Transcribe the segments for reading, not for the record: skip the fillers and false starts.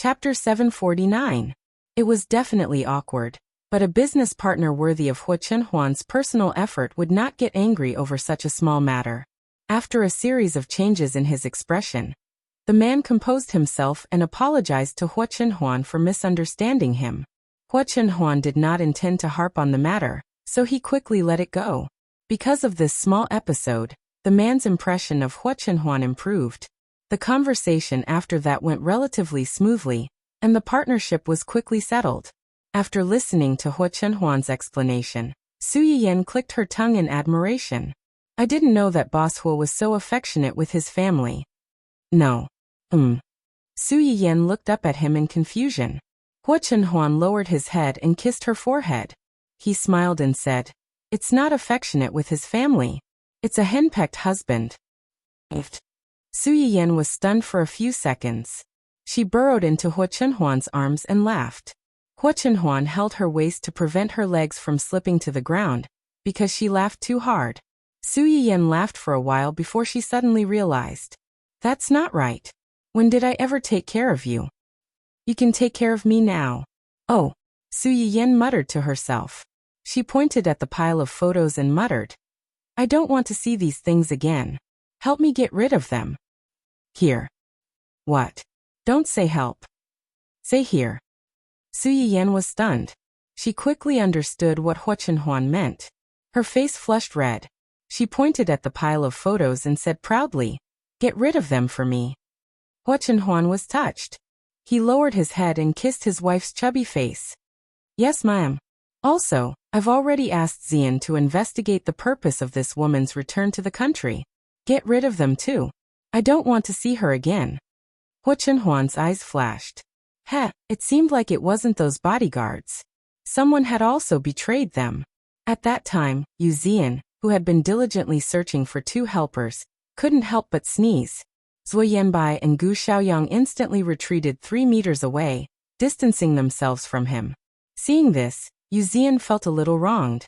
Chapter 749. It was definitely awkward, but a business partner worthy of Hua Chenhuan's personal effort would not get angry over such a small matter. After a series of changes in his expression, the man composed himself and apologized to Hua Chenhuan for misunderstanding him. Hua Chenhuan did not intend to harp on the matter, so he quickly let it go. Because of this small episode, the man's impression of Hua Chenhuan improved. The conversation after that went relatively smoothly, and the partnership was quickly settled. After listening to Hua Chenhuan's explanation, Su Yiyan clicked her tongue in admiration. I didn't know that Boss Hua was so affectionate with his family. No. Su Yiyan looked up at him in confusion. Hua Chenhuan lowered his head and kissed her forehead. He smiled and said, "It's not affectionate with his family. It's a henpecked husband." Su Yiyan was stunned for a few seconds. She burrowed into Hua Chenhuan's arms and laughed. Hua Chenhuan held her waist to prevent her legs from slipping to the ground, because she laughed too hard. Su Yiyan laughed for a while before she suddenly realized. That's not right. When did I ever take care of you? You can take care of me now. Oh, Su Yiyan muttered to herself. She pointed at the pile of photos and muttered, I don't want to see these things again. Help me get rid of them. Here. What? Don't say help. Say here. Su Yiyan was stunned. She quickly understood what Hua Chenhuan meant. Her face flushed red. She pointed at the pile of photos and said proudly, Get rid of them for me. Hua Chenhuan was touched. He lowered his head and kissed his wife's chubby face. Yes, ma'am. Also, I've already asked Xian to investigate the purpose of this woman's return to the country. Get rid of them too. I don't want to see her again. Hua Chenhuan's eyes flashed. It seemed like it wasn't those bodyguards. Someone had also betrayed them. At that time, Yu Xian, who had been diligently searching for two helpers, couldn't help but sneeze. Zui Yanbai and Gu Xiaoyang instantly retreated 3 meters away, distancing themselves from him. Seeing this, Yu Xian felt a little wronged.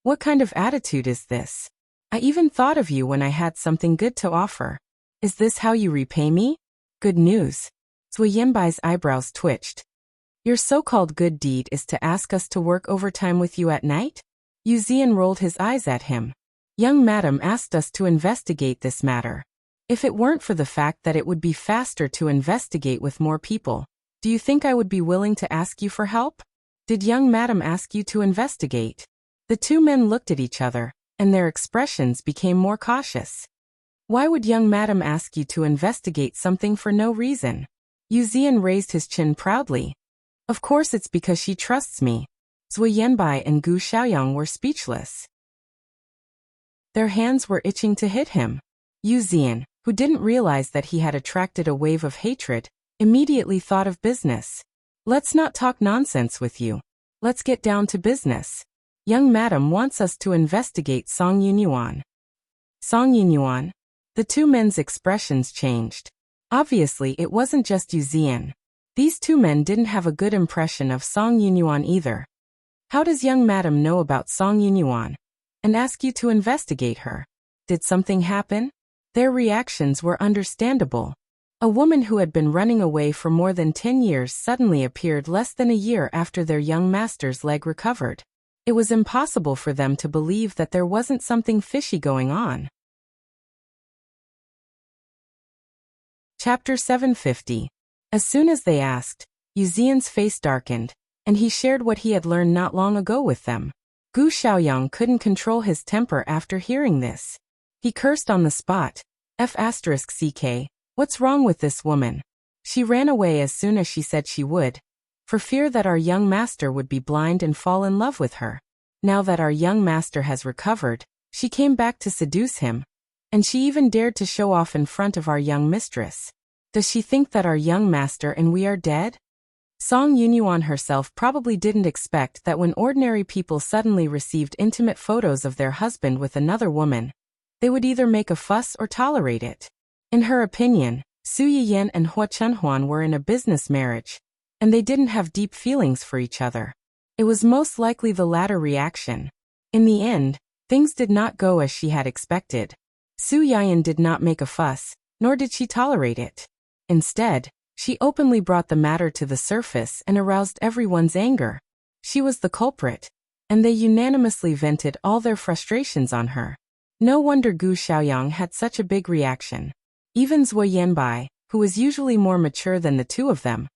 What kind of attitude is this? I even thought of you when I had something good to offer. Is this how you repay me? Good news. Zui Yanbai's eyebrows twitched. Your so-called good deed is to ask us to work overtime with you at night? Yu Xian rolled his eyes at him. Young madam asked us to investigate this matter. If it weren't for the fact that it would be faster to investigate with more people, do you think I would be willing to ask you for help? Did young madam ask you to investigate? The two men looked at each other, and their expressions became more cautious. Why would young madam ask you to investigate something for no reason? Yu Xian raised his chin proudly. Of course it's because she trusts me. Zui Yanbai and Gu Xiaoyang were speechless. Their hands were itching to hit him. Yu Xian, who didn't realize that he had attracted a wave of hatred, immediately thought of business. Let's not talk nonsense with you. Let's get down to business. Young madam wants us to investigate Song Yunyuan. Song Yunyuan? The two men's expressions changed. Obviously it wasn't just Yu Xian. These two men didn't have a good impression of Song Yunyuan either. How does young madam know about Song Yunyuan? And ask you to investigate her? Did something happen? Their reactions were understandable. A woman who had been running away for more than 10 years suddenly appeared less than a year after their young master's leg recovered. It was impossible for them to believe that there wasn't something fishy going on. Chapter 750. As soon as they asked, Yu Xian's face darkened, and he shared what he had learned not long ago with them. Gu Xiaoyang couldn't control his temper after hearing this. He cursed on the spot. F***ck, what's wrong with this woman? She ran away as soon as she said she would, for fear that our young master would be blind and fall in love with her. Now that our young master has recovered, she came back to seduce him, and she even dared to show off in front of our young mistress. Does she think that our young master and we are dead? Song Yunyuan herself probably didn't expect that when ordinary people suddenly received intimate photos of their husband with another woman, they would either make a fuss or tolerate it. In her opinion, Su Yiyan and Hua Chenhuan were in a business marriage, and they didn't have deep feelings for each other. It was most likely the latter reaction. In the end, things did not go as she had expected. Su Yiyan did not make a fuss, nor did she tolerate it. Instead, She openly brought the matter to the surface and aroused everyone's anger. She was the culprit, and they unanimously vented all their frustrations on her. No wonder Gu Xiaoyang had such a big reaction. Even Zhuo Yanbai, who was usually more mature than the two of them,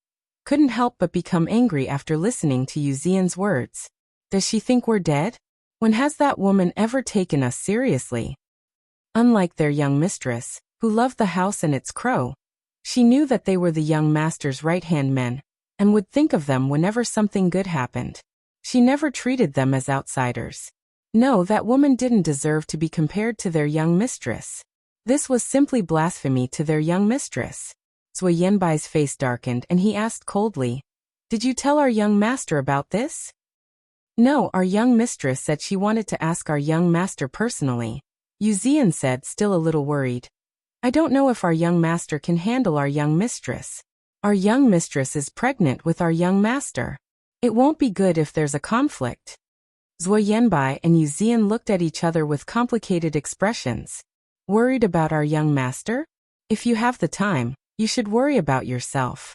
couldn't help but become angry after listening to Yu Zian's words. Does she think we're dead? When has that woman ever taken us seriously? Unlike their young mistress, who loved the house and its crow, she knew that they were the young master's right-hand men, and would think of them whenever something good happened. She never treated them as outsiders. No, that woman didn't deserve to be compared to their young mistress. This was simply blasphemy to their young mistress. Zhuo Yanbai's face darkened and he asked coldly, "Did you tell our young master about this?" "No, our young mistress said she wanted to ask our young master personally," Yu Zian said, still a little worried. "I don't know if our young master can handle our young mistress. Our young mistress is pregnant with our young master. It won't be good if there's a conflict." Zhuo Yanbai and Yu Zian looked at each other with complicated expressions. Worried about our young master? If you have the time, you should worry about yourself.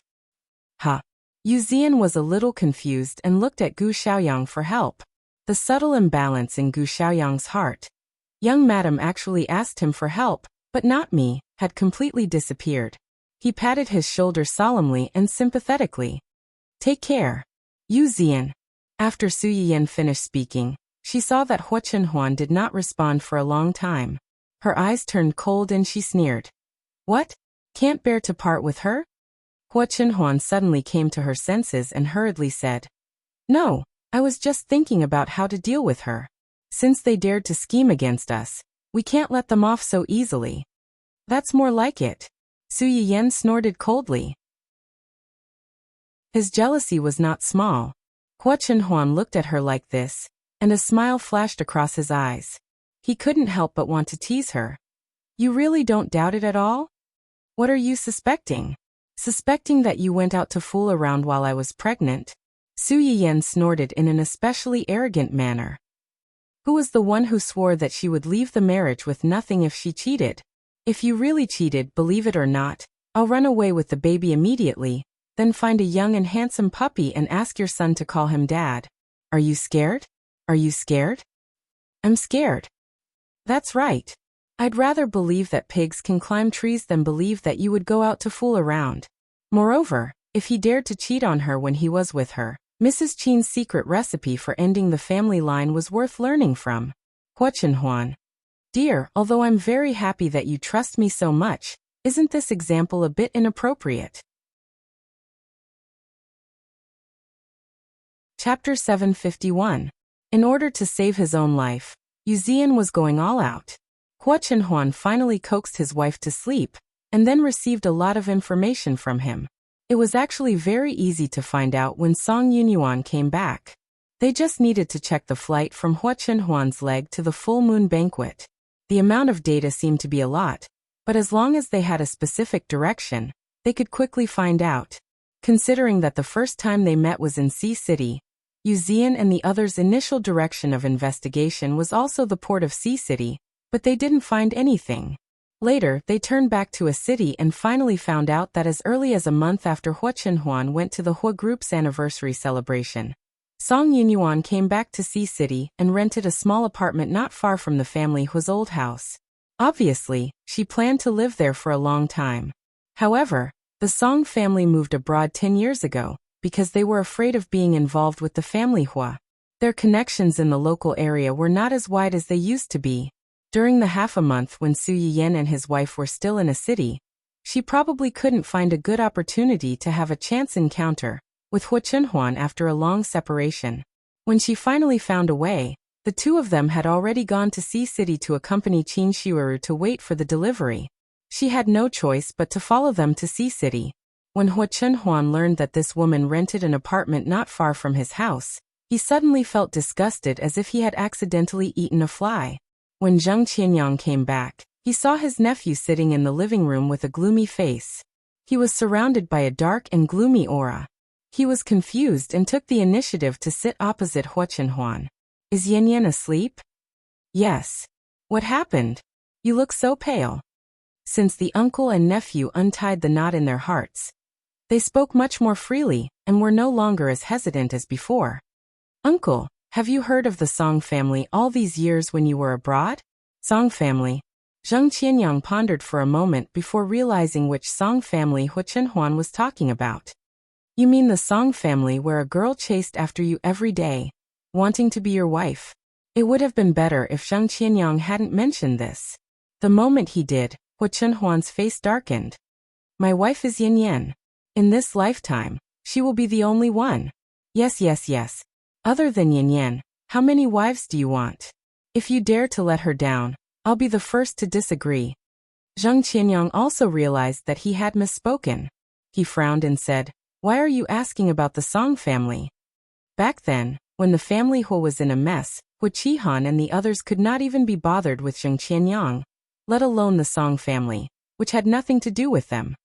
Yu Zian was a little confused and looked at Gu Xiaoyang for help. The subtle imbalance in Gu Xiaoyang's heart. Young madam actually asked him for help, but not me, had completely disappeared. He patted his shoulder solemnly and sympathetically. "Take care, Yu Zian." After Su Yiyan finished speaking, she saw that Hua Chenhuan did not respond for a long time. Her eyes turned cold and she sneered. "What? Can't bear to part with her?" Hua Chenhuan suddenly came to her senses and hurriedly said, "No, I was just thinking about how to deal with her. Since they dared to scheme against us, we can't let them off so easily." "That's more like it," Su Yiyan snorted coldly. His jealousy was not small. Hua Chenhuan looked at her like this, and a smile flashed across his eyes. He couldn't help but want to tease her. "You really don't doubt it at all? What are you suspecting? Suspecting that you went out to fool around while I was pregnant?" Su Yiyan snorted in an especially arrogant manner. "Who was the one who swore that she would leave the marriage with nothing if she cheated? If you really cheated, believe it or not, I'll run away with the baby immediately, then find a young and handsome puppy and ask your son to call him Dad. Are you scared? Are you scared?" "I'm scared." "That's right. I'd rather believe that pigs can climb trees than believe that you would go out to fool around. Moreover, if he dared to cheat on her when he was with her, Mrs. Qin's secret recipe for ending the family line was worth learning from." Hua Chenhuan. "Dear, although I'm very happy that you trust me so much, isn't this example a bit inappropriate?" Chapter 751. In order to save his own life, Yu Zian was going all out. Hua Chenhuan finally coaxed his wife to sleep, and then received a lot of information from him. It was actually very easy to find out when Song Yunyuan came back. They just needed to check the flight from Hua Chenhuan's leg to the full moon banquet. The amount of data seemed to be a lot, but as long as they had a specific direction, they could quickly find out. Considering that the first time they met was in Sea City, Yu Zian and the others' initial direction of investigation was also the port of Sea City, but they didn't find anything. Later, they turned back to a city and finally found out that as early as a month after Hua Chenhuan went to the Hua Group's anniversary celebration, Song Yunyuan came back to Sea City and rented a small apartment not far from the family Hua's old house. Obviously, she planned to live there for a long time. However, the Song family moved abroad 10 years ago because they were afraid of being involved with the family Hua. Their connections in the local area were not as wide as they used to be. During the half a month when Su Yiyan and his wife were still in a city, she probably couldn't find a good opportunity to have a chance encounter with Hua Chenhuan after a long separation. When she finally found a way, the two of them had already gone to Sea City to accompany Qin Shiuru to wait for the delivery. She had no choice but to follow them to Sea City. When Hua Chenhuan learned that this woman rented an apartment not far from his house, he suddenly felt disgusted as if he had accidentally eaten a fly. When Zheng Qianyang came back, he saw his nephew sitting in the living room with a gloomy face. He was surrounded by a dark and gloomy aura. He was confused and took the initiative to sit opposite Hua Chenhuan. "Is Yan Yan asleep?" "Yes." "What happened? You look so pale." Since the uncle and nephew untied the knot in their hearts, They spoke much more freely, and were no longer as hesitant as before. Uncle, have you heard of the Song family all these years when you were abroad? Song family. Zheng Qianyang pondered for a moment before realizing which Song family Hu Chenhuan was talking about. You mean the Song family where a girl chased after you every day, wanting to be your wife? It would have been better if Zheng Qianyang hadn't mentioned this. The moment he did, Hu Chenhuan's face darkened. My wife is Yin Yan. In this lifetime, she will be the only one. Yes. Other than Yin Yan, how many wives do you want? If you dare to let her down, I'll be the first to disagree. Zheng Qianyang also realized that he had misspoken. He frowned and said, Why are you asking about the Song family? Back then, when the family Hu was in a mess, Hu Qihan and the others could not even be bothered with Zheng Qianyang, let alone the Song family, which had nothing to do with them.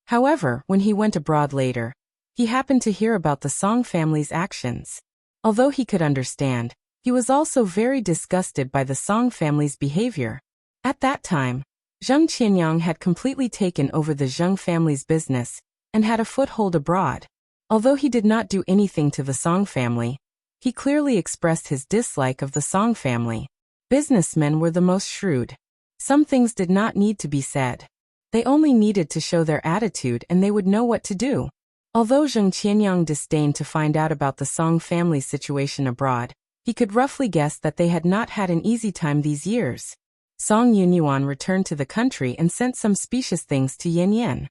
However, when he went abroad later, he happened to hear about the Song family's actions. Although he could understand, he was also very disgusted by the Song family's behavior. At that time, Zheng Qianyang had completely taken over the Zheng family's business and had a foothold abroad. Although he did not do anything to the Song family, he clearly expressed his dislike of the Song family. Businessmen were the most shrewd. Some things did not need to be said. They only needed to show their attitude and they would know what to do. Although Zheng Qianyang disdained to find out about the Song family's situation abroad, he could roughly guess that they had not had an easy time these years. Song Yunyuan returned to the country and sent some specious things to Yin Yan.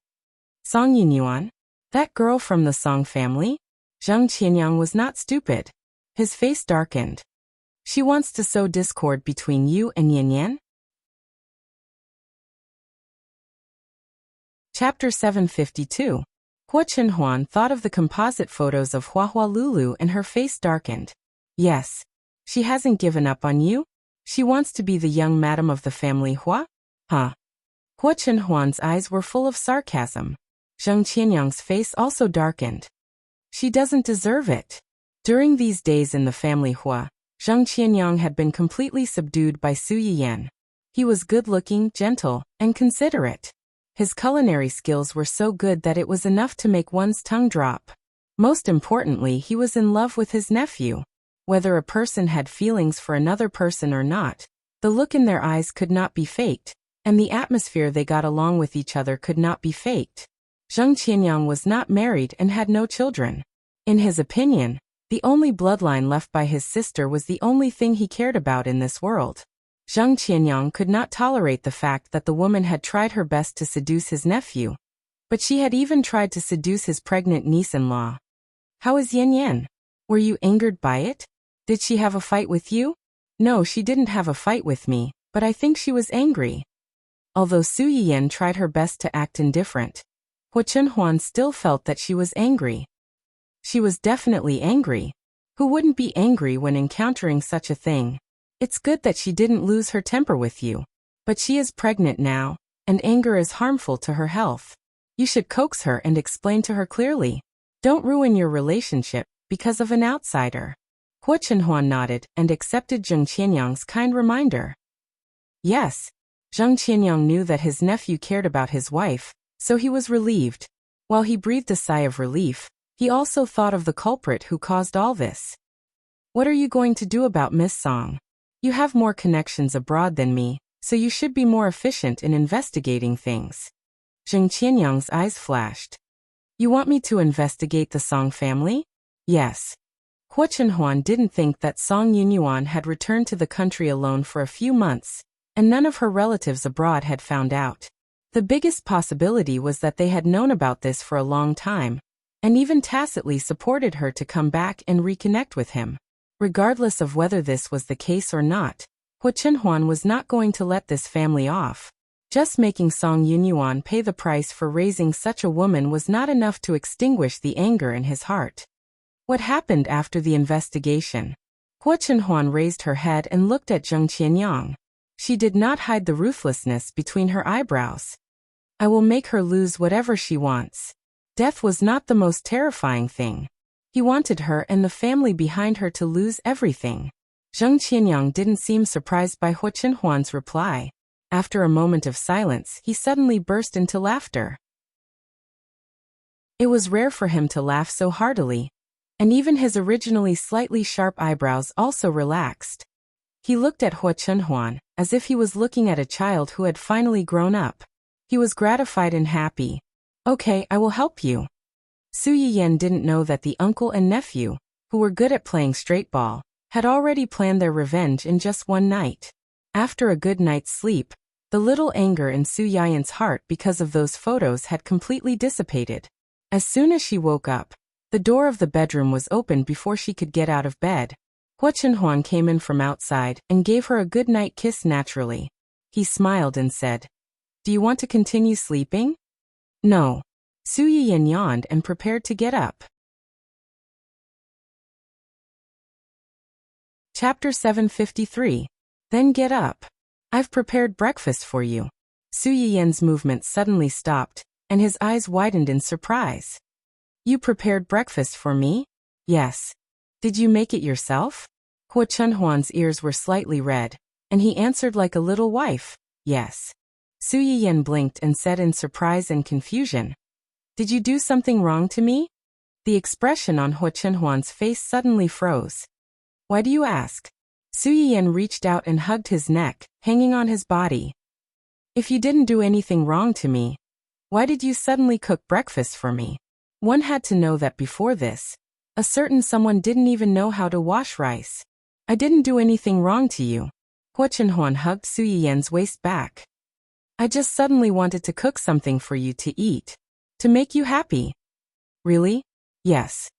Song Yunyuan? That girl from the Song family? Zheng Qianyang was not stupid. His face darkened. She wants to sow discord between you and Yin Yan? Chapter 752. Hu Chenhuan thought of the composite photos of Hua Lulu and her face darkened. Yes. She hasn't given up on you? She wants to be the young madam of the family Hua? Huh? Hu Chenhuan's eyes were full of sarcasm. Zheng Qianyang's face also darkened. She doesn't deserve it. During these days in the family Hua, Zheng Qianyang had been completely subdued by Su Yiyan. He was good-looking, gentle, and considerate. His culinary skills were so good that it was enough to make one's tongue drop. Most importantly, he was in love with his nephew. Whether a person had feelings for another person or not, the look in their eyes could not be faked, and the atmosphere they got along with each other could not be faked. Zheng Qianyang was not married and had no children. In his opinion, the only bloodline left by his sister was the only thing he cared about in this world. Zheng Qianyang could not tolerate the fact that the woman had tried her best to seduce his nephew, but she had even tried to seduce his pregnant niece-in-law. How is Yin Yan? Were you angered by it? Did she have a fight with you? No, she didn't have a fight with me, but I think she was angry. Although Su Yiyan tried her best to act indifferent, Hu Chenhuan still felt that she was angry. She was definitely angry. Who wouldn't be angry when encountering such a thing? It's good that she didn't lose her temper with you. But she is pregnant now, and anger is harmful to her health. You should coax her and explain to her clearly. Don't ruin your relationship because of an outsider. Hu Chenhuan nodded and accepted Zheng Qianyang's kind reminder. Yes. Zheng Qianyang knew that his nephew cared about his wife, so he was relieved. While he breathed a sigh of relief, he also thought of the culprit who caused all this. What are you going to do about Miss Song? You have more connections abroad than me, so you should be more efficient in investigating things. Zheng Qianyang's eyes flashed. You want me to investigate the Song family? Yes. Hu Chenhuan didn't think that Song Yunyuan had returned to the country alone for a few months, and none of her relatives abroad had found out. The biggest possibility was that they had known about this for a long time, and even tacitly supported her to come back and reconnect with him. Regardless of whether this was the case or not, Hu Chenhuan was not going to let this family off. Just making Song Yunyuan pay the price for raising such a woman was not enough to extinguish the anger in his heart. What happened after the investigation? Hu Chenhuan raised her head and looked at Zheng Qianyang. She did not hide the ruthlessness between her eyebrows. I will make her lose whatever she wants. Death was not the most terrifying thing. He wanted her and the family behind her to lose everything. Zheng Qianyang didn't seem surprised by Hu Chenhuan's reply. After a moment of silence, he suddenly burst into laughter. It was rare for him to laugh so heartily, and even his originally slightly sharp eyebrows also relaxed. He looked at Hua Chunhuan, as if he was looking at a child who had finally grown up. He was gratified and happy. "Okay, I will help you." Su Yiyan didn't know that the uncle and nephew, who were good at playing straight ball, had already planned their revenge in just one night. After a good night's sleep, the little anger in Su Yiyan's heart because of those photos had completely dissipated. As soon as she woke up, the door of the bedroom was open before she could get out of bed. Hua Chunhuan came in from outside and gave her a good night kiss naturally. He smiled and said, "Do you want to continue sleeping?" "No." Su Yiyan yawned and prepared to get up. Chapter 753. Then get up. "I've prepared breakfast for you." Su Yiyan's movement suddenly stopped, and his eyes widened in surprise. "You prepared breakfast for me?" "Yes." "Did you make it yourself?" Hua Chunhuan's ears were slightly red, and he answered like a little wife, "Yes." Su Yiyan blinked and said in surprise and confusion, "Did you do something wrong to me?" The expression on Hua Chunhuan's face suddenly froze. "Why do you ask?" Su Yiyan reached out and hugged his neck, hanging on his body. "If you didn't do anything wrong to me, why did you suddenly cook breakfast for me?" One had to know that before this, a certain someone didn't even know how to wash rice. "I didn't do anything wrong to you." Hua Chunhuan hugged Su Yiyan's waist back. "I just suddenly wanted to cook something for you to eat. To make you happy." "Really?" "Yes."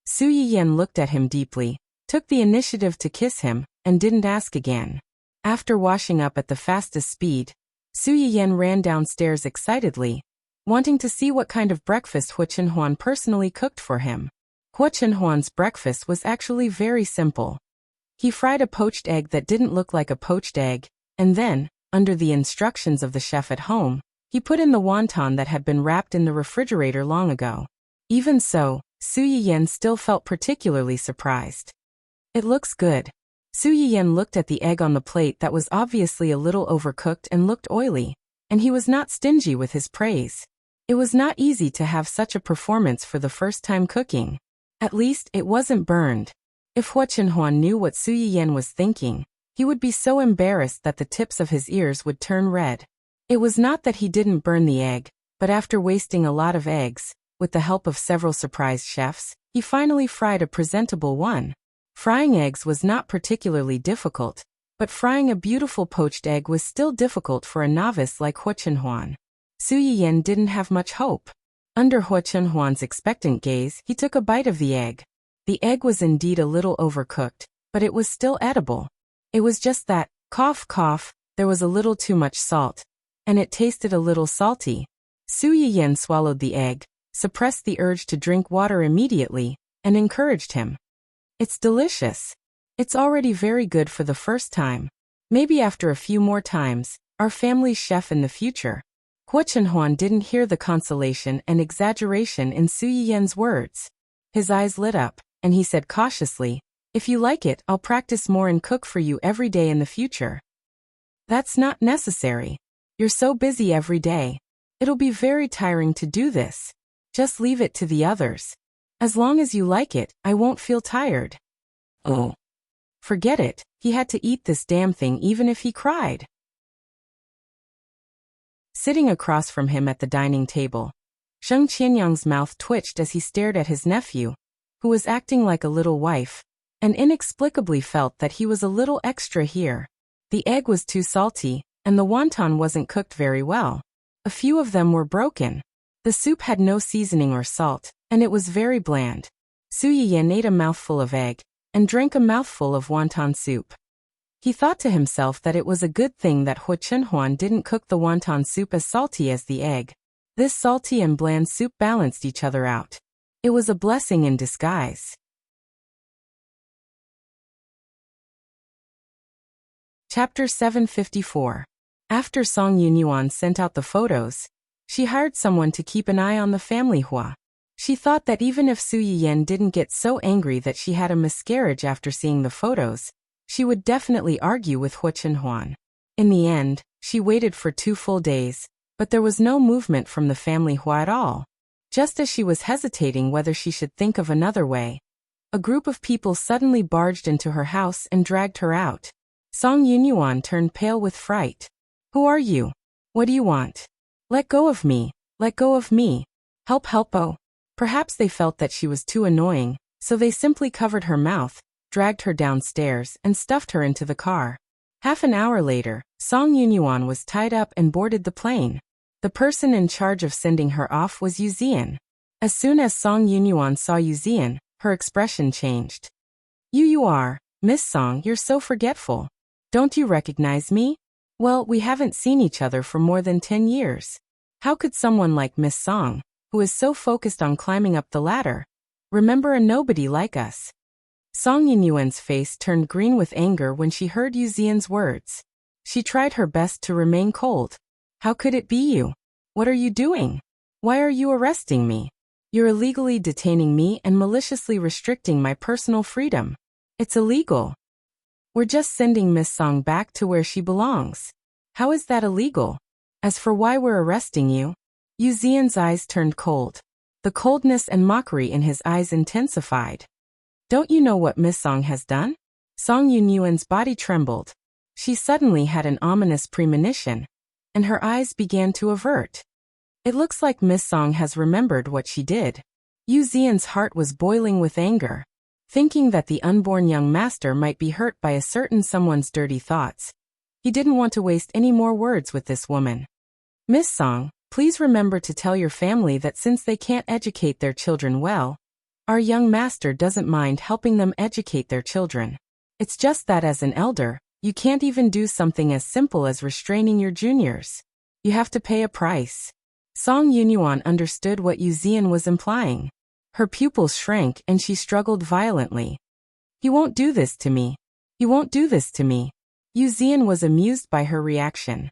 Su Yiyan looked at him deeply, took the initiative to kiss him, and didn't ask again. After washing up at the fastest speed, Su Yiyan ran downstairs excitedly, wanting to see what kind of breakfast Hua Chunhuan personally cooked for him. Hua Chunhuan's breakfast was actually very simple. He fried a poached egg that didn't look like a poached egg, and then, under the instructions of the chef at home, he put in the wonton that had been wrapped in the refrigerator long ago. Even so, Su Yiyan still felt particularly surprised. "It looks good." Su Yiyan looked at the egg on the plate that was obviously a little overcooked and looked oily, and he was not stingy with his praise. It was not easy to have such a performance for the first time cooking. At least, it wasn't burned. If Hua Chunhuan knew what Su Yiyan was thinking, he would be so embarrassed that the tips of his ears would turn red. It was not that he didn't burn the egg, but after wasting a lot of eggs, with the help of several surprise chefs, he finally fried a presentable one. Frying eggs was not particularly difficult, but frying a beautiful poached egg was still difficult for a novice like Hua Chunhuan. Su Yiyan didn't have much hope. Under Hua Chunhuan's expectant gaze, he took a bite of the egg. The egg was indeed a little overcooked, but it was still edible. It was just that, cough cough, there was a little too much salt, and it tasted a little salty. Su Yiyan swallowed the egg, suppressed the urge to drink water immediately, and encouraged him. "It's delicious. It's already very good for the first time. Maybe after a few more times, our family's chef in the future." Hua Chunhuan didn't hear the consolation and exaggeration in Su Yiyan's words. His eyes lit up, and he said cautiously, "If you like it, I'll practice more and cook for you every day in the future." "That's not necessary. You're so busy every day. It'll be very tiring to do this. Just leave it to the others. As long as you like it, I won't feel tired." "Oh." Forget it, he had to eat this damn thing even if he cried. Sitting across from him at the dining table, Zheng Qianyang's mouth twitched as he stared at his nephew, who was acting like a little wife, and inexplicably felt that he was a little extra here. The egg was too salty, and the wonton wasn't cooked very well. A few of them were broken. The soup had no seasoning or salt, and it was very bland. Su Yiyan ate a mouthful of egg, and drank a mouthful of wonton soup. He thought to himself that it was a good thing that Hua Chunhuan didn't cook the wonton soup as salty as the egg. This salty and bland soup balanced each other out. It was a blessing in disguise. Chapter 754. After Song Yunyuan sent out the photos, she hired someone to keep an eye on the family Hua. She thought that even if Su Yiyan didn't get so angry that she had a miscarriage after seeing the photos, she would definitely argue with Hua Chunhuan. In the end, she waited for 2 full days, but there was no movement from the family Hua at all. Just as she was hesitating whether she should think of another way, a group of people suddenly barged into her house and dragged her out. Song Yunyuan turned pale with fright. Who are you? What do you want? Let go of me. Let go of me. Help, help, oh. Perhaps they felt that she was too annoying, so they simply covered her mouth, dragged her downstairs, and stuffed her into the car. Half an hour later, Song Yunyuan was tied up and boarded the plane. The person in charge of sending her off was Yu Zian. As soon as Song Yunyuan saw Yu Zian, her expression changed. You are, Miss Song, you're so forgetful. Don't you recognize me? Well, we haven't seen each other for more than 10 years. How could someone like Miss Song, who is so focused on climbing up the ladder, remember a nobody like us? Song Yunyuan's face turned green with anger when she heard Yu Zian's words. She tried her best to remain cold. How could it be you? What are you doing? Why are you arresting me? You're illegally detaining me and maliciously restricting my personal freedom. It's illegal. We're just sending Miss Song back to where she belongs. How is that illegal? As for why we're arresting you, Yu Zian's eyes turned cold. The coldness and mockery in his eyes intensified. Don't you know what Miss Song has done? Song Yunyuan's body trembled. She suddenly had an ominous premonition, and her eyes began to avert. It looks like Miss Song has remembered what she did. Yu Zian's heart was boiling with anger. Thinking that the unborn young master might be hurt by a certain someone's dirty thoughts, he didn't want to waste any more words with this woman. Miss Song, please remember to tell your family that since they can't educate their children well, our young master doesn't mind helping them educate their children. It's just that as an elder, you can't even do something as simple as restraining your juniors. You have to pay a price. Song Yunyuan understood what Yu Zian was implying. Her pupils shrank and she struggled violently. He won't do this to me. He won't do this to me. Yu Zian was amused by her reaction.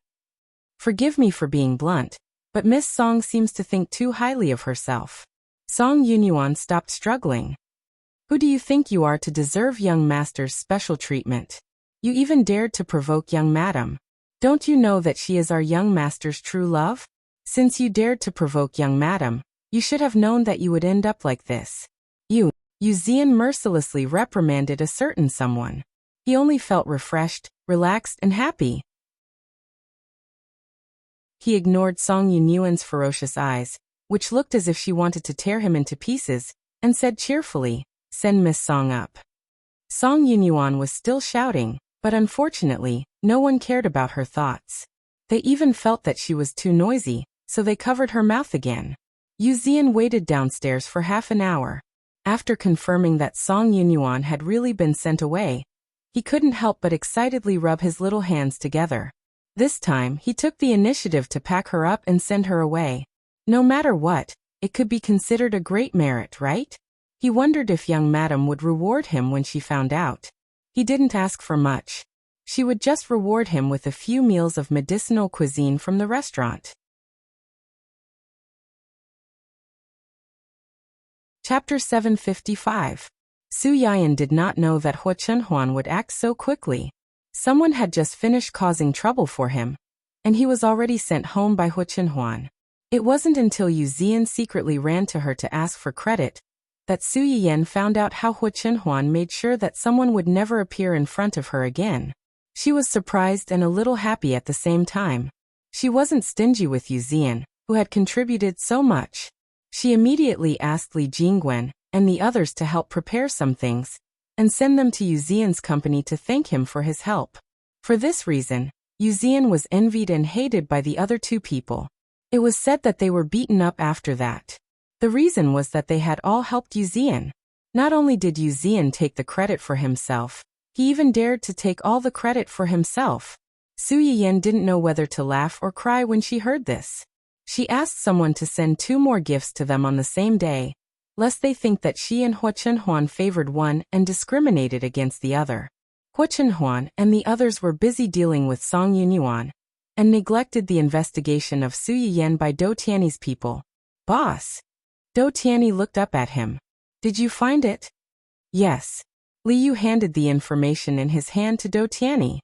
Forgive me for being blunt, but Miss Song seems to think too highly of herself. Song Yunyuan stopped struggling. Who do you think you are to deserve young master's special treatment? You even dared to provoke young madam. Don't you know that she is our young master's true love? Since you dared to provoke young madam, you should have known that you would end up like this. Yu Zian mercilessly reprimanded a certain someone. He only felt refreshed, relaxed, and happy. He ignored Song Yunyuan's ferocious eyes, which looked as if she wanted to tear him into pieces, and said cheerfully, "Send Miss Song up." Song Yunyuan was still shouting, but unfortunately, no one cared about her thoughts. They even felt that she was too noisy, so they covered her mouth again. Yu Zian waited downstairs for half an hour. After confirming that Song Yunyuan had really been sent away, he couldn't help but excitedly rub his little hands together. This time, he took the initiative to pack her up and send her away. No matter what, it could be considered a great merit, right? He wondered if young madam would reward him when she found out. He didn't ask for much. She would just reward him with a few meals of medicinal cuisine from the restaurant. Chapter 755. Su Yayan did not know that Hua Chunhuan would act so quickly. Someone had just finished causing trouble for him, and he was already sent home by Hua Chunhuan. It wasn't until Yu Zian secretly ran to her to ask for credit that Su Yiyan found out how Hua Chunhuan made sure that someone would never appear in front of her again. She was surprised and a little happy at the same time. She wasn't stingy with Yu Zian, who had contributed so much. She immediately asked Li Jingwen and the others to help prepare some things, and send them to Yu Zian's company to thank him for his help. For this reason, Yu Zian was envied and hated by the other two people. It was said that they were beaten up after that. The reason was that they had all helped Yu Zian. Not only did Yu Zian take the credit for himself, he even dared to take all the credit for himself. Su Yiyan didn't know whether to laugh or cry when she heard this. She asked someone to send 2 more gifts to them on the same day, lest they think that she and Hua Chunhuan favored one and discriminated against the other. Hua Chunhuan and the others were busy dealing with Song Yunyuan, and neglected the investigation of Su Yiyan by Do Tiany's people. "Boss." Do Tiany looked up at him. "Did you find it?" "Yes." Li Yu handed the information in his hand to Do Tiany.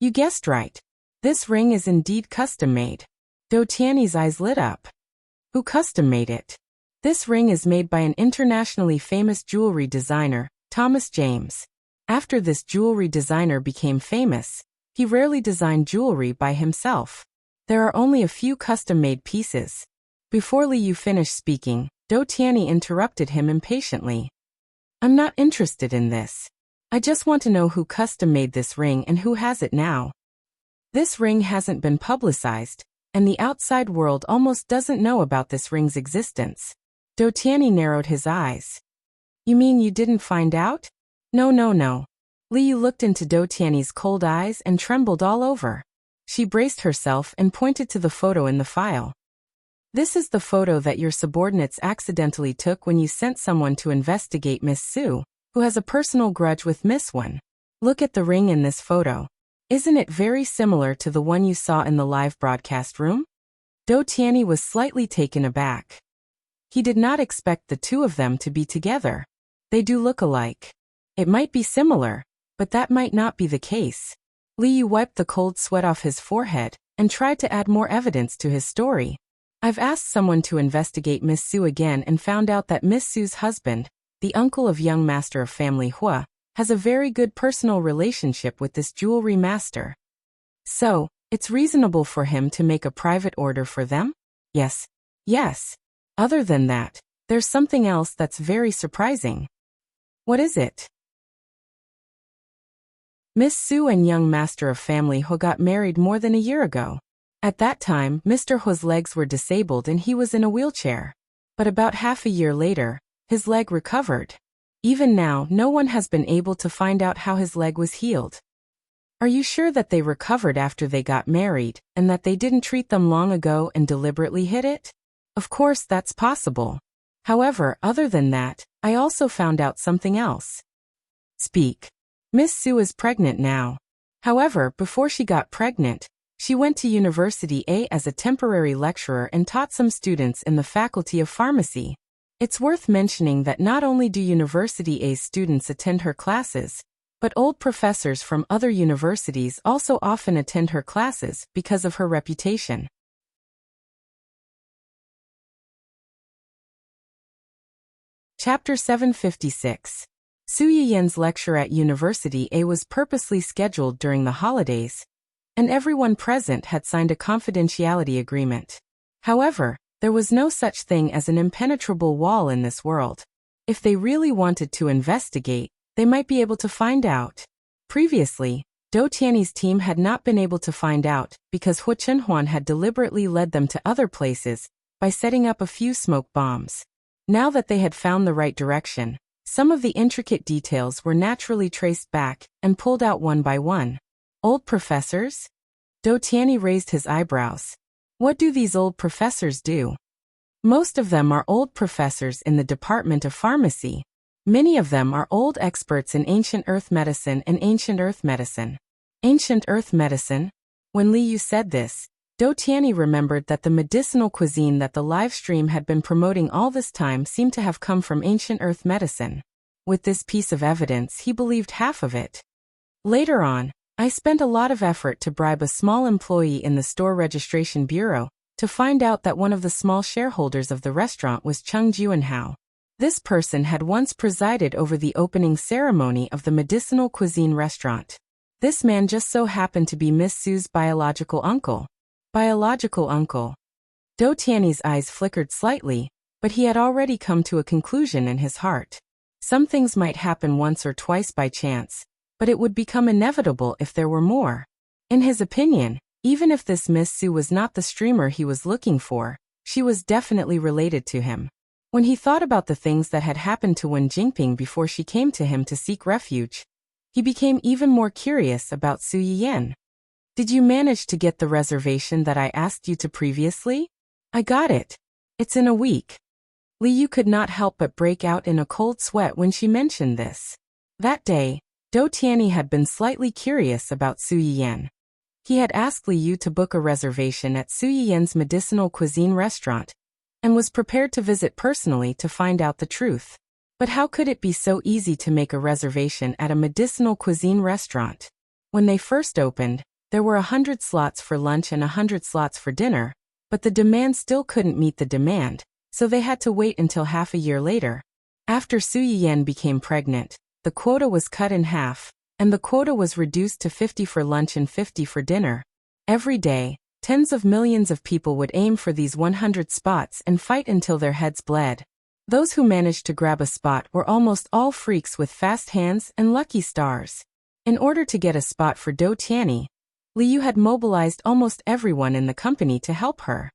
"You guessed right. This ring is indeed custom-made." Do Tiany's eyes lit up. "Who custom-made it?" This ring is made by an internationally famous jewelry designer, Thomas James. After this jewelry designer became famous, he rarely designed jewelry by himself. There are only a few custom-made pieces. Before Li Yu finished speaking, Do Tianyi interrupted him impatiently. I'm not interested in this. I just want to know who custom-made this ring and who has it now. This ring hasn't been publicized, and the outside world almost doesn't know about this ring's existence. Do Tianyi narrowed his eyes. You mean you didn't find out? No. Li Yu looked into Do Tianyi's cold eyes and trembled all over. She braced herself and pointed to the photo in the file. This is the photo that your subordinates accidentally took when you sent someone to investigate Miss Su, who has a personal grudge with Miss Wen. Look at the ring in this photo. Isn't it very similar to the one you saw in the live broadcast room? Do Tianyi was slightly taken aback. He did not expect the two of them to be together. They do look alike. It might be similar, but that might not be the case. Li Yu wiped the cold sweat off his forehead and tried to add more evidence to his story. I've asked someone to investigate Miss Su again and found out that Miss Su's husband, the uncle of young master of family Hua, has a very good personal relationship with this jewelry master. So, it's reasonable for him to make a private order for them? Yes. Other than that, there's something else that's very surprising. What is it? Miss Su and young master of family Hua got married more than a year ago. At that time, Mr. Hua's legs were disabled and he was in a wheelchair. But about half a year later, his leg recovered. Even now, no one has been able to find out how his leg was healed. Are you sure that they recovered after they got married, and that they didn't treat them long ago and deliberately hid it? Of course that's possible. However, other than that, I also found out something else. Speak. Miss Su is pregnant now. However, before she got pregnant, she went to University A as a temporary lecturer and taught some students in the Faculty of Pharmacy. It's worth mentioning that not only do University A's students attend her classes, but old professors from other universities also often attend her classes because of her reputation. Chapter 756. Su Yiyan's lecture at University A was purposely scheduled during the holidays, and everyone present had signed a confidentiality agreement. However, there was no such thing as an impenetrable wall in this world. If they really wanted to investigate, they might be able to find out. Previously, Do Tianyi's team had not been able to find out because Hua Chenhuan had deliberately led them to other places by setting up a few smoke bombs. Now that they had found the right direction, some of the intricate details were naturally traced back and pulled out one by one. Old professors? Do Tianyi raised his eyebrows. What do these old professors do? Most of them are old professors in the Department of Pharmacy. Many of them are old experts in ancient earth medicine and ancient earth medicine. Ancient earth medicine? When Li Yu said this, Do Tianyi remembered that the medicinal cuisine that the live stream had been promoting all this time seemed to have come from ancient earth medicine. With this piece of evidence, he believed half of it. Later on, I spent a lot of effort to bribe a small employee in the store registration bureau to find out that one of the small shareholders of the restaurant was Chung Juanhao. This person had once presided over the opening ceremony of the medicinal cuisine restaurant. This man just so happened to be Miss Su's biological uncle. Biological uncle. Do Tianyi's eyes flickered slightly, but he had already come to a conclusion in his heart. Some things might happen once or twice by chance, but it would become inevitable if there were more. In his opinion, even if this Miss Su was not the streamer he was looking for, she was definitely related to him. When he thought about the things that had happened to Wen Jingping before she came to him to seek refuge, he became even more curious about Su Yiyan. Did you manage to get the reservation that I asked you to previously? I got it. It's in a week. Li Yu could not help but break out in a cold sweat when she mentioned this. That day, Do Tianyi had been slightly curious about Su Yiyan. He had asked Li Yu to book a reservation at Su Yiyan's medicinal cuisine restaurant, and was prepared to visit personally to find out the truth. But how could it be so easy to make a reservation at a medicinal cuisine restaurant? When they first opened, there were 100 slots for lunch and 100 slots for dinner, but the demand still couldn't meet the demand, so they had to wait until half a year later. After Su Yiyan became pregnant, the quota was cut in half, and the quota was reduced to 50 for lunch and 50 for dinner. Every day, tens of millions of people would aim for these 100 spots and fight until their heads bled. Those who managed to grab a spot were almost all freaks with fast hands and lucky stars. In order to get a spot for Do Tianyi, Liu had mobilized almost everyone in the company to help her.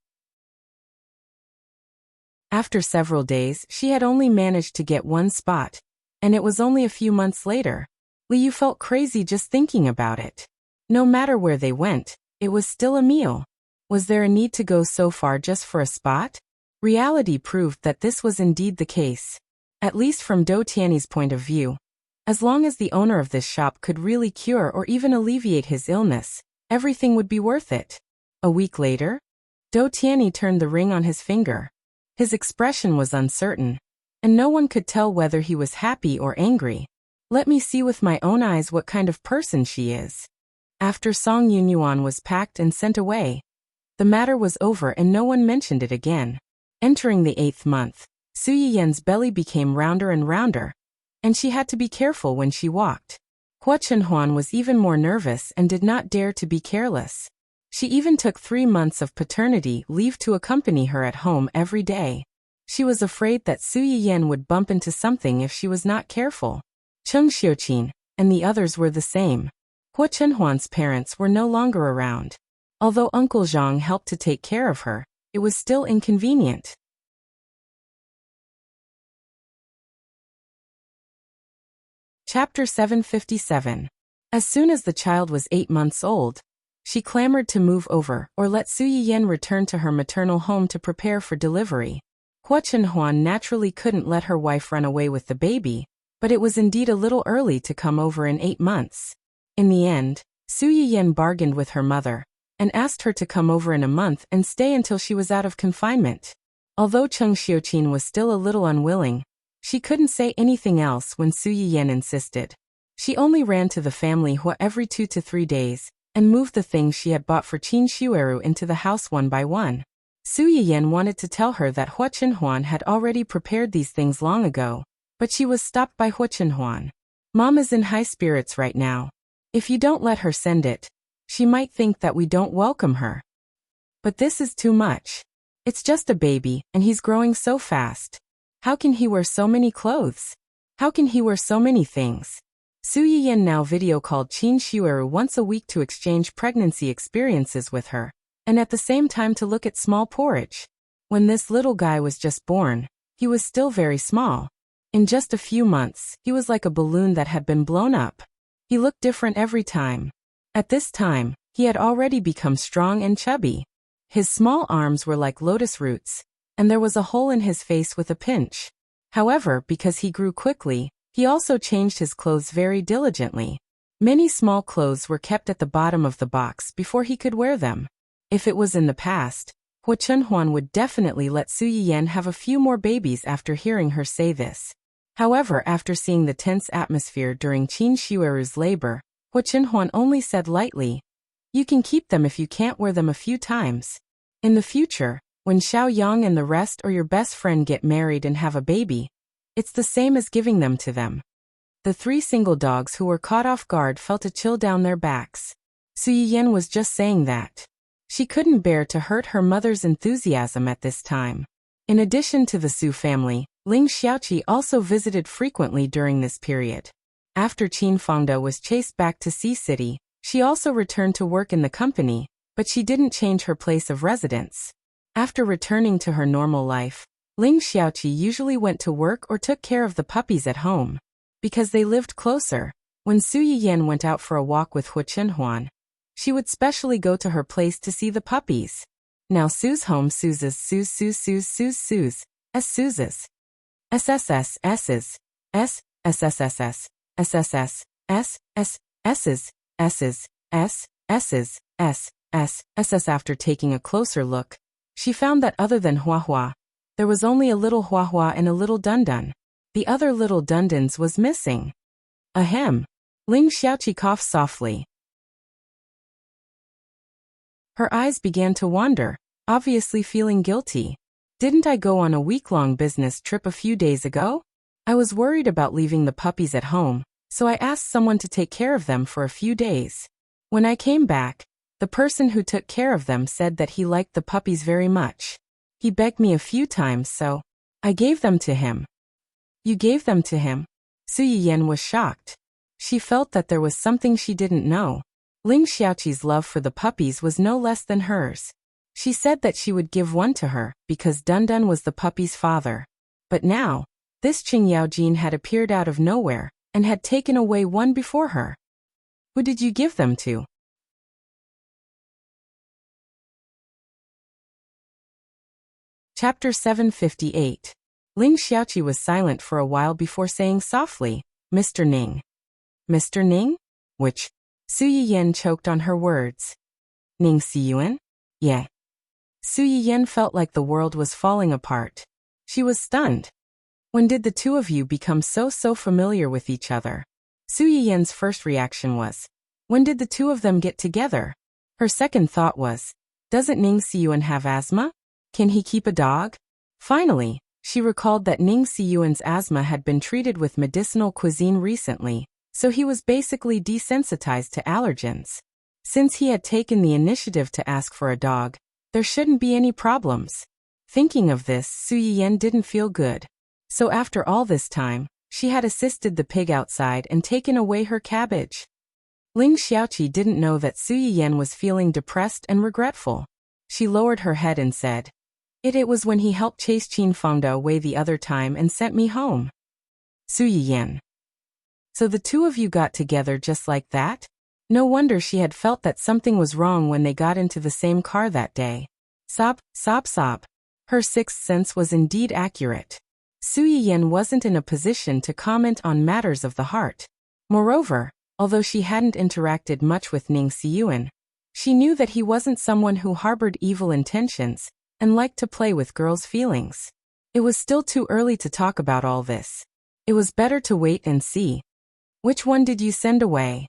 After several days, she had only managed to get one spot, and it was only a few months later. Liu felt crazy just thinking about it. No matter where they went, it was still a meal. Was there a need to go so far just for a spot? Reality proved that this was indeed the case. At least from Do Tianyi's point of view. As long as the owner of this shop could really cure or even alleviate his illness, everything would be worth it. A week later, Do Tianyi turned the ring on his finger. His expression was uncertain, and no one could tell whether he was happy or angry. Let me see with my own eyes what kind of person she is. After Song Yunyuan was packed and sent away, the matter was over and no one mentioned it again. Entering the 8th month, Su Yiyan's belly became rounder and rounder, and she had to be careful when she walked. Hua Chenhuan was even more nervous and did not dare to be careless. She even took 3 months of paternity leave to accompany her at home every day. She was afraid that Su Yiyan would bump into something if she was not careful. Cheng Xiuqin and the others were the same. Hua Chenhuan's parents were no longer around. Although Uncle Zhang helped to take care of her, it was still inconvenient. Chapter 757. As soon as the child was 8 months old, she clamored to move over or let Su Yiyan return to her maternal home to prepare for delivery. Hua Chenhuan naturally couldn't let her wife run away with the baby, but it was indeed a little early to come over in 8 months. In the end, Su Yiyan bargained with her mother and asked her to come over in a month and stay until she was out of confinement. Although Cheng Xiuqin was still a little unwilling, she couldn't say anything else when Su Yiyan insisted. She only ran to the family Hua every 2 to 3 days, and moved the things she had bought for Qin Xueru into the house one by one. Su Yiyan wanted to tell her that Hua Chenhuan had already prepared these things long ago, but she was stopped by Hua Chenhuan. Mom is in high spirits right now. If you don't let her send it, she might think that we don't welcome her. But this is too much. It's just a baby, and he's growing so fast. How can he wear so many clothes? How can he wear so many things? Su Yiyan now video called Qin Xueru once a week to exchange pregnancy experiences with her, and at the same time to look at small porridge. When this little guy was just born, he was still very small. In just a few months, he was like a balloon that had been blown up. He looked different every time. At this time, he had already become strong and chubby. His small arms were like lotus roots, and there was a hole in his face with a pinch. However, because he grew quickly, he also changed his clothes very diligently. Many small clothes were kept at the bottom of the box before he could wear them. If it was in the past, Hua Chenhuan would definitely let Su Yiyan have a few more babies after hearing her say this. However, after seeing the tense atmosphere during Qin Xueru's labor, Hua Chenhuan only said lightly, "You can keep them if you can't wear them a few times. In the future, when Xiao Yang and the rest or your best friend get married and have a baby, it's the same as giving them to them." The 3 single dogs who were caught off guard felt a chill down their backs. Su Yiyan was just saying that. She couldn't bear to hurt her mother's enthusiasm at this time. In addition to the Su family, Ling Xiaoqi also visited frequently during this period. After Qin Fangda was chased back to Sea City, she also returned to work in the company, but she didn't change her place of residence. After returning to her normal life, Ling Xiaoqi usually went to work or took care of the puppies at home. Because they lived closer, when Su Yiyan went out for a walk with Hua Chenhuan, she would specially go to her place to see the puppies. Now Su's home Su's Su's SSS S's S SSSS SSS S S S's S's S S's S S SS. After taking a closer look, she found that other than Hua Hua, there was only a little Hua Hua and a little Dun Dun. The other little Dun Duns was missing. Ahem. Ling Xiaoqi coughed softly. Her eyes began to wander, obviously feeling guilty. Didn't I go on a week-long business trip a few days ago? I was worried about leaving the puppies at home, so I asked someone to take care of them for a few days. When I came back, the person who took care of them said that he liked the puppies very much. He begged me a few times, so I gave them to him. You gave them to him? Su Yiyan was shocked. She felt that there was something she didn't know. Ling Xiaoqi's love for the puppies was no less than hers. She said that she would give one to her, because Dundun was the puppy's father. But now, this Qing Yaojin had appeared out of nowhere, and had taken away one before her. Who did you give them to? Chapter 758. Ling Xiaoqi was silent for a while before saying softly, Mr. Ning. Mr. Ning? Which? Su Yiyan choked on her words. Ning Siyuan? Yeah. Su Yiyan felt like the world was falling apart. She was stunned. When did the two of you become so familiar with each other? Su Yiyan's first reaction was, when did the two of them get together? Her second thought was, doesn't Ning Siyuan have asthma? Can he keep a dog? Finally, she recalled that Ning Siyuan's asthma had been treated with medicinal cuisine recently, so he was basically desensitized to allergens. Since he had taken the initiative to ask for a dog, there shouldn't be any problems. Thinking of this, Su Yiyan didn't feel good. So after all this time, she had assisted the pig outside and taken away her cabbage. Ling Xiaoqi didn't know that Su Yiyan was feeling depressed and regretful. She lowered her head and said, It was when he helped chase Qin Fengda away the other time and sent me home. Su Yiyan. So the two of you got together just like that? No wonder she had felt that something was wrong when they got into the same car that day. Sob, sob, sob. Her sixth sense was indeed accurate. Su Yiyan wasn't in a position to comment on matters of the heart. Moreover, although she hadn't interacted much with Ning Siyuan, she knew that he wasn't someone who harbored evil intentions and liked to play with girls' feelings. It was still too early to talk about all this. It was better to wait and see. Which one did you send away?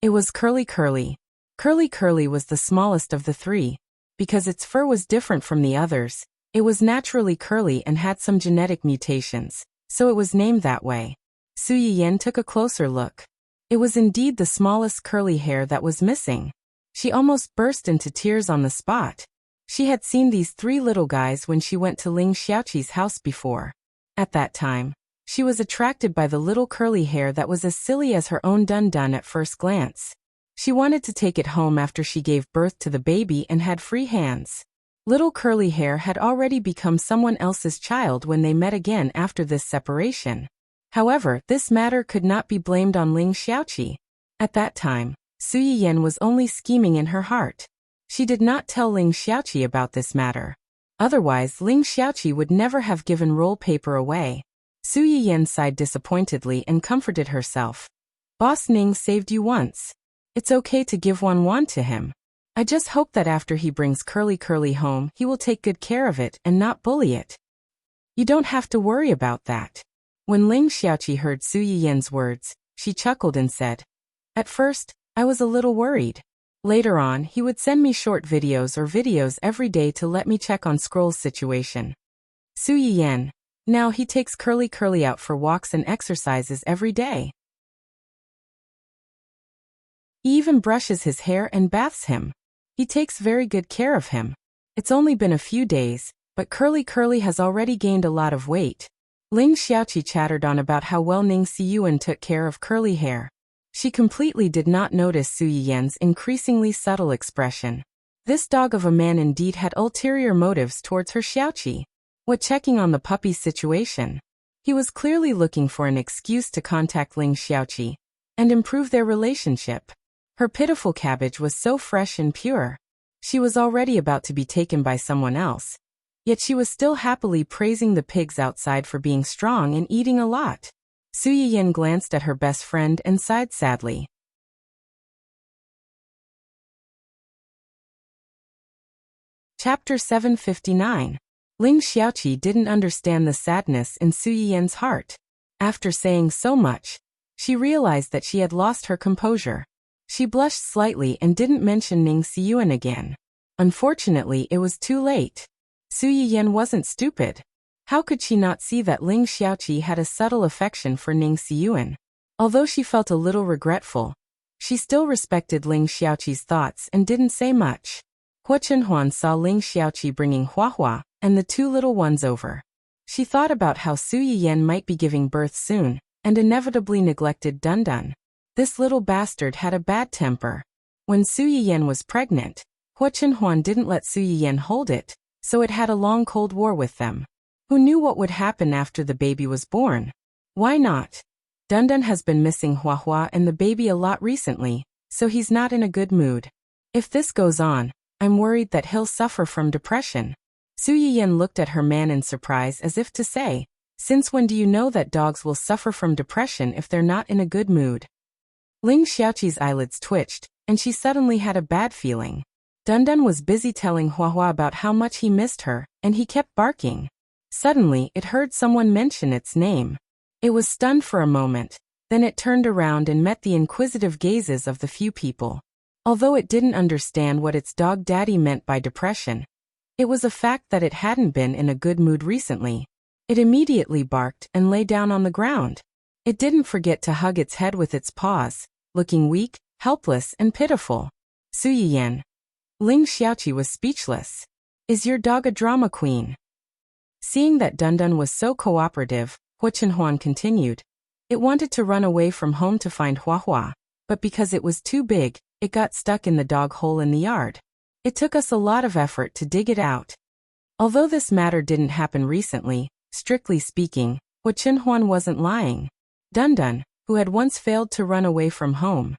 It was Curly Curly. Curly Curly was the smallest of the three. Because its fur was different from the others, it was naturally curly and had some genetic mutations, so it was named that way. Su Yiyan took a closer look. It was indeed the smallest curly hair that was missing. She almost burst into tears on the spot. She had seen these three little guys when she went to Ling Xiaoqi's house before. At that time, she was attracted by the little curly hair that was as silly as her own Dundun at first glance. She wanted to take it home after she gave birth to the baby and had free hands. Little curly hair had already become someone else's child when they met again after this separation. However, this matter could not be blamed on Ling Xiaoqi. At that time, Su Yiyan was only scheming in her heart. She did not tell Ling Xiaoqi about this matter. Otherwise, Ling Xiaoqi would never have given roll paper away. Su Yiyan sighed disappointedly and comforted herself. Boss Ning saved you once. It's okay to give one wand to him. I just hope that after he brings Curly Curly home, he will take good care of it and not bully it. You don't have to worry about that. When Ling Xiaoqi heard Su Yiyan's words, she chuckled and said, At first, I was a little worried. Later on, he would send me short videos every day to let me check on Scroll's situation. Su Yiyan. Now he takes Curly Curly out for walks and exercises every day. He even brushes his hair and baths him. He takes very good care of him. It's only been a few days, but Curly Curly has already gained a lot of weight. Ling Xiaoqi chattered on about how well Ning Siyuan took care of Curly hair. She completely did not notice Su Yiyan's increasingly subtle expression. This dog of a man indeed had ulterior motives towards her Xiaoqi. What checking on the puppy's situation? He was clearly looking for an excuse to contact Ling Xiaoqi and improve their relationship. Her pitiful cabbage was so fresh and pure. She was already about to be taken by someone else. Yet she was still happily praising the pigs outside for being strong and eating a lot. Su Yiyan glanced at her best friend and sighed sadly. Chapter 759. Ling Xiaoqi didn't understand the sadness in Su Yiyan's heart. After saying so much, she realized that she had lost her composure. She blushed slightly and didn't mention Ning Siyuan again. Unfortunately, it was too late. Su Yiyan wasn't stupid. How could she not see that Ling Xiaoqi had a subtle affection for Ning Xiyuan? Although she felt a little regretful, she still respected Ling Xiaoqi's thoughts and didn't say much. Hua Chenhuan saw Ling Xiaoqi bringing Huahua and the two little ones over. She thought about how Su Yiyan might be giving birth soon, and inevitably neglected Dundun. This little bastard had a bad temper. When Su Yiyan was pregnant, Hua Chenhuan didn't let Su Yiyan hold it, so it had a long cold war with them. Who knew what would happen after the baby was born? Why not? Dundun has been missing Huahua and the baby a lot recently, so he's not in a good mood. If this goes on, I'm worried that he'll suffer from depression. Su Yiyan looked at her man in surprise as if to say, since when do you know that dogs will suffer from depression if they're not in a good mood? Ling Xiaoqi's eyelids twitched, and she suddenly had a bad feeling. Dundun was busy telling Huahua about how much he missed her, and he kept barking. Suddenly, it heard someone mention its name. It was stunned for a moment, then it turned around and met the inquisitive gazes of the few people. Although it didn't understand what its dog daddy meant by depression, it was a fact that it hadn't been in a good mood recently. It immediately barked and lay down on the ground. It didn't forget to hug its head with its paws, looking weak, helpless, and pitiful. Su Yiyan. Ling Xiaoqi was speechless. Is your dog a drama queen? Seeing that Dundun was so cooperative, Hua Chenhuan continued. It wanted to run away from home to find Huahua, but because it was too big, it got stuck in the dog hole in the yard. It took us a lot of effort to dig it out. Although this matter didn't happen recently, strictly speaking, Hua Chenhuan wasn't lying. Dundun, who had once failed to run away from home.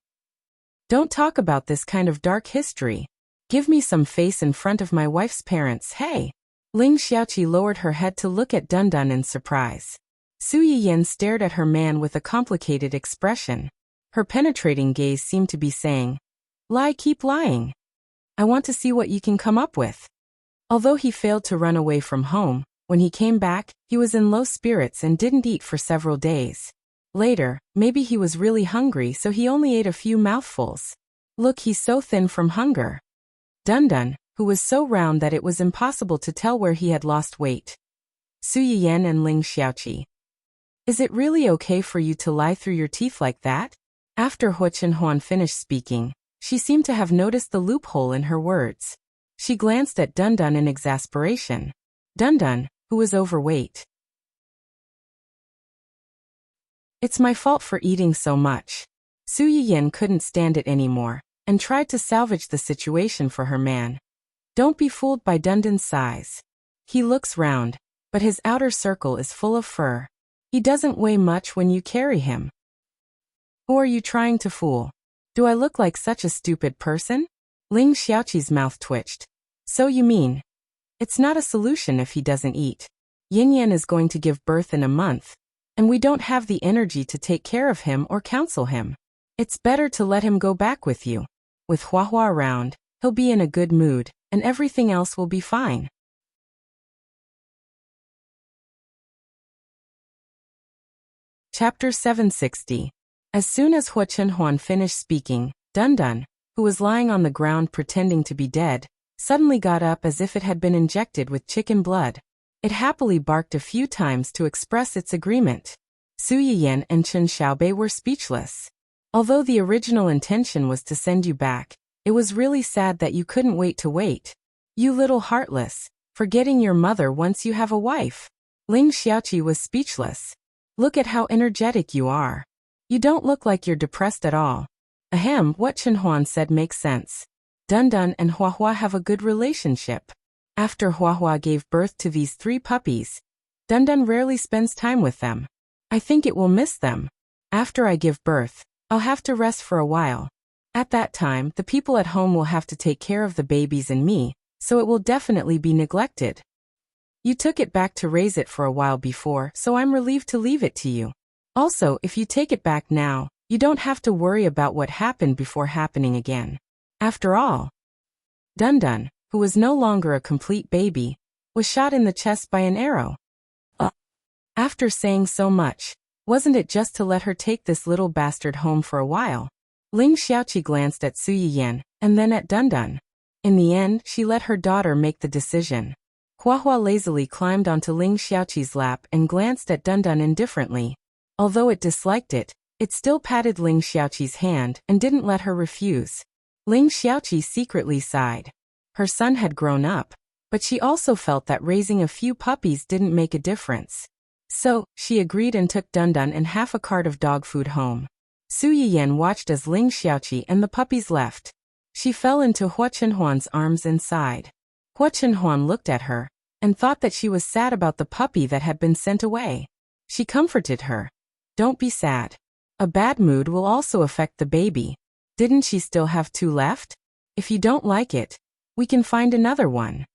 Don't talk about this kind of dark history. Give me some face in front of my wife's parents, hey! Ling Xiaoqi lowered her head to look at Dundun in surprise. Su Yiyan stared at her man with a complicated expression. Her penetrating gaze seemed to be saying, lie, keep lying. I want to see what you can come up with. Although he failed to run away from home, when he came back, he was in low spirits and didn't eat for several days. Later, maybe he was really hungry so he only ate a few mouthfuls. Look, he's so thin from hunger. Dundun, who was so round that it was impossible to tell where he had lost weight. Su Yiyan and Ling Xiaoqi. Is it really okay for you to lie through your teeth like that? After Hua Chenhuan finished speaking, she seemed to have noticed the loophole in her words. She glanced at Dundun in exasperation. Dundun, who was overweight. It's my fault for eating so much. Su Yiyan couldn't stand it anymore, and tried to salvage the situation for her man. Don't be fooled by Dundun's size. He looks round, but his outer circle is full of fur. He doesn't weigh much when you carry him. Who are you trying to fool? Do I look like such a stupid person? Ling Xiaoqi's mouth twitched. So you mean, it's not a solution if he doesn't eat. Yin Yan is going to give birth in a month, and we don't have the energy to take care of him or counsel him. It's better to let him go back with you. With Huahua around, he'll be in a good mood, and everything else will be fine. Chapter 760. As soon as Hua Chenhuan finished speaking, Dundun, who was lying on the ground pretending to be dead, suddenly got up as if it had been injected with chicken blood. It happily barked a few times to express its agreement. Su Yiyan and Chen Xiaobei were speechless. Although the original intention was to send you back, it was really sad that you couldn't wait to wait. You little heartless, forgetting your mother once you have a wife. Ling Xiaoqi was speechless. Look at how energetic you are. You don't look like you're depressed at all. Ahem, what Chenhuan said makes sense. Dundun and Huahua have a good relationship. After Huahua gave birth to these 3 puppies, Dundun rarely spends time with them. I think it will miss them. After I give birth, I'll have to rest for a while. At that time, the people at home will have to take care of the babies and me, so it will definitely be neglected. You took it back to raise it for a while before, so I'm relieved to leave it to you. Also, if you take it back now, you don't have to worry about what happened before happening again. After all, Dundun, who was no longer a complete baby, was shot in the chest by an arrow. After saying so much, wasn't it just to let her take this little bastard home for a while? Ling Xiaoqi glanced at Su Yiyan, and then at Dundun. In the end, she let her daughter make the decision. Huahua lazily climbed onto Ling Xiaoqi's lap and glanced at Dundun indifferently. Although it disliked it, it still patted Ling Xiaoqi's hand and didn't let her refuse. Ling Xiaoqi secretly sighed. Her son had grown up, but she also felt that raising a few puppies didn't make a difference. So, she agreed and took Dundun and half a cart of dog food home. Su Yiyan watched as Ling Xiaoqi and the puppies left. She fell into Hua Chenhuan's arms and sighed. Hua Chenhuan looked at her and thought that she was sad about the puppy that had been sent away. She comforted her. Don't be sad. A bad mood will also affect the baby. Didn't she still have 2 left? If you don't like it, we can find another one.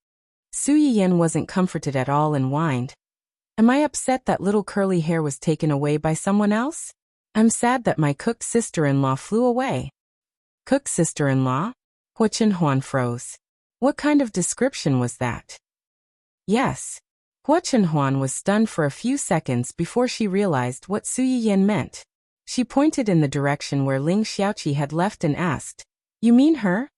Su Yiyan wasn't comforted at all and whined. Am I upset that little curly hair was taken away by someone else? I'm sad that my cook sister-in-law flew away. Cook sister-in-law? Hua Chenhuan froze. What kind of description was that? Yes. Hua Chenhuan was stunned for a few seconds before she realized what Su Yiyan meant. She pointed in the direction where Ling Xiaoqi had left and asked, You mean her?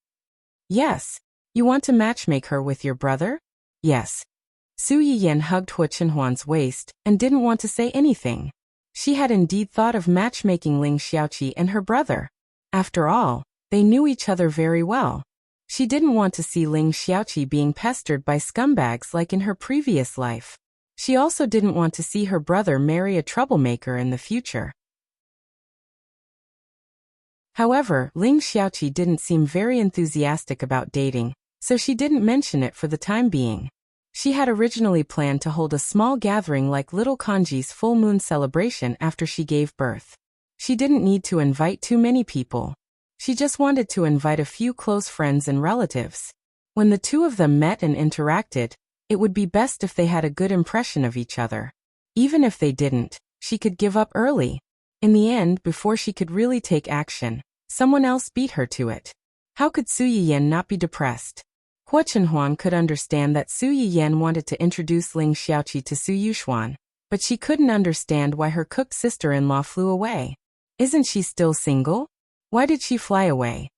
Yes. You want to matchmake her with your brother? Yes. Su Yiyan hugged Hua Chenhuan's waist and didn't want to say anything. She had indeed thought of matchmaking Ling Xiaoqi and her brother. After all, they knew each other very well. She didn't want to see Ling Xiaoqi being pestered by scumbags like in her previous life. She also didn't want to see her brother marry a troublemaker in the future. However, Ling Xiaoqi didn't seem very enthusiastic about dating, so she didn't mention it for the time being. She had originally planned to hold a small gathering like little Kanji's full moon celebration after she gave birth. She didn't need to invite too many people. She just wanted to invite a few close friends and relatives. When the two of them met and interacted, it would be best if they had a good impression of each other. Even if they didn't, she could give up early. In the end, before she could really take action, someone else beat her to it. How could Su Yiyan not be depressed? Hua Chenhuan could understand that Su Yiyan wanted to introduce Ling Xiaoqi to Su Yuxuan, but she couldn't understand why her cook sister-in-law flew away. Isn't she still single? Why did she fly away?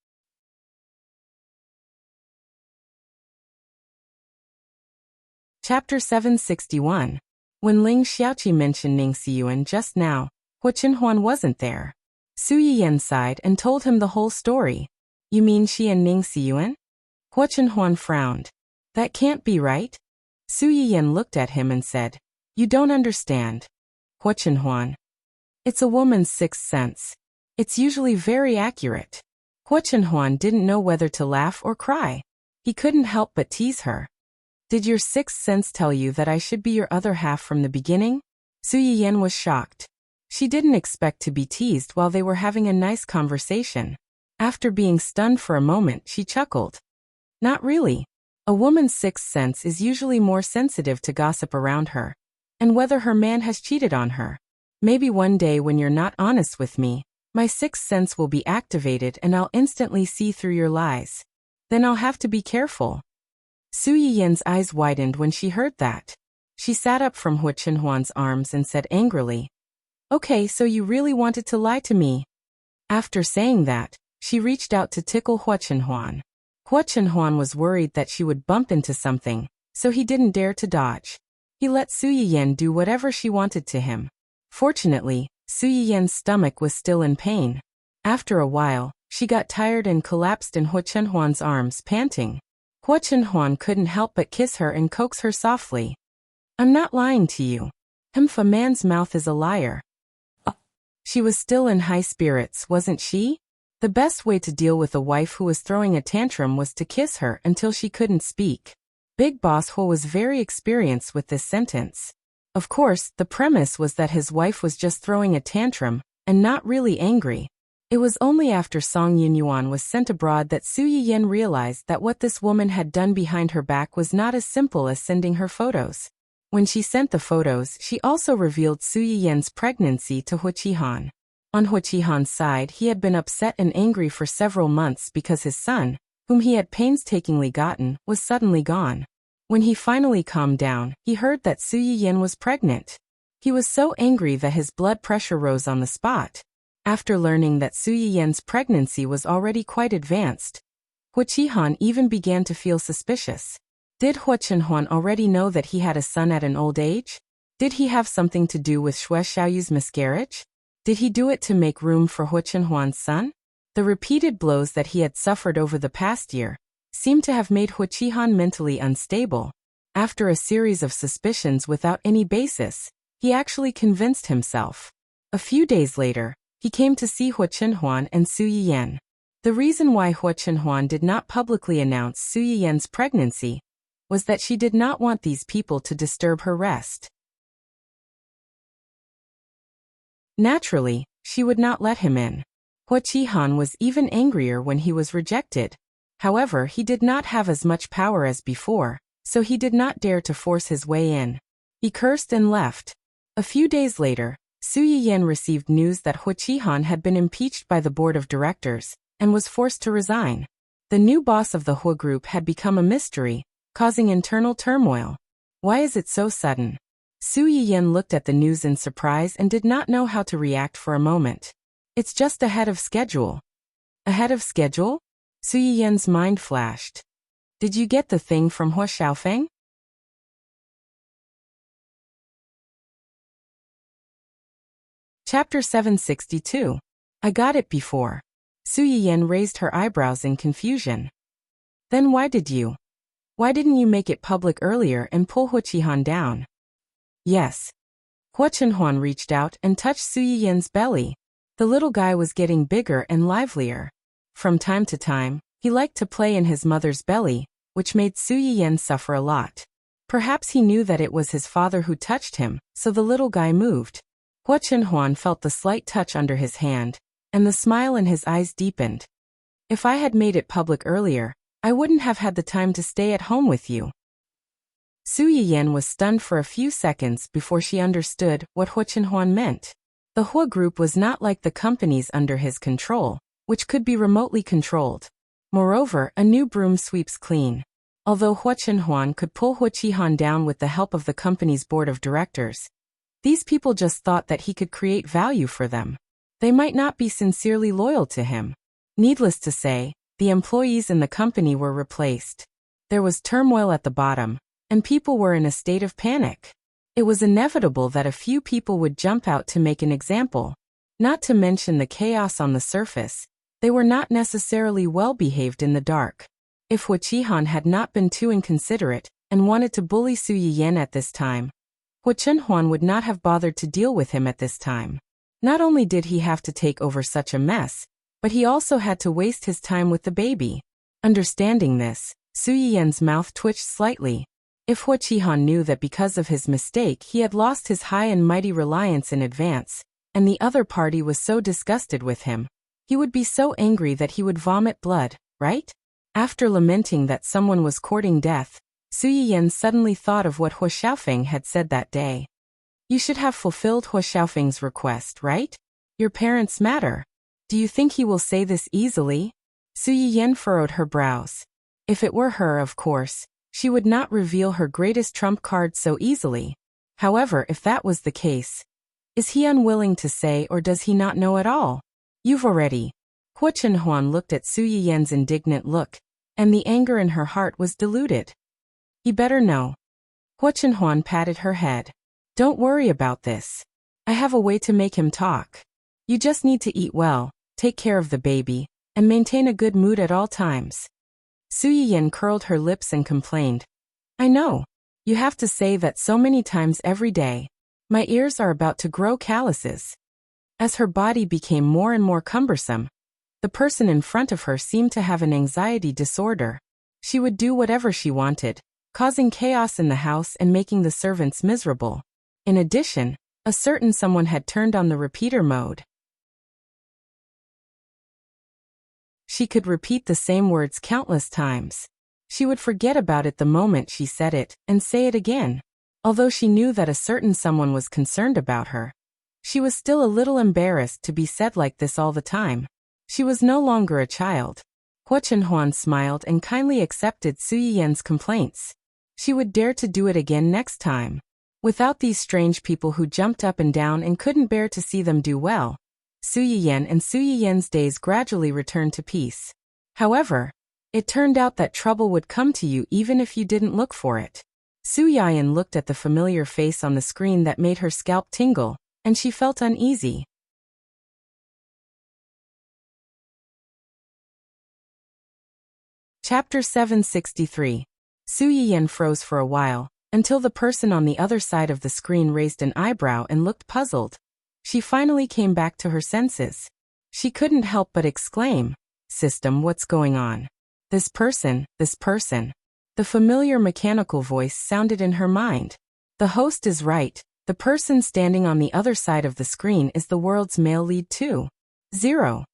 Chapter 761. When Ling Xiaoqi mentioned Ning Xiyuan just now, Hua Chenhuan wasn't there. Su Yiyan sighed and told him the whole story. You mean she and Ning Xiyuan? Hua Chenhuan frowned. That can't be right. Su Yiyan looked at him and said, You don't understand. Hua Chenhuan. It's a woman's sixth sense. It's usually very accurate. Hua Chenhuan didn't know whether to laugh or cry. He couldn't help but tease her. Did your sixth sense tell you that I should be your other half from the beginning? Su Yiyan was shocked. She didn't expect to be teased while they were having a nice conversation. After being stunned for a moment, she chuckled. Not really. A woman's sixth sense is usually more sensitive to gossip around her, and whether her man has cheated on her. Maybe one day when you're not honest with me, my sixth sense will be activated and I'll instantly see through your lies. Then I'll have to be careful. Su Yiyan's eyes widened when she heard that. She sat up from Hua Chenhuan's arms and said angrily, Okay, so you really wanted to lie to me. After saying that, she reached out to tickle Hua Chenhuan. Hua Chenhuan was worried that she would bump into something, so he didn't dare to dodge. He let Su Yiyan do whatever she wanted to him. Fortunately, Su Yiyan's stomach was still in pain. After a while, she got tired and collapsed in Hua Chenhuan's arms, panting. Hua Chenhuan couldn't help but kiss her and coax her softly. I'm not lying to you. If a man's mouth is a liar. She was still in high spirits, wasn't she? The best way to deal with a wife who was throwing a tantrum was to kiss her until she couldn't speak. Big Boss Hua was very experienced with this sentence. Of course, the premise was that his wife was just throwing a tantrum, and not really angry. It was only after Song Yinyuan was sent abroad that Su Yiyan realized that what this woman had done behind her back was not as simple as sending her photos. When she sent the photos, she also revealed Su Yiyan's pregnancy to Hua Qihan. On Hua Qihan's side, he had been upset and angry for several months because his son, whom he had painstakingly gotten, was suddenly gone. When he finally calmed down, he heard that Su Yiyan was pregnant. He was so angry that his blood pressure rose on the spot. After learning that Su Yiyan's pregnancy was already quite advanced, Hua Qihan even began to feel suspicious. Did Hua Chenhuan already know that he had a son at an old age? Did he have something to do with Xue Xiaoyu's miscarriage? Did he do it to make room for Hua Chenhuan's son? The repeated blows that he had suffered over the past year seemed to have made Hua Qihan mentally unstable. After a series of suspicions without any basis, he actually convinced himself. A few days later, he came to see Hua Chenhuan and Su Yiyan. The reason why Hua Chenhuan did not publicly announce Su Yiyan's pregnancy was that she did not want these people to disturb her rest. Naturally, she would not let him in. Hua Qihan was even angrier when he was rejected. However, he did not have as much power as before, so he did not dare to force his way in. He cursed and left. A few days later, Su Yiyan received news that Hua Qihan had been impeached by the board of directors and was forced to resign. The new boss of the Hua group had become a mystery, causing internal turmoil. Why is it so sudden? Su Yiyan looked at the news in surprise and did not know how to react for a moment. It's just ahead of schedule. Ahead of schedule? Su Yiyan's mind flashed. Did you get the thing from Hua Xiaofeng? Chapter 762. I got it before. Su Yiyan raised her eyebrows in confusion. Then why didn't you make it public earlier and pull Hua Qihan down? Yes. Hua Chenhuan reached out and touched Su Yiyan's belly. The little guy was getting bigger and livelier. From time to time, he liked to play in his mother's belly, which made Su Yiyan suffer a lot. Perhaps he knew that it was his father who touched him, so the little guy moved. Hua Chenhuan felt the slight touch under his hand, and the smile in his eyes deepened. If I had made it public earlier, I wouldn't have had the time to stay at home with you. Su Yiyan was stunned for a few seconds before she understood what Hua Chenhuan meant. The Hua group was not like the companies under his control, which could be remotely controlled. Moreover, a new broom sweeps clean. Although Hua Chenhuan could pull Hua Qihan down with the help of the company's board of directors, these people just thought that he could create value for them. They might not be sincerely loyal to him. Needless to say, the employees in the company were replaced. There was turmoil at the bottom, and people were in a state of panic. It was inevitable that a few people would jump out to make an example. Not to mention the chaos on the surface, they were not necessarily well behaved in the dark. If Hua Qihan had not been too inconsiderate and wanted to bully Su Yiyan at this time, Hua Chenhuan would not have bothered to deal with him at this time. Not only did he have to take over such a mess, but he also had to waste his time with the baby. Understanding this, Su Yiyan's mouth twitched slightly. If Hua Qihan knew that because of his mistake he had lost his high and mighty reliance in advance, and the other party was so disgusted with him, he would be so angry that he would vomit blood, right? After lamenting that someone was courting death, Su Yiyan suddenly thought of what Hua Xiaofeng had said that day. You should have fulfilled Hua Xiaofeng's request, right? Your parents matter. Do you think he will say this easily? Su Yiyan furrowed her brows. If it were her, of course, she would not reveal her greatest trump card so easily. However, if that was the case, is he unwilling to say, or does he not know at all? You've already. Hua Chenhuan looked at Su Yiyan's indignant look, and the anger in her heart was diluted. He better know. Hua Chenhuan patted her head. Don't worry about this. I have a way to make him talk. You just need to eat well, take care of the baby, and maintain a good mood at all times. Su Yiyan curled her lips and complained. I know. You have to say that so many times every day. My ears are about to grow calluses. As her body became more and more cumbersome, the person in front of her seemed to have an anxiety disorder. She would do whatever she wanted, causing chaos in the house and making the servants miserable. In addition, a certain someone had turned on the repeater mode. She could repeat the same words countless times. She would forget about it the moment she said it, and say it again. Although she knew that a certain someone was concerned about her, she was still a little embarrassed to be said like this all the time. She was no longer a child. Hua Chenhuan smiled and kindly accepted Su Yiyan's complaints. She would dare to do it again next time. Without these strange people who jumped up and down and couldn't bear to see them do well, Su Yiyan and Su Yiyan's days gradually returned to peace. However, It turned out that trouble would come to you even if you didn't look for it. Su Yayan looked at the familiar face on the screen that made her scalp tingle, and she felt uneasy. Chapter 763. Su Yiyan froze for a while, until the person on the other side of the screen raised an eyebrow and looked puzzled. She finally came back to her senses. She couldn't help but exclaim, "System, what's going on? This person. The familiar mechanical voice sounded in her mind. The host is right. The person standing on the other side of the screen is the world's male lead 2.0.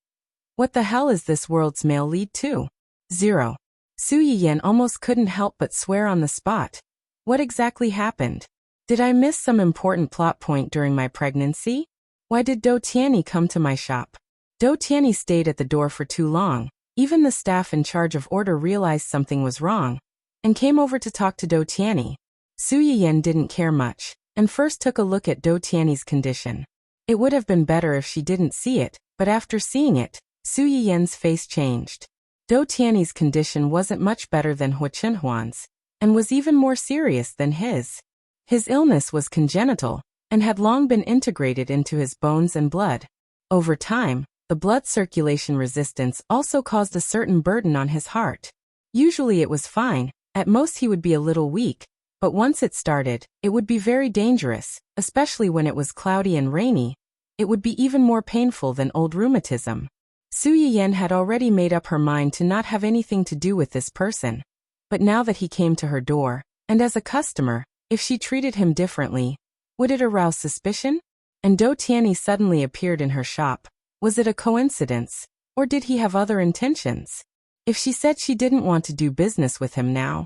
What the hell is this world's male lead 2.0? Su Yiyan almost couldn't help but swear on the spot. What exactly happened? Did I miss some important plot point during my pregnancy? Why did Do Tianyi come to my shop? Do Tianyi stayed at the door for too long. Even the staff in charge of order realized something was wrong and came over to talk to Do Tianyi. Su Yiyan didn't care much, and first took a look at Do Tianyi's condition. It would have been better if she didn't see it, but after seeing it, Su Yiyan's face changed. Do Tianyi's condition wasn't much better than Hu Chenhuan's, and was even more serious than his. His illness was congenital, and had long been integrated into his bones and blood. Over time, the blood circulation resistance also caused a certain burden on his heart. Usually it was fine, at most he would be a little weak, but once it started, it would be very dangerous, especially when it was cloudy and rainy. It would be even more painful than old rheumatism. Su Yiyan had already made up her mind to not have anything to do with this person. But now that he came to her door, and as a customer, if she treated him differently, would it arouse suspicion? And Do Tianyi suddenly appeared in her shop. Was it a coincidence, or did he have other intentions? If she said she didn't want to do business with him now,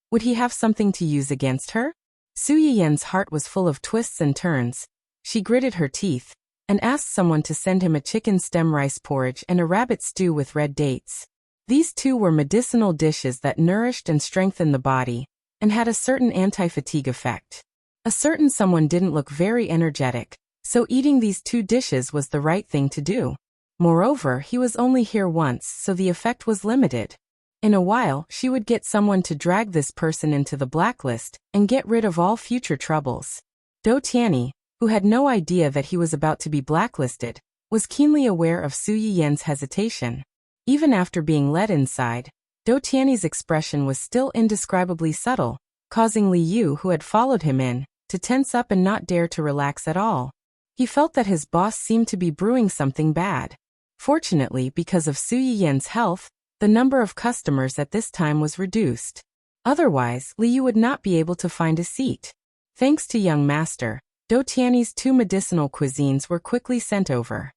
would he have something to use against her? Su Yiyan's heart was full of twists and turns. She gritted her teeth, and asked someone to send him a chicken stem rice porridge and a rabbit stew with red dates. These two were medicinal dishes that nourished and strengthened the body, and had a certain anti-fatigue effect. A certain someone didn't look very energetic, so eating these two dishes was the right thing to do. Moreover, he was only here once, so the effect was limited. In a while, she would get someone to drag this person into the blacklist, and get rid of all future troubles. Do Tianyi, who had no idea that he was about to be blacklisted, was keenly aware of Su Yiyan's hesitation. Even after being led inside, Do Tianyi's expression was still indescribably subtle, causing Li Yu, who had followed him in, to tense up and not dare to relax at all. He felt that his boss seemed to be brewing something bad. Fortunately, because of Su Yiyan's health, the number of customers at this time was reduced. Otherwise, Li Yu would not be able to find a seat. Thanks to young master, Do Tianyi's two medicinal cuisines were quickly sent over.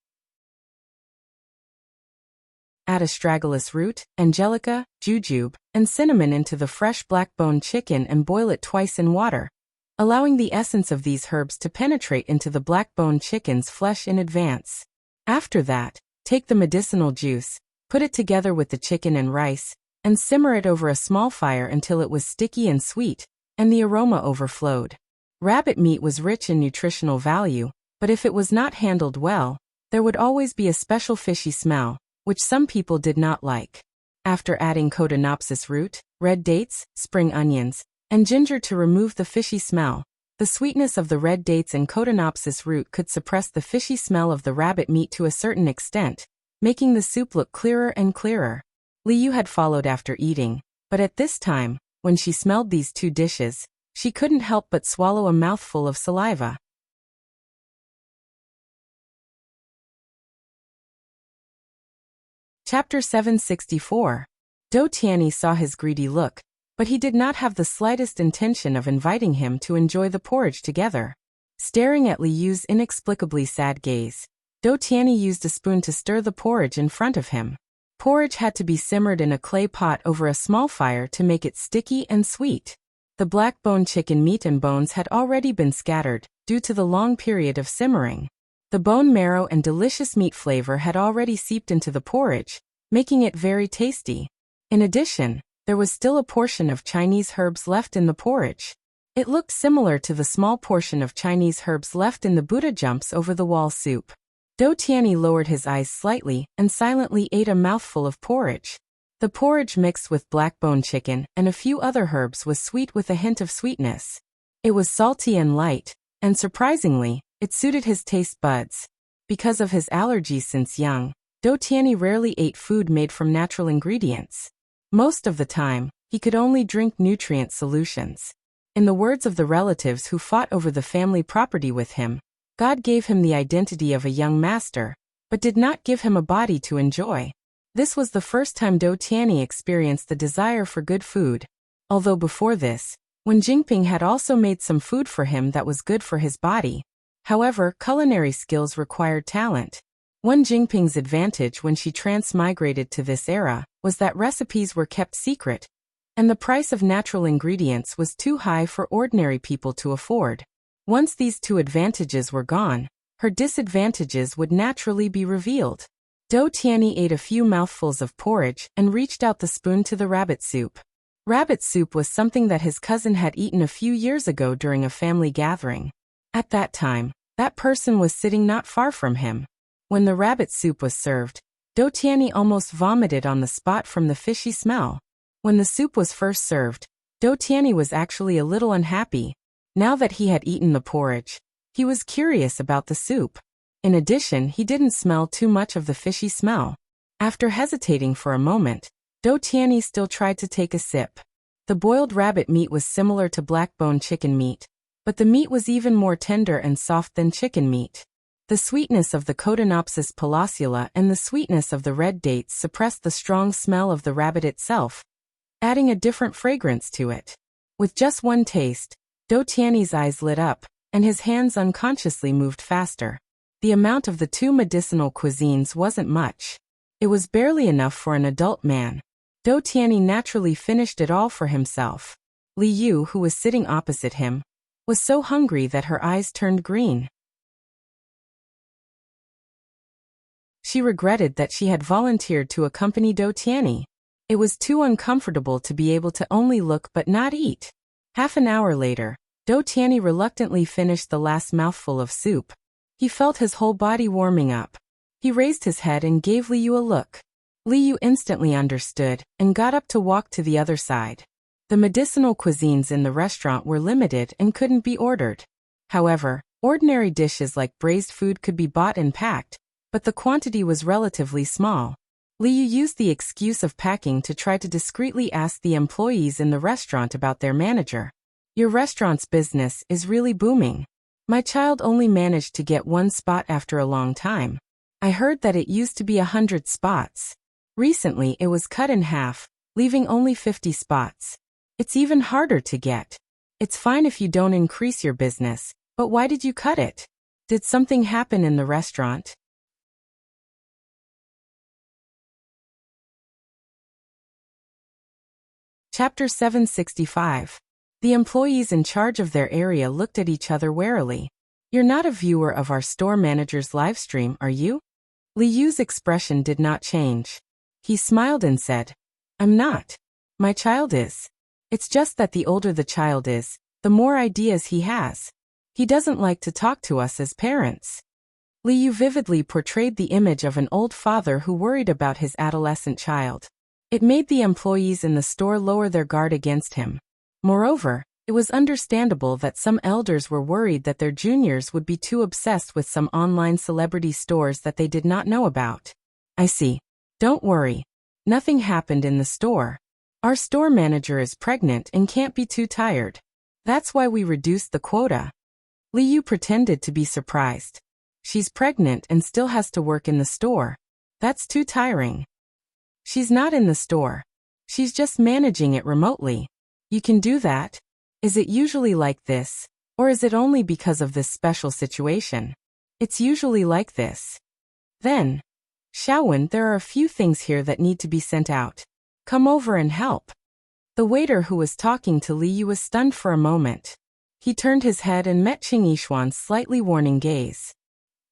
Add astragalus root, angelica, jujube, and cinnamon into the fresh black-boned chicken and boil it twice in water, allowing the essence of these herbs to penetrate into the black-boned chicken's flesh in advance. After that, take the medicinal juice, put it together with the chicken and rice, and simmer it over a small fire until it was sticky and sweet, and the aroma overflowed. Rabbit meat was rich in nutritional value, but if it was not handled well, there would always be a special fishy smell, which some people did not like. After adding Cotinopsis root, red dates, spring onions, and ginger to remove the fishy smell, the sweetness of the red dates and Cotinopsis root could suppress the fishy smell of the rabbit meat to a certain extent, making the soup look clearer and clearer. Li Yu had followed after eating, but at this time, when she smelled these two dishes, she couldn't help but swallow a mouthful of saliva. Chapter 764. Do Tianyi saw his greedy look, but he did not have the slightest intention of inviting him to enjoy the porridge together. Staring at Li Yu's inexplicably sad gaze, Do Tianyi used a spoon to stir the porridge in front of him. Porridge had to be simmered in a clay pot over a small fire to make it sticky and sweet. The black-boned chicken meat and bones had already been scattered, due to the long period of simmering. The bone marrow and delicious meat flavor had already seeped into the porridge, making it very tasty. In addition, there was still a portion of Chinese herbs left in the porridge. It looked similar to the small portion of Chinese herbs left in the Buddha jumps over the wall soup. Do Tianyi lowered his eyes slightly and silently ate a mouthful of porridge. The porridge mixed with black-bone chicken and a few other herbs was sweet with a hint of sweetness. It was salty and light, and surprisingly, it suited his taste buds. Because of his allergies since young, Do Tianyi rarely ate food made from natural ingredients. Most of the time, he could only drink nutrient solutions. In the words of the relatives who fought over the family property with him, God gave him the identity of a young master, but did not give him a body to enjoy. This was the first time Do Tianyi experienced the desire for good food, although before this, when Jingping had also made some food for him that was good for his body. However, culinary skills required talent. One Jingping's advantage when she transmigrated to this era was that recipes were kept secret, and the price of natural ingredients was too high for ordinary people to afford. Once these two advantages were gone, her disadvantages would naturally be revealed. Do Tianyi ate a few mouthfuls of porridge and reached out the spoon to the rabbit soup. Rabbit soup was something that his cousin had eaten a few years ago during a family gathering. At that time, that person was sitting not far from him. When the rabbit soup was served, Do Tianyi almost vomited on the spot from the fishy smell. When the soup was first served, Do Tianyi was actually a little unhappy. Now that he had eaten the porridge, he was curious about the soup. In addition, he didn't smell too much of the fishy smell. After hesitating for a moment, Do Tianyi still tried to take a sip. The boiled rabbit meat was similar to black-bone chicken meat, but the meat was even more tender and soft than chicken meat. The sweetness of the Cotinopsis palaciula and the sweetness of the red dates suppressed the strong smell of the rabbit itself, adding a different fragrance to it. With just one taste, Do Tianyi's eyes lit up, and his hands unconsciously moved faster. The amount of the two medicinal cuisines wasn't much. It was barely enough for an adult man. Do Tianyi naturally finished it all for himself. Li Yu, who was sitting opposite him, was so hungry that her eyes turned green. She regretted that she had volunteered to accompany Do Tianyi. It was too uncomfortable to be able to only look but not eat. Half an hour later, Do Tianyi reluctantly finished the last mouthful of soup. He felt his whole body warming up. He raised his head and gave Li Yu a look. Li Yu instantly understood and got up to walk to the other side. The medicinal cuisines in the restaurant were limited and couldn't be ordered. However, ordinary dishes like braised food could be bought and packed, but the quantity was relatively small. Li Yu used the excuse of packing to try to discreetly ask the employees in the restaurant about their manager. "Your restaurant's business is really booming. My child only managed to get one spot after a long time. I heard that it used to be 100 spots. Recently it was cut in half, leaving only 50 spots. It's even harder to get. It's fine if you don't increase your business, but why did you cut it? Did something happen in the restaurant?" Chapter 765. The employees in charge of their area looked at each other warily. "You're not a viewer of our store manager's live stream, are you?" Li Yu's expression did not change. He smiled and said, "I'm not. My child is. It's just that the older the child is, the more ideas he has. He doesn't like to talk to us as parents." Li Yu vividly portrayed the image of an old father who worried about his adolescent child. It made the employees in the store lower their guard against him. Moreover, it was understandable that some elders were worried that their juniors would be too obsessed with some online celebrity stores that they did not know about. "I see. Don't worry. Nothing happened in the store. Our store manager is pregnant and can't be too tired. That's why we reduced the quota." Li Yu pretended to be surprised. "She's pregnant and still has to work in the store. That's too tiring." "She's not in the store. She's just managing it remotely. You can do that? Is it usually like this, or is it only because of this special situation?" "It's usually like this." "Then, Xiaowen, there are a few things here that need to be sent out. Come over and help." The waiter who was talking to Li Yu was stunned for a moment. He turned his head and met Qing Yishuan's slightly warning gaze.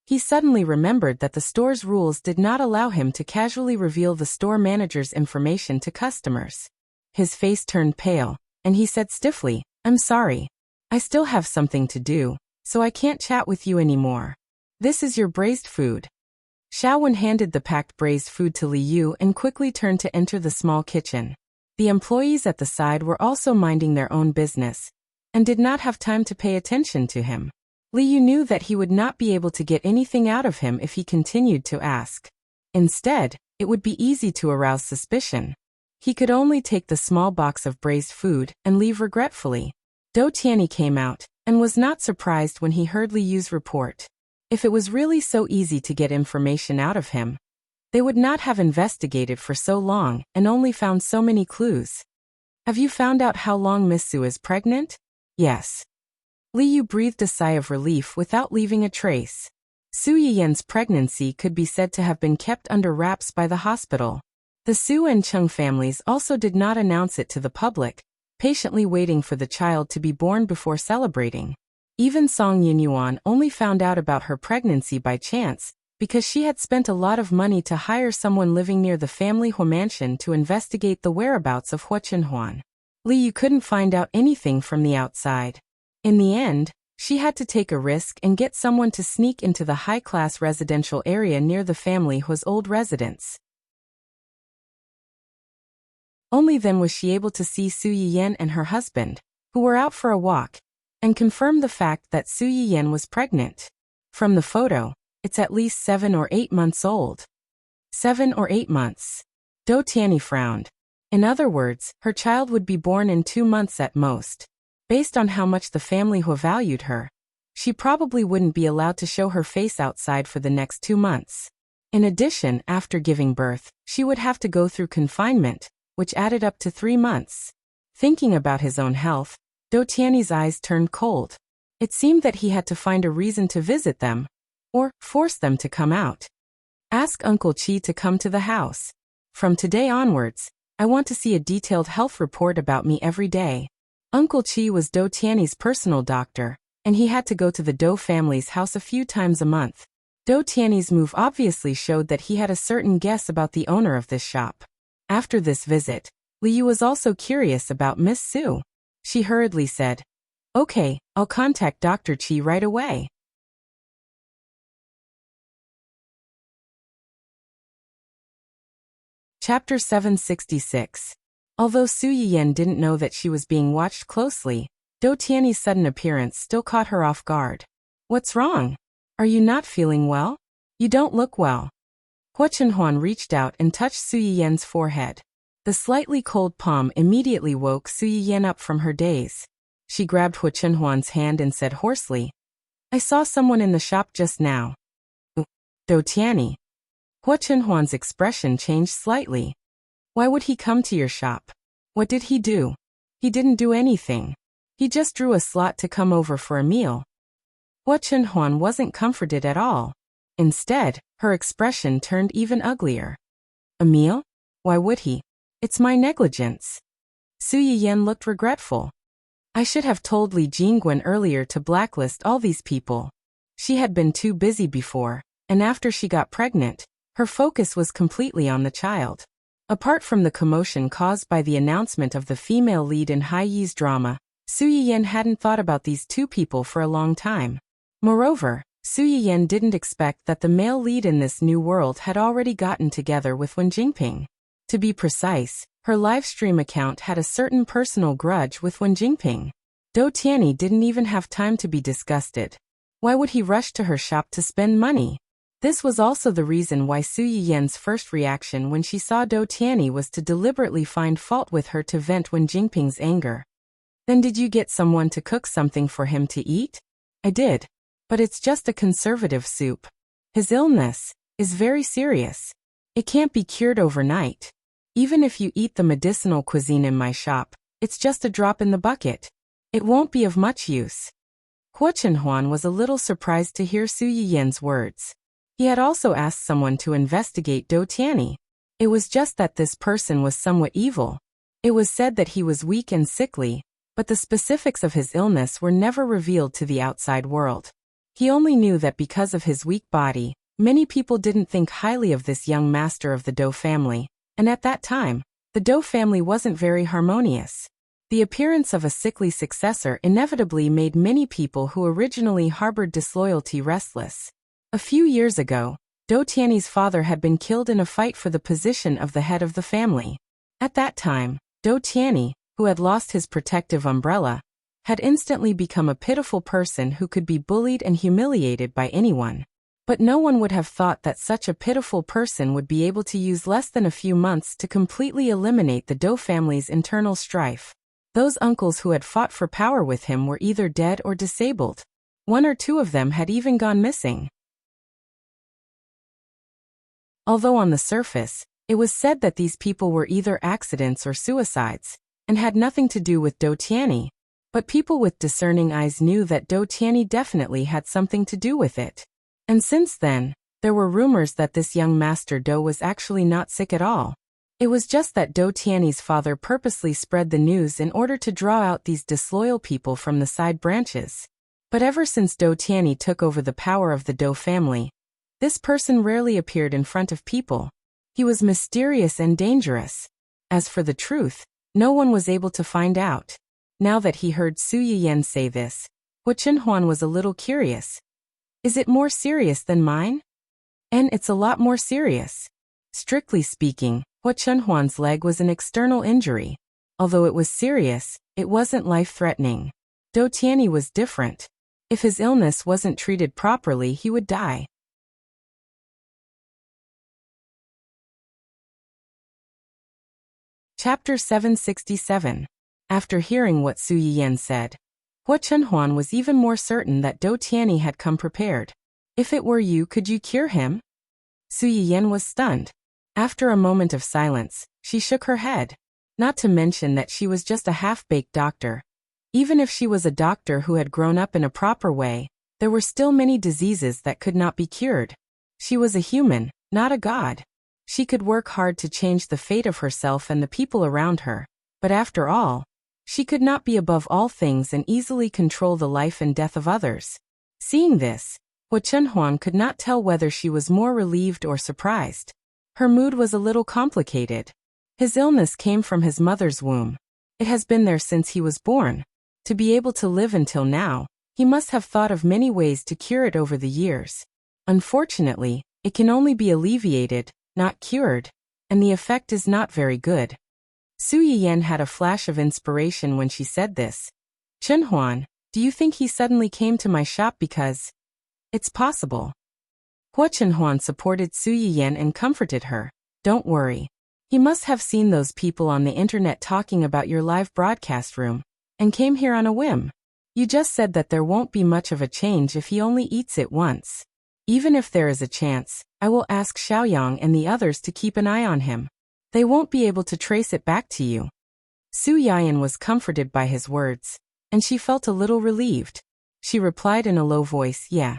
He suddenly remembered that the store's rules did not allow him to casually reveal the store manager's information to customers. His face turned pale, and he said stiffly, "I'm sorry. I still have something to do, so I can't chat with you anymore. This is your braised food." Xiaowen handed the packed braised food to Li Yu and quickly turned to enter the small kitchen. The employees at the side were also minding their own business and did not have time to pay attention to him. Li Yu knew that he would not be able to get anything out of him if he continued to ask. Instead, it would be easy to arouse suspicion. He could only take the small box of braised food and leave regretfully. Dou Tianyi came out and was not surprised when he heard Li Yu's report. If it was really so easy to get information out of him, they would not have investigated for so long and only found so many clues. Have you found out how long Miss Su is pregnant? Yes. Li Yu breathed a sigh of relief without leaving a trace. Su Yiyan's pregnancy could be said to have been kept under wraps by the hospital. The Su and Cheng families also did not announce it to the public, patiently waiting for the child to be born before celebrating. Even Song Yinyuan only found out about her pregnancy by chance, because she had spent a lot of money to hire someone living near the family Hua mansion to investigate the whereabouts of Hua Chenhuan. Li Yu couldn't find out anything from the outside. In the end, she had to take a risk and get someone to sneak into the high-class residential area near the family Hua's old residence. Only then was she able to see Su Yiyan and her husband, who were out for a walk, and confirm the fact that Su Yiyan was pregnant. From the photo, it's at least 7 or 8 months old. 7 or 8 months. Dou Tianyi frowned. In other words, her child would be born in 2 months at most. Based on how much the family Hua valued her, she probably wouldn't be allowed to show her face outside for the next 2 months. In addition, after giving birth, she would have to go through confinement, which added up to 3 months. Thinking about his own health, Dou Tianyi's eyes turned cold. It seemed that he had to find a reason to visit them, or force them to come out. Ask Uncle Qi to come to the house. From today onwards, I want to see a detailed health report about me every day. Uncle Qi was Dou Tianyi's personal doctor, and he had to go to the Dou family's house a few times a month. Dou Tianyi's move obviously showed that he had a certain guess about the owner of this shop. After this visit, Li Yu was also curious about Miss Su. She hurriedly said, "Okay, I'll contact Dr. Qi right away." Chapter 766. Although Su Yiyan didn't know that she was being watched closely, Dou Tianyi's sudden appearance still caught her off guard. "What's wrong? Are you not feeling well? You don't look well." Hua Chenhuan reached out and touched Su Yiyan's forehead. The slightly cold palm immediately woke Su Yiyan up from her daze. She grabbed Hua Chenhuan's hand and said hoarsely, "I saw someone in the shop just now." Dou Tianyi. Hua Chenhuan's expression changed slightly. "Why would he come to your shop? What did he do?" "He didn't do anything. He just drew a slot to come over for a meal." Hua Chenhuan wasn't comforted at all. Instead, her expression turned even uglier. "A meal? Why would he? It's my negligence." Su Yiyan looked regretful. "I should have told Li Jingguan earlier to blacklist all these people." She had been too busy before, and after she got pregnant, her focus was completely on the child. Apart from the commotion caused by the announcement of the female lead in Hai Yi's drama, Su Yiyan hadn't thought about these two people for a long time. Moreover, Su Yiyan didn't expect that the male lead in this new world had already gotten together with Wen Jingping. To be precise, her livestream account had a certain personal grudge with Wen Jingping. Dou Tianyi didn't even have time to be disgusted. Why would he rush to her shop to spend money? This was also the reason why Su Yiyan's first reaction when she saw Dou Tianyi was to deliberately find fault with her to vent Wen Jingping's anger. "Then did you get someone to cook something for him to eat?" "I did. But it's just a conservative soup. His illness is very serious. It can't be cured overnight. Even if you eat the medicinal cuisine in my shop, it's just a drop in the bucket. It won't be of much use." Hua Chenhuan was a little surprised to hear Su Yiyan's words. He had also asked someone to investigate Dou Tianyi. It was just that this person was somewhat evil. It was said that he was weak and sickly, but the specifics of his illness were never revealed to the outside world. He only knew that because of his weak body, many people didn't think highly of this young master of the Dou family, and at that time, the Dou family wasn't very harmonious. The appearance of a sickly successor inevitably made many people who originally harbored disloyalty restless. A few years ago, Dou Tiany's father had been killed in a fight for the position of the head of the family. At that time, Dou Tiany, who had lost his protective umbrella, had instantly become a pitiful person who could be bullied and humiliated by anyone. But no one would have thought that such a pitiful person would be able to use less than a few months to completely eliminate the Dou family's internal strife. Those uncles who had fought for power with him were either dead or disabled. One or two of them had even gone missing. Although on the surface, it was said that these people were either accidents or suicides, and had nothing to do with Dou Tiany, but people with discerning eyes knew that Dou Tiany definitely had something to do with it. And since then, there were rumors that this young Master Dou was actually not sick at all. It was just that Dou Tiany's father purposely spread the news in order to draw out these disloyal people from the side branches. But ever since Dou Tiany took over the power of the Dou family, this person rarely appeared in front of people. He was mysterious and dangerous. As for the truth, no one was able to find out. Now that he heard Su Yiyan say this, Hu Chenhuan was a little curious. Is it more serious than mine? And it's a lot more serious. Strictly speaking, Hu Chenhuan's leg was an external injury. Although it was serious, it wasn't life-threatening. Dou Tiany was different. If his illness wasn't treated properly, he would die. Chapter 767. After hearing what Su Yiyan said, Hu Chenhuan was even more certain that Dou Tiany had come prepared. If it were you, could you cure him? Su Yiyan was stunned. After a moment of silence, she shook her head. Not to mention that she was just a half-baked doctor. Even if she was a doctor who had grown up in a proper way, there were still many diseases that could not be cured. She was a human, not a god. She could work hard to change the fate of herself and the people around her, but after all, she could not be above all things and easily control the life and death of others. Seeing this, Hu Chenhuan could not tell whether she was more relieved or surprised. Her mood was a little complicated. His illness came from his mother's womb. It has been there since he was born. To be able to live until now, he must have thought of many ways to cure it over the years. Unfortunately, it can only be alleviated, not cured, and the effect is not very good. Su Yiyan had a flash of inspiration when she said this. Chenhuan, do you think he suddenly came to my shop because... It's possible. Hu Chenhuan supported Su Yiyan and comforted her. Don't worry. He must have seen those people on the internet talking about your live broadcast room, and came here on a whim. You just said that there won't be much of a change if he only eats it once. Even if there is a chance, I will ask Xiaoyang and the others to keep an eye on him. They won't be able to trace it back to you. Su Yiyan was comforted by his words, and she felt a little relieved. She replied in a low voice, yeah.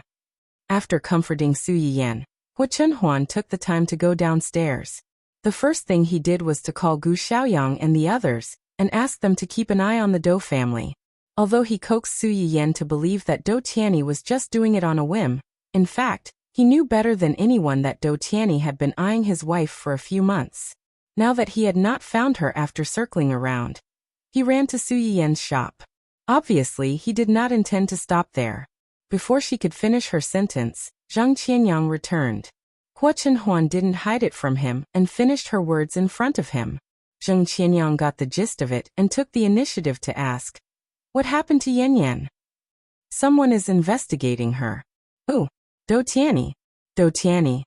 After comforting Su Yiyan, Hu Chenhuan took the time to go downstairs. The first thing he did was to call Gu Xiaoyang and the others, and ask them to keep an eye on the Dou family. Although he coaxed Su Yiyan to believe that Dou Tiany was just doing it on a whim, in fact, he knew better than anyone that Dou Tiany had been eyeing his wife for a few months. Now that he had not found her after circling around, he ran to Su Yiyan's shop. Obviously, he did not intend to stop there. Before she could finish her sentence, Zhang Qianyang returned. Hu Chenhuan didn't hide it from him and finished her words in front of him. Zhang Qianyang got the gist of it and took the initiative to ask, what happened to Yan Yan? Someone is investigating her. Who? Dou Tiany. Dou Tiany.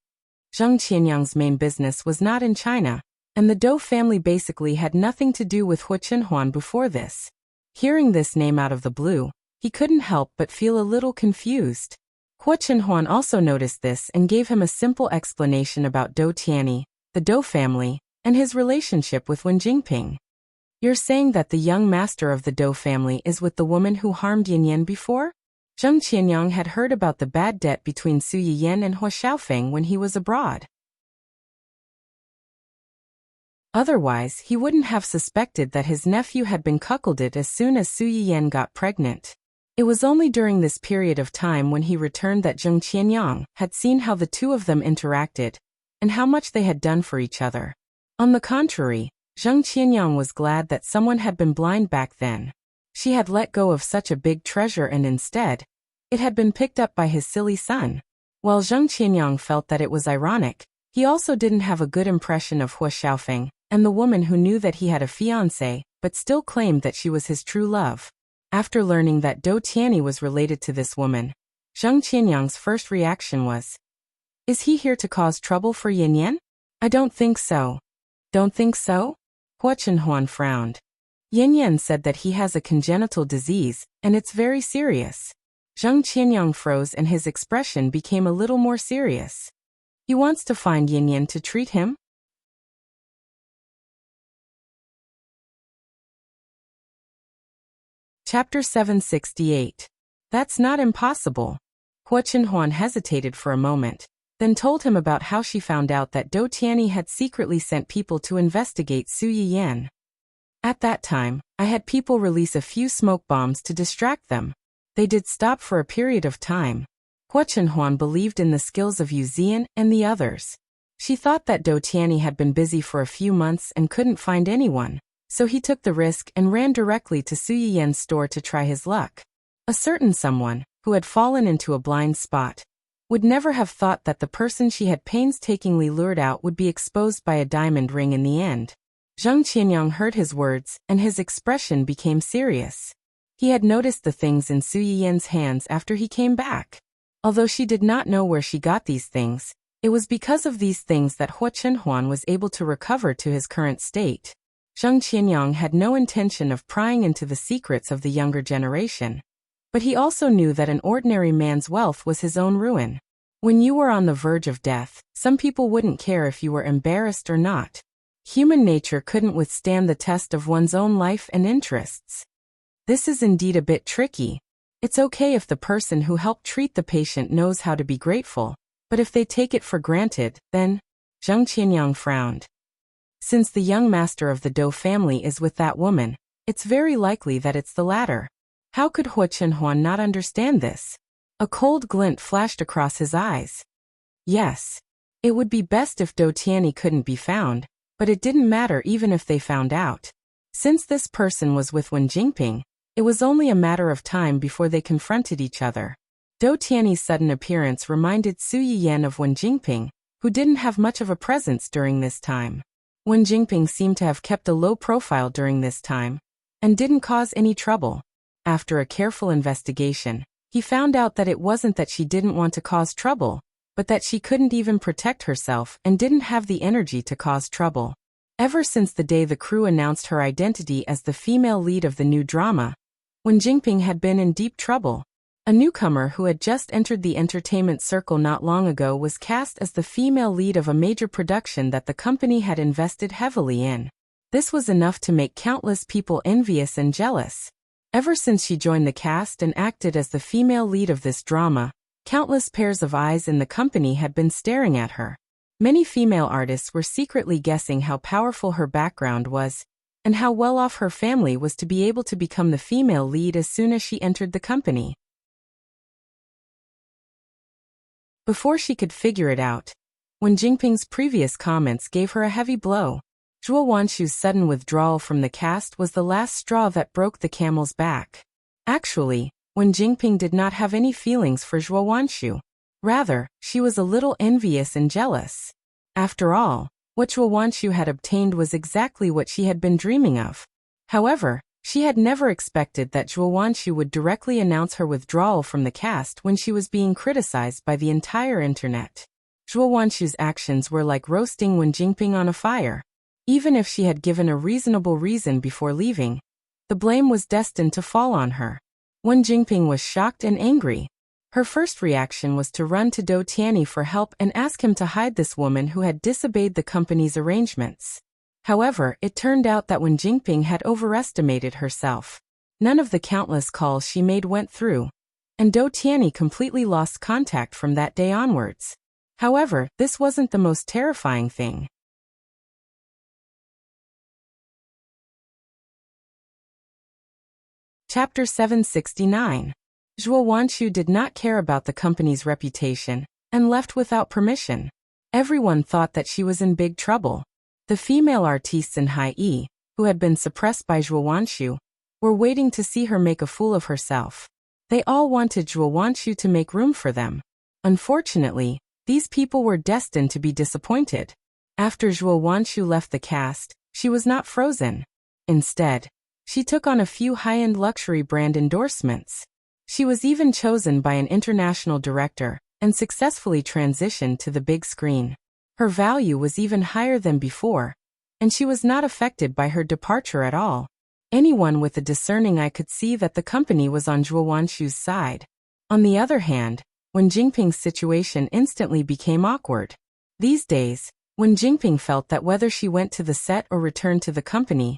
Zhang Qianyang's main business was not in China, and the Dou family basically had nothing to do with Hu Chenhuan before this. Hearing this name out of the blue, he couldn't help but feel a little confused. Hu Chenhuan also noticed this and gave him a simple explanation about Dou Tiany, the Dou family, and his relationship with Wen Jingping. You're saying that the young master of the Dou family is with the woman who harmed Yan Yan before? Zhang Qianyang had heard about the bad debt between Su Yiyan and Hu Xiaofeng when he was abroad. Otherwise, he wouldn't have suspected that his nephew had been cuckolded as soon as Su Yiyan got pregnant. It was only during this period of time when he returned that Zhang Qianyang had seen how the two of them interacted, and how much they had done for each other. On the contrary, Zhang Qianyang was glad that someone had been blind back then. She had let go of such a big treasure and instead, it had been picked up by his silly son. While Zheng Qianyang felt that it was ironic, he also didn't have a good impression of Hua Xiaofeng, and the woman who knew that he had a fiancée, but still claimed that she was his true love. After learning that Dou Tianyi was related to this woman, Zheng Qianyang's first reaction was, "Is he here to cause trouble for Yin Yan? I don't think so." "Don't think so?" Hua Chenhuan frowned. Yin Yan said that he has a congenital disease, and it's very serious. Zheng Qianyang froze and his expression became a little more serious. He wants to find Yin Yan to treat him? Chapter 768. That's not impossible. Hua Chenhuan hesitated for a moment, then told him about how she found out that Dou Tianyi had secretly sent people to investigate Su Yiyan. At that time, I had people release a few smoke bombs to distract them. They did stop for a period of time. Hua Chenhuan believed in the skills of Yu Zian and the others. She thought that Dou Tianyi had been busy for a few months and couldn't find anyone, so he took the risk and ran directly to Su Yiyan's store to try his luck. A certain someone, who had fallen into a blind spot, would never have thought that the person she had painstakingly lured out would be exposed by a diamond ring in the end. Zheng Qianyang heard his words, and his expression became serious. He had noticed the things in Su Yiyan's hands after he came back. Although she did not know where she got these things, it was because of these things that Hua Chenhuan was able to recover to his current state. Zheng Qianyang had no intention of prying into the secrets of the younger generation. But he also knew that an ordinary man's wealth was his own ruin. When you were on the verge of death, some people wouldn't care if you were embarrassed or not. Human nature couldn't withstand the test of one's own life and interests. This is indeed a bit tricky. It's okay if the person who helped treat the patient knows how to be grateful, but if they take it for granted, then... Zheng Qianyang frowned. Since the young master of the Dou family is with that woman, it's very likely that it's the latter. How could Hua Chenhuan not understand this? A cold glint flashed across his eyes. Yes. It would be best if Dou Tianyi couldn't be found, but it didn't matter even if they found out. Since this person was with Wen Jingping, it was only a matter of time before they confronted each other. Dou Tianyi's sudden appearance reminded Su Yiyan of Wen Jingping, who didn't have much of a presence during this time. Wen Jingping seemed to have kept a low profile during this time, and didn't cause any trouble. After a careful investigation, he found out that it wasn't that she didn't want to cause trouble, but that she couldn't even protect herself and didn't have the energy to cause trouble. Ever since the day the crew announced her identity as the female lead of the new drama, Wen Jingping had been in deep trouble. A newcomer who had just entered the entertainment circle not long ago was cast as the female lead of a major production that the company had invested heavily in. This was enough to make countless people envious and jealous. Ever since she joined the cast and acted as the female lead of this drama, countless pairs of eyes in the company had been staring at her. Many female artists were secretly guessing how powerful her background was, and how well off her family was to be able to become the female lead as soon as she entered the company. Before she could figure it out, Wen Jingping's previous comments gave her a heavy blow. Zhuo Wanshu's sudden withdrawal from the cast was the last straw that broke the camel's back. Actually, Wen Jingping did not have any feelings for Zhuo Wanshu. Rather, she was a little envious and jealous. After all, what Zhuo Wanshu had obtained was exactly what she had been dreaming of. However, she had never expected that Zhuo Wanshu would directly announce her withdrawal from the cast when she was being criticized by the entire internet. Zhuo Wanshu's actions were like roasting Wen Jingping on a fire. Even if she had given a reasonable reason before leaving, the blame was destined to fall on her. Wen Jingping was shocked and angry. Her first reaction was to run to Dou Tianyi for help and ask him to hide this woman who had disobeyed the company's arrangements. However, it turned out that Wen Jingping had overestimated herself. None of the countless calls she made went through, and Dou Tianyi completely lost contact from that day onwards. However, this wasn't the most terrifying thing. Chapter 769. Zhuo Wanshu did not care about the company's reputation, and left without permission. Everyone thought that she was in big trouble. The female artistes in Hai-yi, who had been suppressed by Zhuo Wanshu, were waiting to see her make a fool of herself. They all wanted Zhuo Wanshu to make room for them. Unfortunately, these people were destined to be disappointed. After Zhuo Wanshu left the cast, she was not frozen. Instead, she took on a few high-end luxury brand endorsements. She was even chosen by an international director and successfully transitioned to the big screen. Her value was even higher than before, and she was not affected by her departure at all. Anyone with a discerning eye could see that the company was on Zhuo Wanshu's side. On the other hand, Wen Jingping's situation instantly became awkward. These days, Wen Jingping felt that whether she went to the set or returned to the company,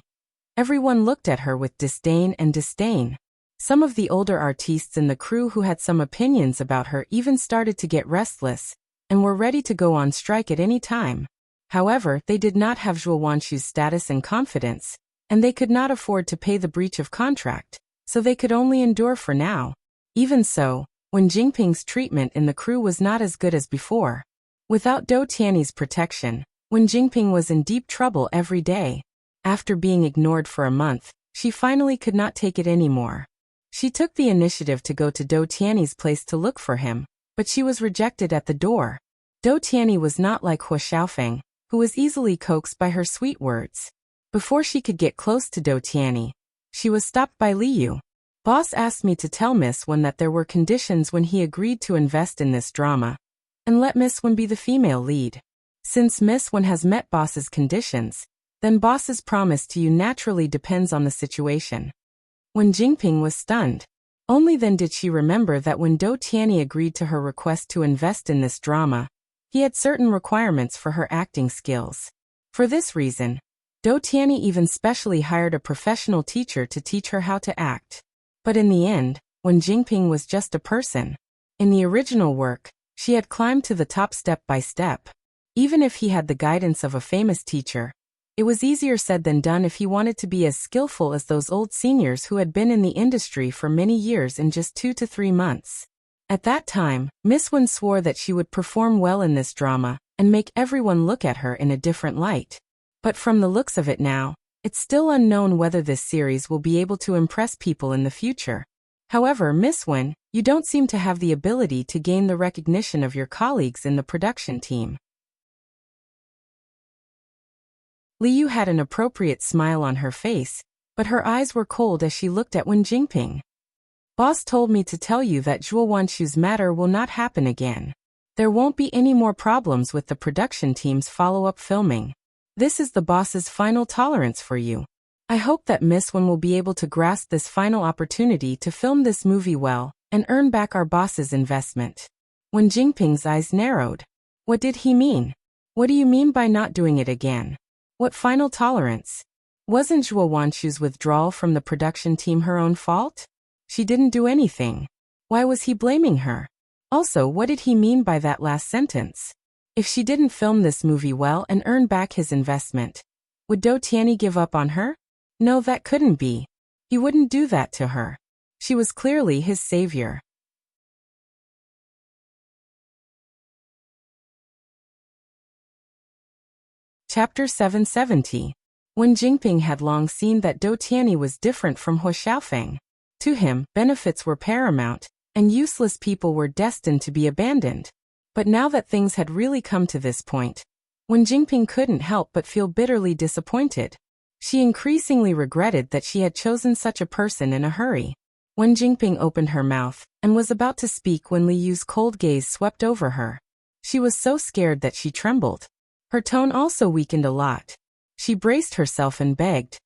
everyone looked at her with disdain and disdain. Some of the older artistes in the crew who had some opinions about her even started to get restless and were ready to go on strike at any time. However, they did not have Zhuo Wanshu's status and confidence, and they could not afford to pay the breach of contract, so they could only endure for now. Even so, Wen Jingping's treatment in the crew was not as good as before. Without Dou Tianyi's protection, Wen Jingping was in deep trouble every day. After being ignored for a month, she finally could not take it anymore. She took the initiative to go to Dou Tianyi's place to look for him, but she was rejected at the door. Dou Tianyi was not like Hua Xiaofeng, who was easily coaxed by her sweet words. Before she could get close to Dou Tianyi, she was stopped by Liu. Boss asked me to tell Miss Wen that there were conditions when he agreed to invest in this drama, and let Miss Wen be the female lead. Since Miss Wen has met Boss's conditions, then Boss's promise to you naturally depends on the situation. Wen Jingping was stunned. Only then did she remember that when Dou Tianyi agreed to her request to invest in this drama, he had certain requirements for her acting skills. For this reason, Dou Tianyi even specially hired a professional teacher to teach her how to act. But in the end, Wen Jingping was just a person. In the original work, she had climbed to the top step by step. Even if he had the guidance of a famous teacher, it was easier said than done if he wanted to be as skillful as those old seniors who had been in the industry for many years in just 2 to 3 months. At that time, Miss Wen swore that she would perform well in this drama and make everyone look at her in a different light. But from the looks of it now, it's still unknown whether this series will be able to impress people in the future. However, Miss Wen, you don't seem to have the ability to gain the recognition of your colleagues in the production team. Liu had an appropriate smile on her face, but her eyes were cold as she looked at Wen Jingping. Boss told me to tell you that Zhuo Wanshu's matter will not happen again. There won't be any more problems with the production team's follow-up filming. This is the boss's final tolerance for you. I hope that Miss Wen will be able to grasp this final opportunity to film this movie well and earn back our boss's investment. Wen Jingping's eyes narrowed. What did he mean? What do you mean by not doing it again? What final tolerance? Wasn't Zhuo Wanshu's withdrawal from the production team her own fault? She didn't do anything. Why was he blaming her? Also, what did he mean by that last sentence? If she didn't film this movie well and earn back his investment, would Dou Tianyi give up on her? No, that couldn't be. He wouldn't do that to her. She was clearly his savior. Chapter 770. Wen Jingping had long seen that Dou Tianyi was different from Hua Xiaofeng. To him, benefits were paramount, and useless people were destined to be abandoned. But now that things had really come to this point, Wen Jingping couldn't help but feel bitterly disappointed. She increasingly regretted that she had chosen such a person in a hurry. Wen Jingping opened her mouth and was about to speak when Liu's cold gaze swept over her. She was so scared that she trembled. Her tone also weakened a lot. She braced herself and begged,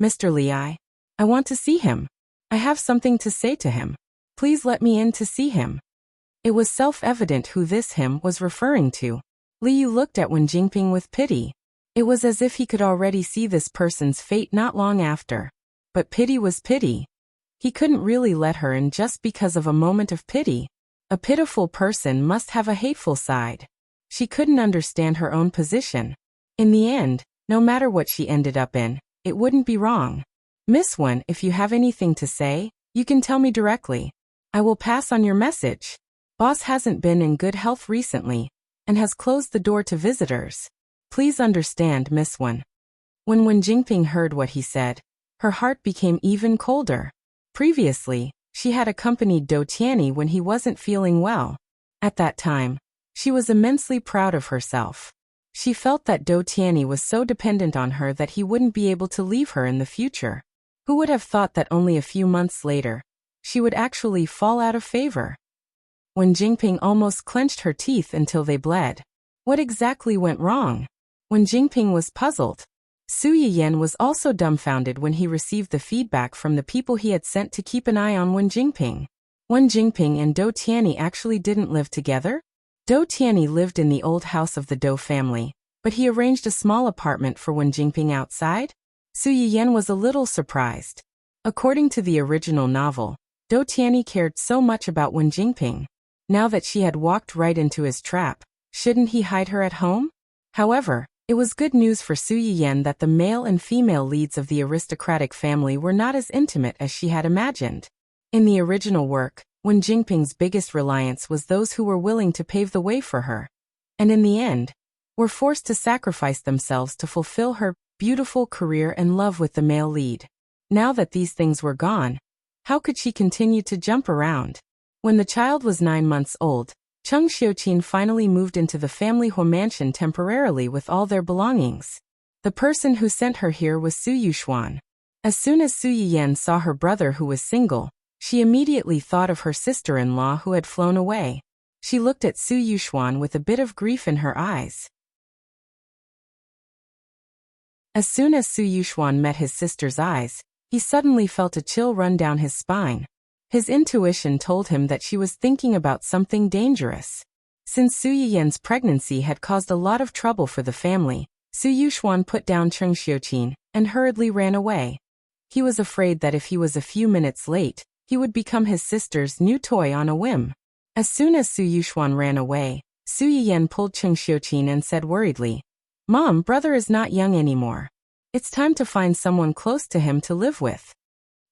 "Mr. Li, I want to see him. I have something to say to him. Please let me in to see him." It was self-evident who this him was referring to. Liu looked at Wen Jingping with pity. It was as if he could already see this person's fate not long after. But pity was pity. He couldn't really let her in just because of a moment of pity. A pitiful person must have a hateful side. She couldn't understand her own position. In the end, no matter what she ended up in, it wouldn't be wrong. "Miss Wen, if you have anything to say, you can tell me directly. I will pass on your message. Boss hasn't been in good health recently, and has closed the door to visitors. Please understand, Miss Wen." When Wen Jingping heard what he said, her heart became even colder. Previously, she had accompanied Dou Tianyi when he wasn't feeling well. At that time, she was immensely proud of herself. She felt that Do Tianyi was so dependent on her that he wouldn't be able to leave her in the future. Who would have thought that only a few months later, she would actually fall out of favor? Wen Jingping almost clenched her teeth until they bled. What exactly went wrong? Wen Jingping was puzzled. Su Yiyan was also dumbfounded when he received the feedback from the people he had sent to keep an eye on Wen Jingping. Wen Jingping and Do Tianyi actually didn't live together? Do Tianyi lived in the old house of the Do family, but he arranged a small apartment for Wen Jingping outside? Su Yiyan was a little surprised. According to the original novel, Do Tianyi cared so much about Wen Jingping. Now that she had walked right into his trap, shouldn't he hide her at home? However, it was good news for Su Yiyan that the male and female leads of the aristocratic family were not as intimate as she had imagined. In the original work, Wen Jingping's biggest reliance was those who were willing to pave the way for her, and in the end, were forced to sacrifice themselves to fulfill her beautiful career and love with the male lead. Now that these things were gone, how could she continue to jump around? When the child was 9 months old, Cheng Xiuqin finally moved into the family home mansion temporarily with all their belongings. The person who sent her here was Su Yuxuan. As soon as Su Yiyan saw her brother who was single, she immediately thought of her sister-in-law who had flown away. She looked at Su Yuxuan with a bit of grief in her eyes. As soon as Su Yuxuan met his sister's eyes, he suddenly felt a chill run down his spine. His intuition told him that she was thinking about something dangerous. Since Su Yiyan's pregnancy had caused a lot of trouble for the family, Su Yuxuan put down Cheng Xiuqin and hurriedly ran away. He was afraid that if he was a few minutes late, he would become his sister's new toy on a whim. As soon as Su Yuxuan ran away, Su Yiyan pulled Cheng Xiuqin and said worriedly, "Mom, brother is not young anymore. It's time to find someone close to him to live with."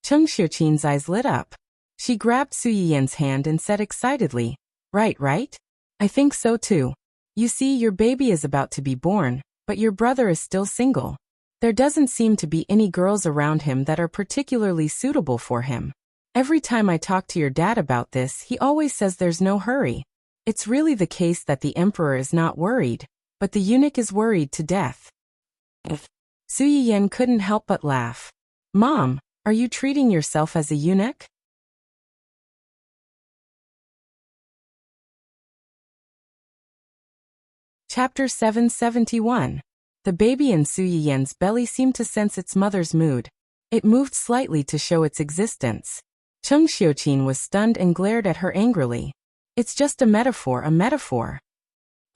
Cheng Xiuqin's eyes lit up. She grabbed Su Yiyan's hand and said excitedly, Right? I think so too. You see, your baby is about to be born, but your brother is still single. There doesn't seem to be any girls around him that are particularly suitable for him. Every time I talk to your dad about this, he always says there's no hurry. It's really the case that the emperor is not worried, but the eunuch is worried to death." Su Yiyan couldn't help but laugh. "Mom, are you treating yourself as a eunuch?" Chapter 771. The baby in Su Yiyan's belly seemed to sense its mother's mood. It moved slightly to show its existence. Cheng Xiuqin was stunned and glared at her angrily. "It's just a metaphor, a metaphor."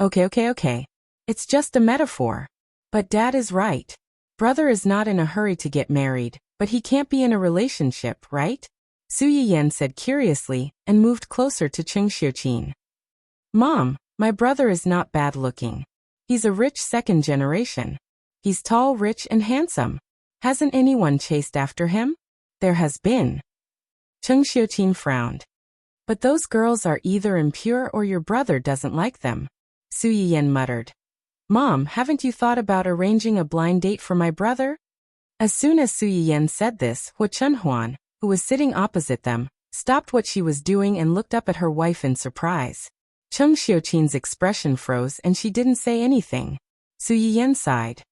Okay. It's just a metaphor. But Dad is right. Brother is not in a hurry to get married, but he can't be in a relationship, right? Su Yiyan said curiously, and moved closer to Cheng Xiuqin. "Mom, my brother is not bad looking. He's a rich second generation. He's tall, rich, and handsome. Hasn't anyone chased after him?" "There has been." Cheng Xiuqin frowned. "But those girls are either impure or your brother doesn't like them." Su Yiyan muttered. "Mom, haven't you thought about arranging a blind date for my brother?" As soon as Su Yiyan said this, Hu Chenhuan, who was sitting opposite them, stopped what she was doing and looked up at her wife in surprise. Cheng Xiuqin's expression froze and she didn't say anything. Su Yiyan sighed.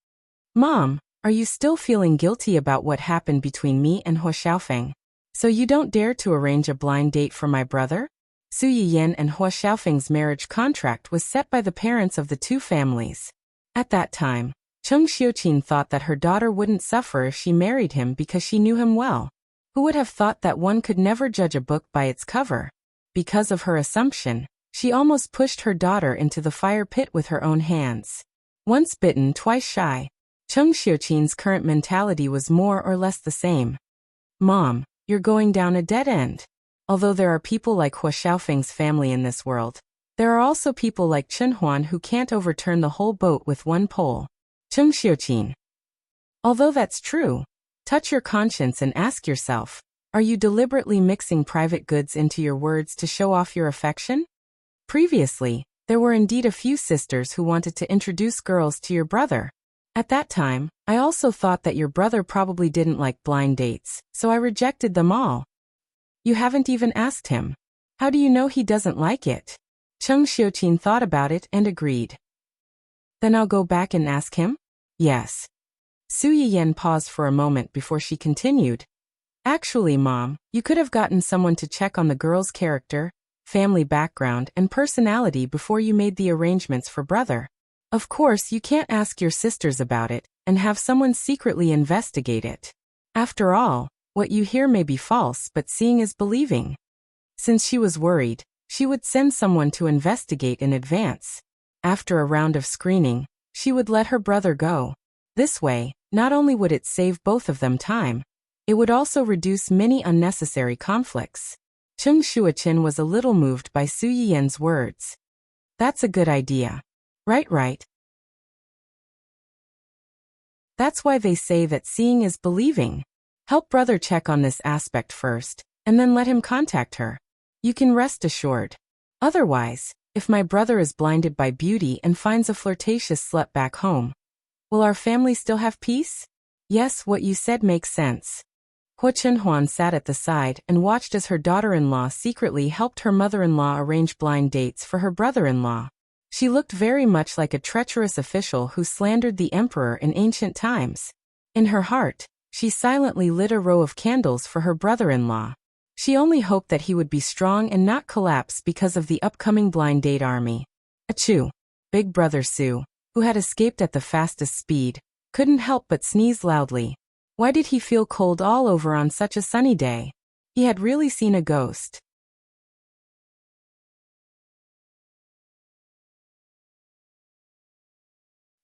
"Mom, are you still feeling guilty about what happened between me and Hu Xiaofeng? So you don't dare to arrange a blind date for my brother?" Su Yiyan and Hu Xiaofeng's marriage contract was set by the parents of the two families. At that time, Cheng Xiuqin thought that her daughter wouldn't suffer if she married him because she knew him well. Who would have thought that one could never judge a book by its cover? Because of her assumption, she almost pushed her daughter into the fire pit with her own hands. Once bitten, twice shy. Cheng Xiuqin's current mentality was more or less the same. "Mom, you're going down a dead end. Although there are people like Hu Xiaofeng's family in this world, there are also people like Chen Huan who can't overturn the whole boat with one pole." Cheng Xiuqin. "Although that's true, touch your conscience and ask yourself, are you deliberately mixing private goods into your words to show off your affection? Previously, there were indeed a few sisters who wanted to introduce girls to your brother. At that time, I also thought that your brother probably didn't like blind dates, so I rejected them all." "You haven't even asked him. How do you know he doesn't like it?" Cheng Xiuqin thought about it and agreed. Then I'll go back and ask him? Yes. Su Yiyan paused for a moment before she continued. Actually, Mom, you could have gotten someone to check on the girl's character, family background, and personality before you made the arrangements for brother. Of course, you can't ask your sisters about it and have someone secretly investigate it. After all, what you hear may be false, but seeing is believing. Since she was worried, she would send someone to investigate in advance. After a round of screening, she would let her brother go. This way, not only would it save both of them time, it would also reduce many unnecessary conflicts. Cheng Xiuqin was a little moved by Su Yiyan's words. That's a good idea. Right. That's why they say that seeing is believing. Help brother check on this aspect first, and then let him contact her. You can rest assured. Otherwise, if my brother is blinded by beauty and finds a flirtatious slut back home, will our family still have peace? Yes, what you said makes sense. Hua Chenhuan sat at the side and watched as her daughter-in-law secretly helped her mother-in-law arrange blind dates for her brother-in-law. She looked very much like a treacherous official who slandered the emperor in ancient times. In her heart, she silently lit a row of candles for her brother-in-law. She only hoped that he would be strong and not collapse because of the upcoming blind date army. Achoo! Big brother Su, who had escaped at the fastest speed, couldn't help but sneeze loudly. Why did he feel cold all over on such a sunny day? He had really seen a ghost.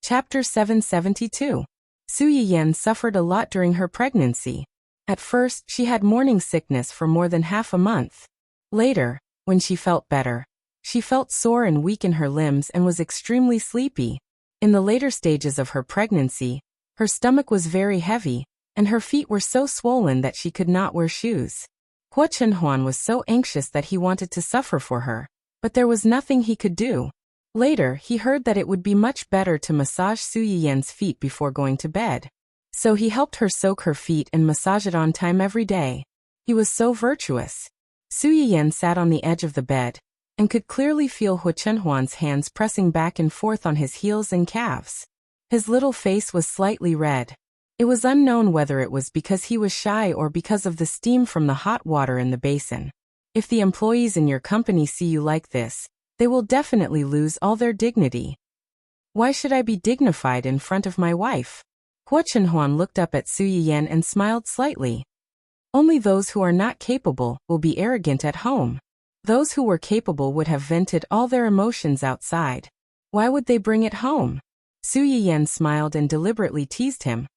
Chapter 772. Su Yiyan suffered a lot during her pregnancy. At first, she had morning sickness for more than half a month. Later, when she felt better, she felt sore and weak in her limbs and was extremely sleepy. In the later stages of her pregnancy, her stomach was very heavy, and her feet were so swollen that she could not wear shoes. Hua Chenhuan was so anxious that he wanted to suffer for her, but there was nothing he could do. Later, he heard that it would be much better to massage Su Yiyan's feet before going to bed. So he helped her soak her feet and massage it on time every day. He was so virtuous. Su Yiyan sat on the edge of the bed and could clearly feel Hua Chenhuan's hands pressing back and forth on his heels and calves. His little face was slightly red. It was unknown whether it was because he was shy or because of the steam from the hot water in the basin. If the employees in your company see you like this, they will definitely lose all their dignity. Why should I be dignified in front of my wife? Hua Chenhuan looked up at Su Yiyan and smiled slightly. Only those who are not capable will be arrogant at home. Those who were capable would have vented all their emotions outside. Why would they bring it home? Su Yiyan smiled and deliberately teased him.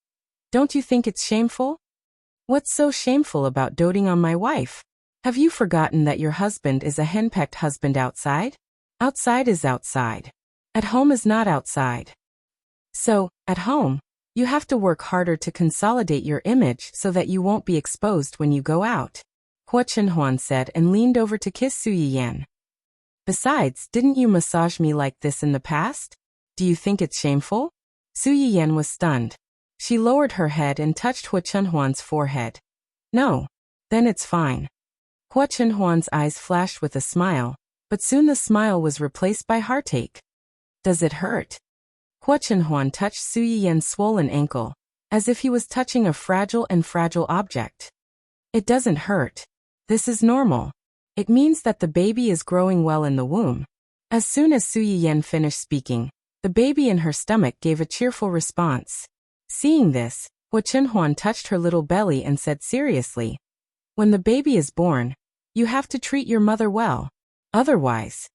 Don't you think it's shameful? What's so shameful about doting on my wife? Have you forgotten that your husband is a henpecked husband outside? Outside is outside. At home is not outside. So, at home, you have to work harder to consolidate your image so that you won't be exposed when you go out. Hua Chenhuan said and leaned over to kiss Su Yiyan. Besides, didn't you massage me like this in the past? Do you think it's shameful? Su Yiyan was stunned. She lowered her head and touched Hua Chenhuan's forehead. No. Then it's fine. Hua Chenhuan's eyes flashed with a smile, but soon the smile was replaced by heartache. Does it hurt? Hua Chenhuan touched Su Yiyan's swollen ankle, as if he was touching a fragile object. It doesn't hurt. This is normal. It means that the baby is growing well in the womb. As soon as Su Yiyan finished speaking, the baby in her stomach gave a cheerful response. Seeing this, Hua Chenhuan touched her little belly and said seriously, when the baby is born, you have to treat your mother well. Otherwise,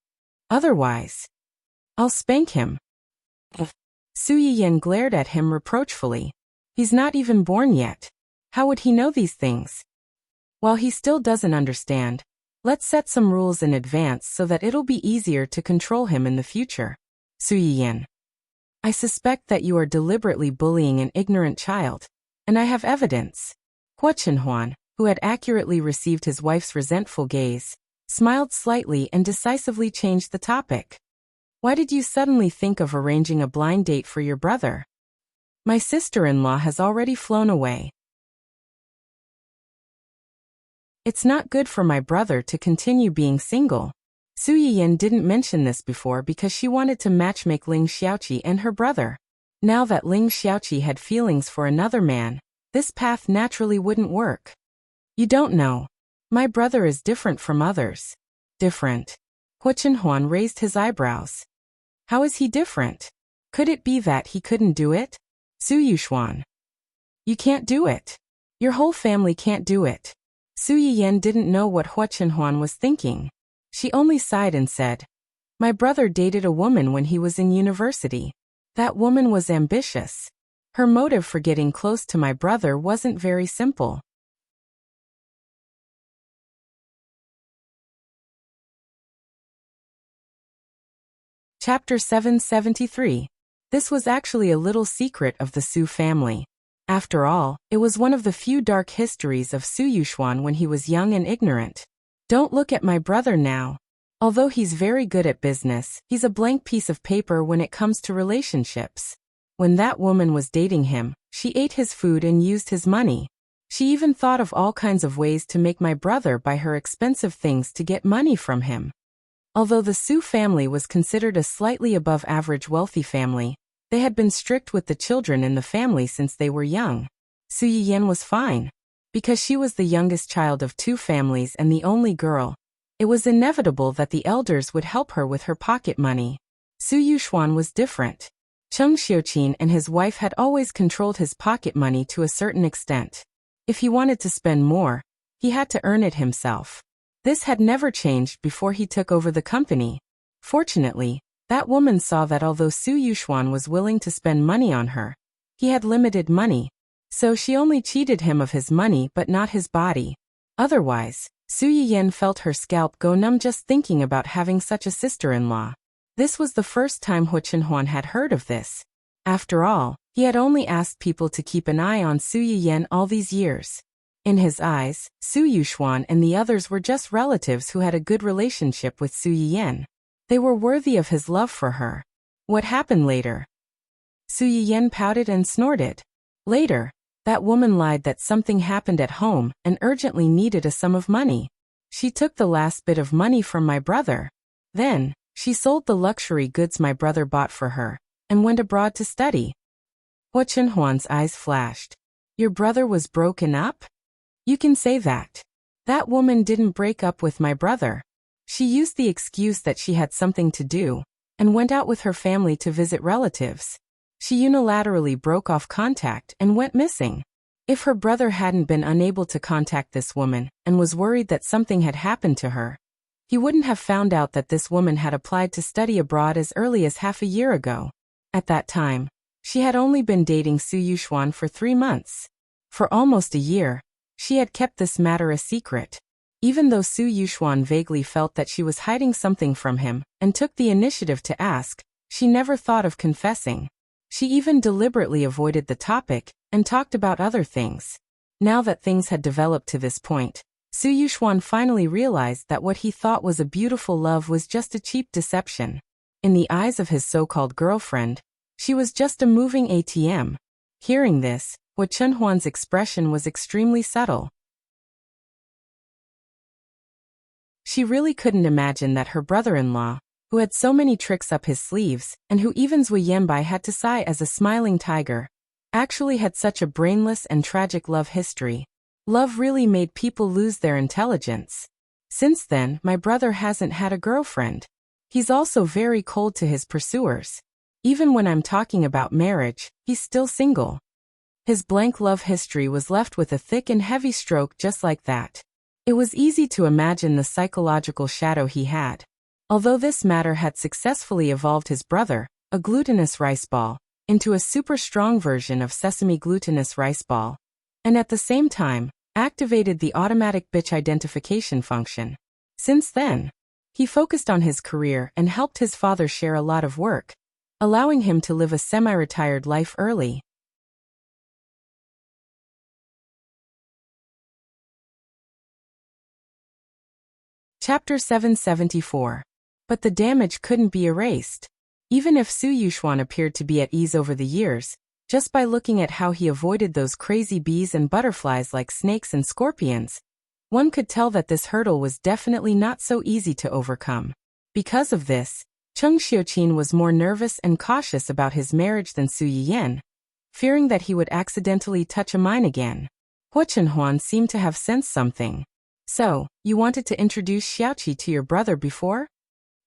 I'll spank him. Su Yiyan glared at him reproachfully. He's not even born yet. How would he know these things? While he still doesn't understand, let's set some rules in advance so that it'll be easier to control him in the future. Su Yiyan. I suspect that you are deliberately bullying an ignorant child, and I have evidence. Hua Chenhuan, who had accurately received his wife's resentful gaze, smiled slightly and decisively changed the topic. Why did you suddenly think of arranging a blind date for your brother? My sister-in-law has already flown away. It's not good for my brother to continue being single. Su Yiyan didn't mention this before because she wanted to matchmake Ling Xiaoqi and her brother. Now that Ling Xiaoqi had feelings for another man, this path naturally wouldn't work. You don't know. My brother is different from others. Different? Hu Chenhuan raised his eyebrows. How is he different? Could it be that he couldn't do it? Su Yuxuan. You can't do it. Your whole family can't do it. Su Yiyan didn't know what Hu Chenhuan was thinking. She only sighed and said, My brother dated a woman when he was in university. That woman was ambitious. Her motive for getting close to my brother wasn't very simple. Chapter 773. This was actually a little secret of the Su family. After all, it was one of the few dark histories of Su Yuxuan when he was young and ignorant. Don't look at my brother now. Although he's very good at business, he's a blank piece of paper when it comes to relationships. When that woman was dating him, she ate his food and used his money. She even thought of all kinds of ways to make my brother buy her expensive things to get money from him. Although the Su family was considered a slightly above average wealthy family, they had been strict with the children in the family since they were young. Su Yiyan was fine. Because she was the youngest child of two families and the only girl, it was inevitable that the elders would help her with her pocket money. Su Yuxuan was different. Cheng Xiuqin and his wife had always controlled his pocket money to a certain extent. If he wanted to spend more, he had to earn it himself. This had never changed before he took over the company. Fortunately, that woman saw that although Su Yuxuan was willing to spend money on her, he had limited money, so she only cheated him of his money but not his body. Otherwise, Su Yiyan felt her scalp go numb just thinking about having such a sister-in-law. This was the first time Hu Chenhuan had heard of this. After all, he had only asked people to keep an eye on Su Yiyan all these years. In his eyes, Su Yuxuan and the others were just relatives who had a good relationship with Su Yiyan. They were worthy of his love for her. What happened later? Su Yiyan pouted and snorted. Later, that woman lied that something happened at home and urgently needed a sum of money. She took the last bit of money from my brother. Then, she sold the luxury goods my brother bought for her and went abroad to study. Hu Chenhuan's eyes flashed. Your brother was broken up? You can say that. That woman didn't break up with my brother. She used the excuse that she had something to do and went out with her family to visit relatives. She unilaterally broke off contact and went missing. If her brother hadn't been unable to contact this woman and was worried that something had happened to her, he wouldn't have found out that this woman had applied to study abroad as early as half a year ago. At that time, she had only been dating Su Yuxuan for 3 months. For almost a year, she had kept this matter a secret. Even though Su Yuxuan vaguely felt that she was hiding something from him and took the initiative to ask, she never thought of confessing. She even deliberately avoided the topic and talked about other things. Now that things had developed to this point, Su Yuxuan finally realized that what he thought was a beautiful love was just a cheap deception. In the eyes of his so-called girlfriend, she was just a moving ATM. Hearing this, Hu Chenhuan's expression was extremely subtle. She really couldn't imagine that her brother-in-law, who had so many tricks up his sleeves, and who even Zui Yanbai had to sigh as a smiling tiger, actually had such a brainless and tragic love history. Love really made people lose their intelligence. Since then, my brother hasn't had a girlfriend. He's also very cold to his pursuers. Even when I'm talking about marriage, he's still single. His blank love history was left with a thick and heavy stroke just like that. It was easy to imagine the psychological shadow he had. Although this matter had successfully evolved his brother, a glutinous rice ball, into a super strong version of sesame glutinous rice ball, and at the same time, activated the automatic bitch identification function. Since then, he focused on his career and helped his father share a lot of work, allowing him to live a semi-retired life early. Chapter 774. But the damage couldn't be erased. Even if Su Yuxuan appeared to be at ease over the years, just by looking at how he avoided those crazy bees and butterflies like snakes and scorpions, one could tell that this hurdle was definitely not so easy to overcome. Because of this, Cheng Xiuqin was more nervous and cautious about his marriage than Su Yiyan, fearing that he would accidentally touch a mine again. Hua Chenhuan seemed to have sensed something. So, you wanted to introduce Xiaoqi to your brother before?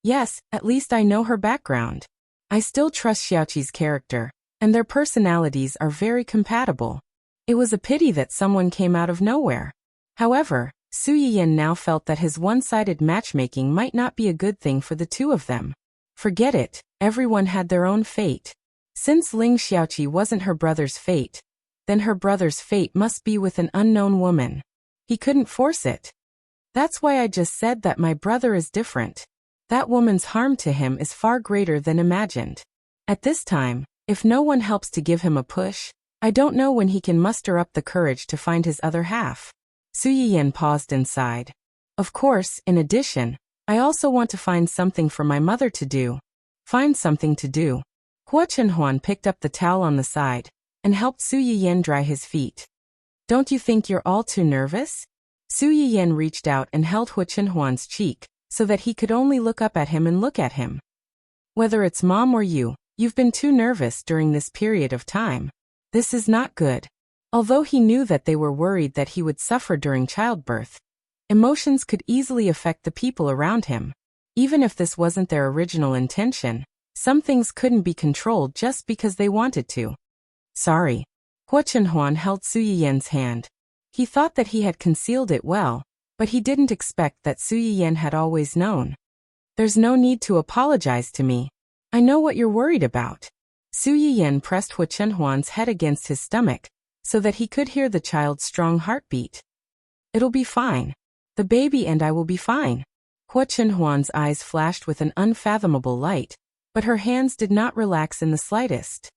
Yes, at least I know her background. I still trust Xiaoqi's character, and their personalities are very compatible. It was a pity that someone came out of nowhere. However, Su Yiyan now felt that his one-sided matchmaking might not be a good thing for the two of them. Forget it, everyone had their own fate. Since Ling Xiaoqi wasn't her brother's fate, then her brother's fate must be with an unknown woman. He couldn't force it. That's why I just said that my brother is different. That woman's harm to him is far greater than imagined. At this time, if no one helps to give him a push, I don't know when he can muster up the courage to find his other half. Su Yiyan paused and sighed. Of course, in addition, I also want to find something for my mother to do. Find something to do. Hua Chenhuan picked up the towel on the side and helped Su Yiyan dry his feet. Don't you think you're all too nervous? Su Yiyan reached out and held Hua Chenhuan's cheek so that he could only look up at him and look at him. Whether it's mom or you, you've been too nervous during this period of time. This is not good. Although he knew that they were worried that he would suffer during childbirth, emotions could easily affect the people around him. Even if this wasn't their original intention, some things couldn't be controlled just because they wanted to. Sorry. Hua Chenhuan held Su Yiyan's hand. He thought that he had concealed it well, but he didn't expect that Su Yiyan had always known. There's no need to apologize to me. I know what you're worried about. Su Yiyan pressed Hua Chenhuan's head against his stomach, so that he could hear the child's strong heartbeat. It'll be fine. The baby and I will be fine. Hua Chenhuan's eyes flashed with an unfathomable light, but her hands did not relax in the slightest.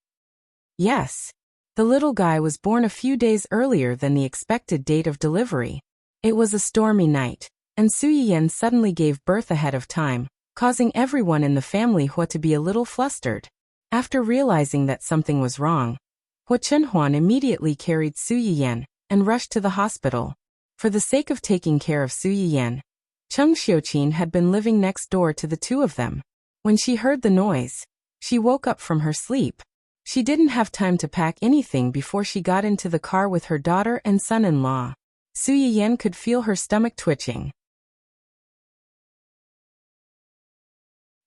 Yes. The little guy was born a few days earlier than the expected date of delivery. It was a stormy night, and Su Yiyan suddenly gave birth ahead of time, causing everyone in the family Hua to be a little flustered. After realizing that something was wrong, Hua Chenhuan immediately carried Su Yiyan and rushed to the hospital. For the sake of taking care of Su Yiyan, Cheng Xiuqin had been living next door to the two of them. When she heard the noise, she woke up from her sleep. She didn't have time to pack anything before she got into the car with her daughter and son-in-law. Su Yiyan could feel her stomach twitching.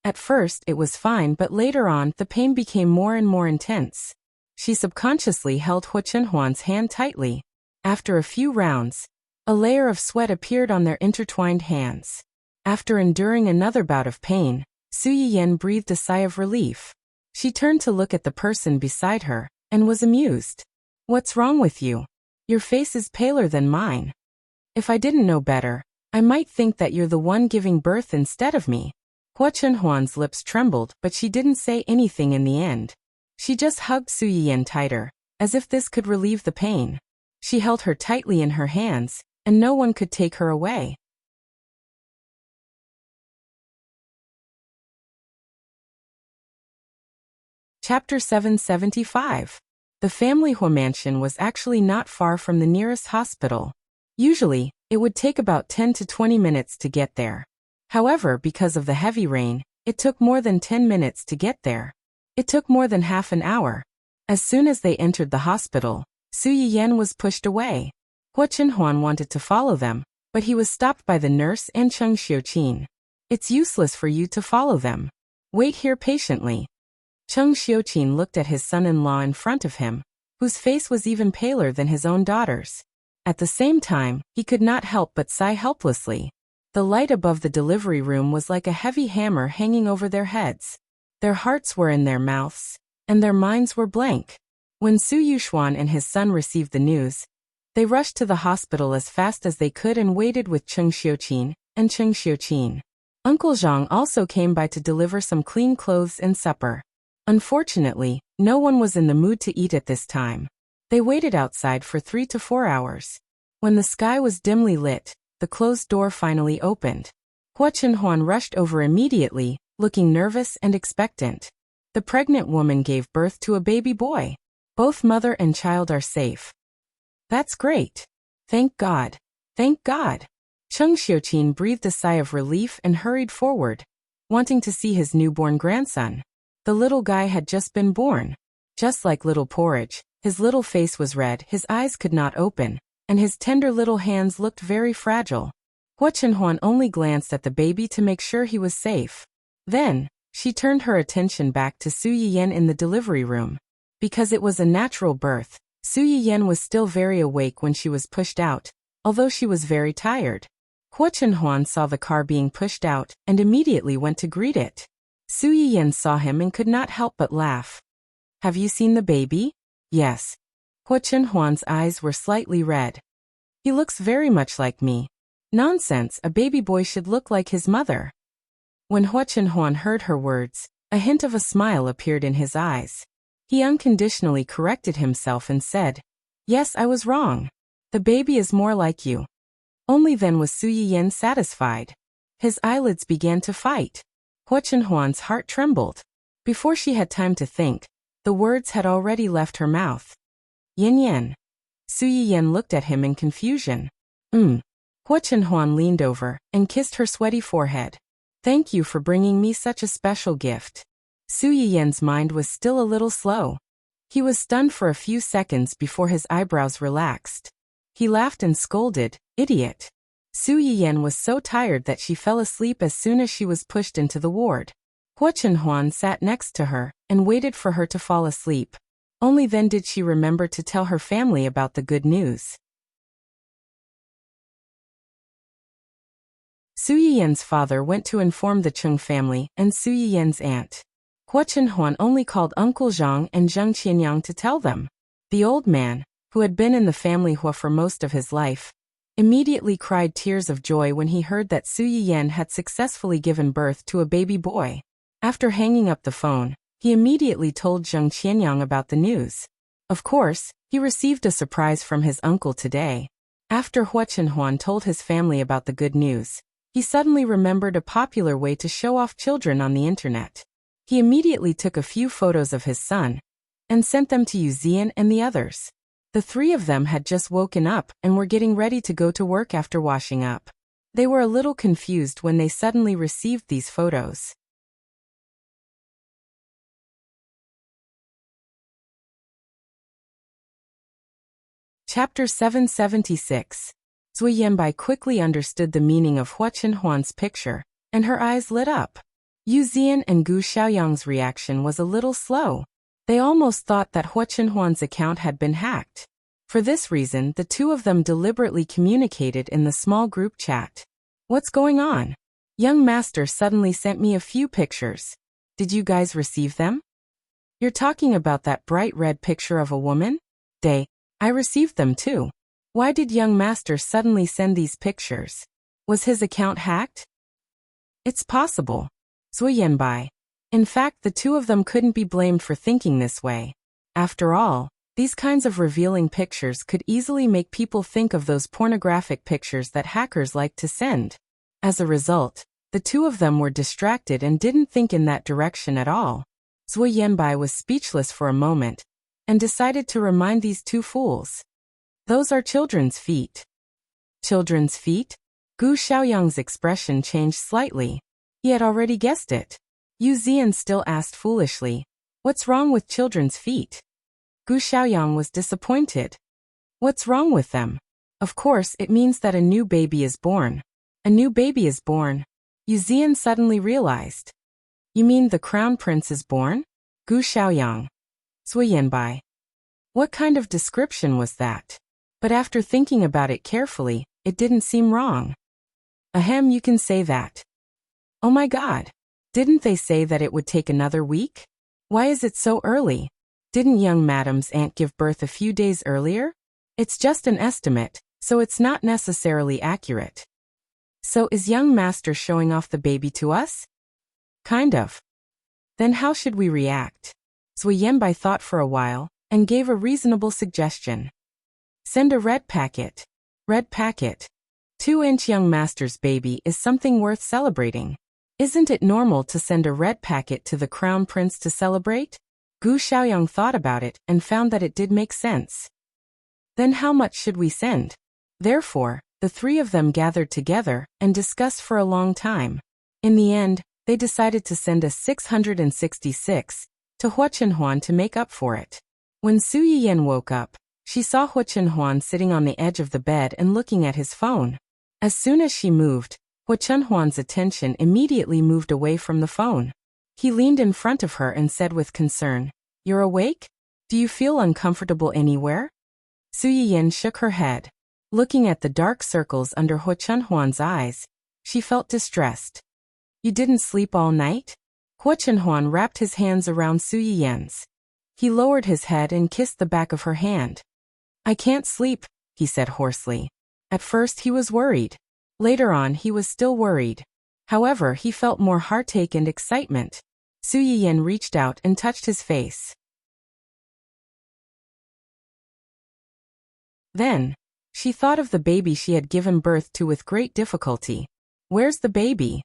At first it was fine, but later on the pain became more and more intense. She subconsciously held Hua Chenhuan's hand tightly. After a few rounds, a layer of sweat appeared on their intertwined hands. After enduring another bout of pain, Su Yiyan breathed a sigh of relief. She turned to look at the person beside her, and was amused. What's wrong with you? Your face is paler than mine. If I didn't know better, I might think that you're the one giving birth instead of me. Hua Chenhuan's lips trembled, but she didn't say anything in the end. She just hugged Su Yiyan tighter, as if this could relieve the pain. She held her tightly in her hands, and no one could take her away. Chapter 775. The family Hua mansion was actually not far from the nearest hospital. Usually, it would take about 10 to 20 minutes to get there. However, because of the heavy rain, it took more than 10 minutes to get there. It took more than half an hour. As soon as they entered the hospital, Su Yiyan was pushed away. Hua Chenhuan wanted to follow them, but he was stopped by the nurse and Cheng Xiuqin. It's useless for you to follow them. Wait here patiently. Cheng Xiuqin looked at his son-in-law in front of him, whose face was even paler than his own daughter's. At the same time, he could not help but sigh helplessly. The light above the delivery room was like a heavy hammer hanging over their heads. Their hearts were in their mouths, and their minds were blank. When Su Yuxuan and his son received the news, they rushed to the hospital as fast as they could and waited with Cheng Xiuqin and Cheng Xiuqin. Uncle Zhang also came by to deliver some clean clothes and supper. Unfortunately, no one was in the mood to eat at this time. They waited outside for 3 to 4 hours. When the sky was dimly lit, the closed door finally opened. Hua Chenhuan rushed over immediately, looking nervous and expectant. The pregnant woman gave birth to a baby boy. Both mother and child are safe. That's great. Thank God. Thank God. Cheng Xiuqin breathed a sigh of relief and hurried forward. wanting to see his newborn grandson. The little guy had just been born. Just like little porridge, his little face was red, his eyes could not open, and his tender little hands looked very fragile. Hua Chenhuan only glanced at the baby to make sure he was safe. Then, she turned her attention back to Su Yiyan in the delivery room. Because it was a natural birth, Su Yiyan was still very awake when she was pushed out, although she was very tired. Hua Chenhuan saw the car being pushed out and immediately went to greet it. Su Yiyan saw him and could not help but laugh. "Have you seen the baby?" "Yes." Hua Chenhuan's eyes were slightly red. "He looks very much like me." "Nonsense, a baby boy should look like his mother." When Hua Chenhuan heard her words, a hint of a smile appeared in his eyes. He unconditionally corrected himself and said, "Yes, I was wrong. The baby is more like you." Only then was Su Yiyan satisfied. His eyelids began to fight. Hua Chenhuan's heart trembled. Before she had time to think, the words had already left her mouth. "Yin Yan." Su Yiyan looked at him in confusion. Hua Chenhuan leaned over and kissed her sweaty forehead. "Thank you for bringing me such a special gift." Su Yiyan's mind was still a little slow. He was stunned for a few seconds before his eyebrows relaxed. He laughed and scolded, "Idiot." Su Yiyan was so tired that she fell asleep as soon as she was pushed into the ward. Hua Chenhuan sat next to her and waited for her to fall asleep. Only then did she remember to tell her family about the good news. Su Yiyan's father went to inform the Chung family and Su Yiyan's aunt. Hua Chenhuan only called Uncle Zhang and Zheng Qianyang to tell them. The old man, who had been in the family Hua for most of his life, immediately cried tears of joy when he heard that Su Yiyan had successfully given birth to a baby boy. After hanging up the phone, he immediately told Zheng Qianyang about the news. Of course, he received a surprise from his uncle today. After Hua Chenhuan told his family about the good news, he suddenly remembered a popular way to show off children on the internet. He immediately took a few photos of his son and sent them to Zian and the others. The three of them had just woken up and were getting ready to go to work after washing up. They were a little confused when they suddenly received these photos. Chapter 776. Zui Yanbai quickly understood the meaning of Hua Chenhuan's picture, and her eyes lit up. Yu Zian and Gu Xiaoyang's reaction was a little slow. They almost thought that Hua Chenhuan's account had been hacked. For this reason, the two of them deliberately communicated in the small group chat. "What's going on? Young master suddenly sent me a few pictures. Did you guys receive them? You're talking about that bright red picture of a woman? I received them too. Why did young master suddenly send these pictures? Was his account hacked?" "It's possible." Zui Yanbai. In fact, the two of them couldn't be blamed for thinking this way. After all, these kinds of revealing pictures could easily make people think of those pornographic pictures that hackers like to send. As a result, the two of them were distracted and didn't think in that direction at all. Zui Yanbai was speechless for a moment and decided to remind these two fools. "Those are children's feet." "Children's feet?" Gu Xiaoyang's expression changed slightly. He had already guessed it. Yu Zian still asked foolishly, "What's wrong with children's feet?" Gu Xiaoyang was disappointed. "What's wrong with them? Of course, it means that a new baby is born." "A new baby is born?" Yu Zian suddenly realized. "You mean the crown prince is born?" Gu Xiaoyang. Zui Yanbai. What kind of description was that? But after thinking about it carefully, it didn't seem wrong. Ahem, you can say that. Oh my God. Didn't they say that it would take another week? Why is it so early? Didn't young madam's aunt give birth a few days earlier? It's just an estimate, so it's not necessarily accurate. So is young master showing off the baby to us? Kind of. Then how should we react? Zui Yanbai thought for a while and gave a reasonable suggestion. Send a red packet. Red packet. 2-inch young master's baby is something worth celebrating. Isn't it normal to send a red packet to the crown prince to celebrate? Gu Xiaoyang thought about it and found that it did make sense. Then how much should we send? Therefore, the three of them gathered together and discussed for a long time. In the end, They decided to send a 666 to Hua Chenhuan to make up for it. When Su Yiyan woke up, she saw Hua Chenhuan sitting on the edge of the bed and looking at his phone. As soon as she moved, Hua Chenhuan's attention immediately moved away from the phone. He leaned in front of her and said with concern, "You're awake? Do you feel uncomfortable anywhere?" Su Yiyan shook her head. Looking at the dark circles under Hua Chenhuan's eyes, she felt distressed. "You didn't sleep all night?" Hua Chenhuan wrapped his hands around Su Yiyan's. He lowered his head and kissed the back of her hand. "I can't sleep," he said hoarsely. At first he was worried. Later on he was still worried. However, he felt more heartache and excitement. Su Yiyan reached out and touched his face. Then, she thought of the baby she had given birth to with great difficulty. "Where's the baby?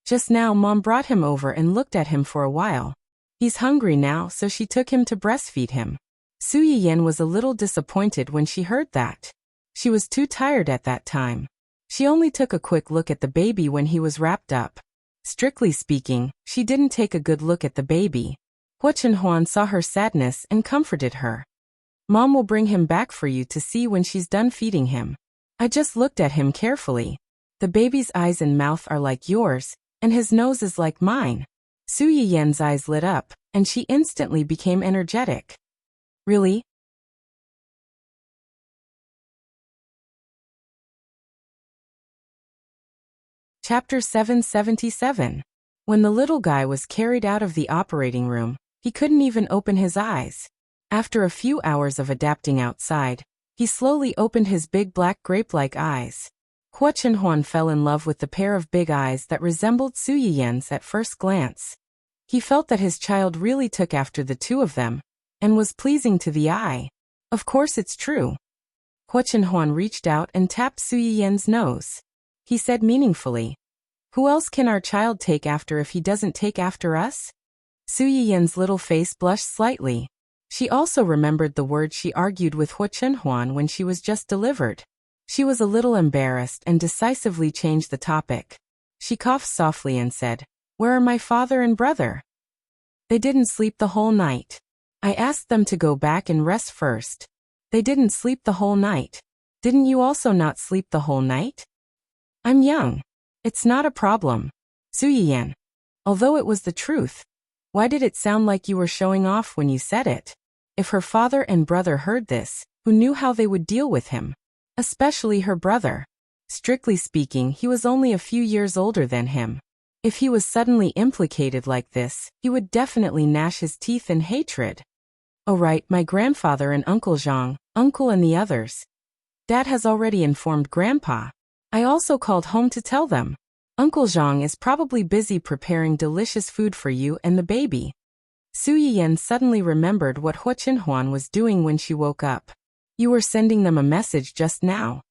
Just now Mom brought him over and looked at him for a while. He's hungry now, so she took him to breastfeed him." Su Yiyan was a little disappointed when she heard that. She was too tired at that time. She only took a quick look at the baby when he was wrapped up. Strictly speaking, she didn't take a good look at the baby. Hua Chenhuan saw her sadness and comforted her. "Mom will bring him back for you to see when she's done feeding him. I just looked at him carefully. The baby's eyes and mouth are like yours, and his nose is like mine." Su Yiyan's eyes lit up, and she instantly became energetic. "Really?" Chapter 777. When the little guy was carried out of the operating room, he couldn't even open his eyes. After a few hours of adapting outside, he slowly opened his big black grape-like eyes. Hua Chenhuan fell in love with the pair of big eyes that resembled Su Yiyan's at first glance. He felt that his child really took after the two of them, and was pleasing to the eye. Of course it's true. Hua Chenhuan reached out and tapped Su Yiyan's nose. He said meaningfully, "Who else can our child take after if he doesn't take after us?" Su Yiyan's little face blushed slightly. She also remembered the words she argued with Hua Chenhuan when she was just delivered. She was a little embarrassed and decisively changed the topic. She coughed softly and said, "Where are my father and brother?" "They didn't sleep the whole night. I asked them to go back and rest first. They didn't sleep the whole night. Didn't you also not sleep the whole night?" "I'm young. It's not a problem." Su Yiyan. Although it was the truth, why did it sound like you were showing off when you said it? If her father and brother heard this, who knew how they would deal with him? Especially her brother. Strictly speaking, he was only a few years older than him. If he was suddenly implicated like this, he would definitely gnash his teeth in hatred. "Oh right, my grandfather and Uncle Zhang, Uncle and the others. Dad has already informed Grandpa. I also called home to tell them. Uncle Zhang is probably busy preparing delicious food for you and the baby." Su Yiyan suddenly remembered what Hua Chenhuan was doing when she woke up. "You were sending them a message just now."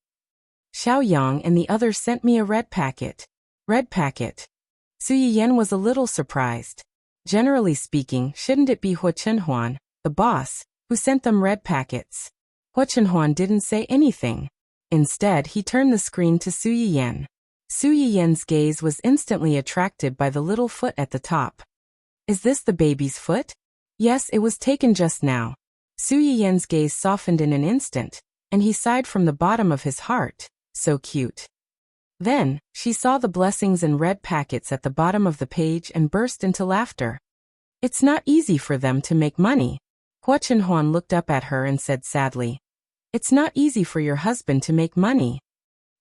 "Xiao Yang and the others sent me a red packet." "Red packet?" Su Yiyan was a little surprised. Generally speaking, shouldn't it be Hua Chenhuan, the boss, who sent them red packets? Hua Chenhuan didn't say anything. Instead, he turned the screen to Su Yiyan. Su Yiyan's gaze was instantly attracted by the little foot at the top. "Is this the baby's foot?" "Yes, it was taken just now." Su Yiyan's gaze softened in an instant, and he sighed from the bottom of his heart. So cute. Then, she saw the blessings and red packets at the bottom of the page and burst into laughter. "It's not easy for them to make money." Hua Chenhuan looked up at her and said sadly, "It's not easy for your husband to make money.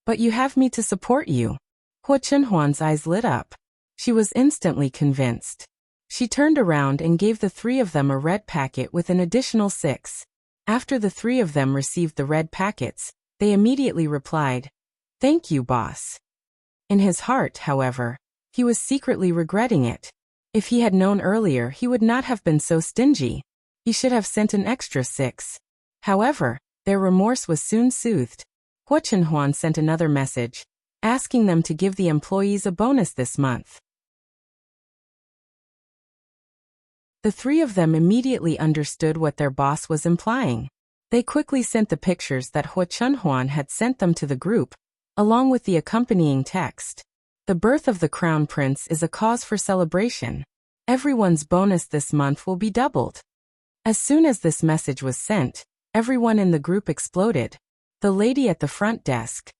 But you have me to support you." Hua Chenhuan's eyes lit up. She was instantly convinced. She turned around and gave the three of them a red packet with an additional 6. After the three of them received the red packets, they immediately replied, "Thank you, boss." In his heart, however, he was secretly regretting it. If he had known earlier, he would not have been so stingy. He should have sent an extra 6. However, their remorse was soon soothed. Hua Chenhuan sent another message, asking them to give the employees a bonus this month. The three of them immediately understood what their boss was implying. They quickly sent the pictures that Hua Chenhuan had sent them to the group, along with the accompanying text. The birth of the crown prince is a cause for celebration. Everyone's bonus this month will be doubled. As soon as this message was sent, everyone in the group exploded. The lady at the front desk.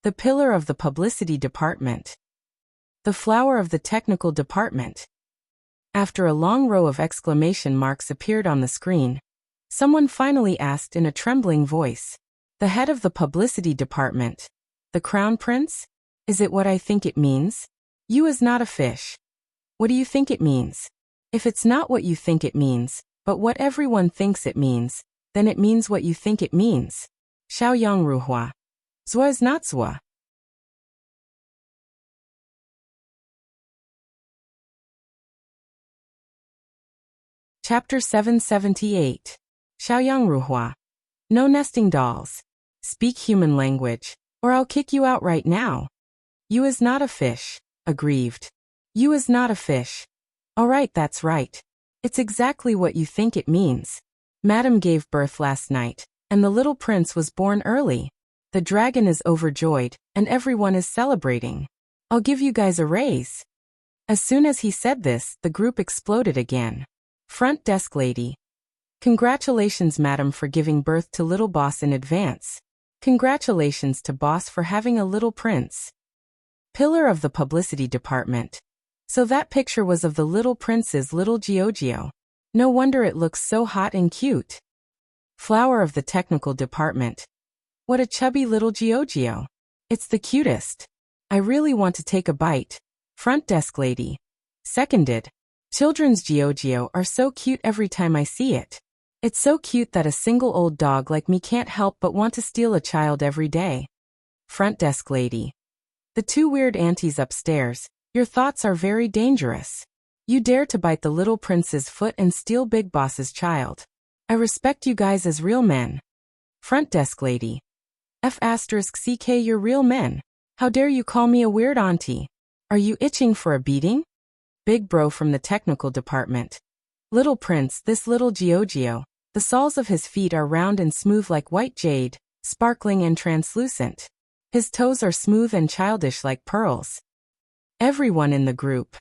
The pillar of the publicity department. The flower of the technical department. After a long row of exclamation marks appeared on the screen, someone finally asked in a trembling voice, "The head of the publicity department. The crown prince? Is it what I think it means? You is not a fish. What do you think it means? If it's not what you think it means, but what everyone thinks it means, then it means what you think it means. Xiao yang ruhua. Zua is not zua." Chapter 778. Xiaoyang Ruhua. No nesting dolls. Speak human language, or I'll kick you out right now. You is not a fish. Aggrieved. You is not a fish. Alright, that's right. It's exactly what you think it means. Madam gave birth last night, and the little prince was born early. The dragon is overjoyed, and everyone is celebrating. I'll give you guys a raise. As soon as he said this, the group exploded again. Front desk lady. Congratulations, madam, for giving birth to little boss in advance. Congratulations to boss for having a little prince. Pillar of the publicity department. So that picture was of the little prince's little Giorgio. No wonder it looks so hot and cute. Flower of the technical department. What a chubby little Giorgio. It's the cutest. I really want to take a bite. Front desk lady. Seconded. Children's Giorgio are so cute every time I see it. It's so cute that a single old dog like me can't help but want to steal a child every day. Front desk lady. The two weird aunties upstairs, your thoughts are very dangerous. You dare to bite the little prince's foot and steal Big Boss's child. I respect you guys as real men. Front desk lady. F***CK, you're real men. How dare you call me a weird auntie? Are you itching for a beating? Big bro from the technical department. Little prince, this little Giorgio. The soles of his feet are round and smooth like white jade, sparkling and translucent. His toes are smooth and childish like pearls. Everyone in the group.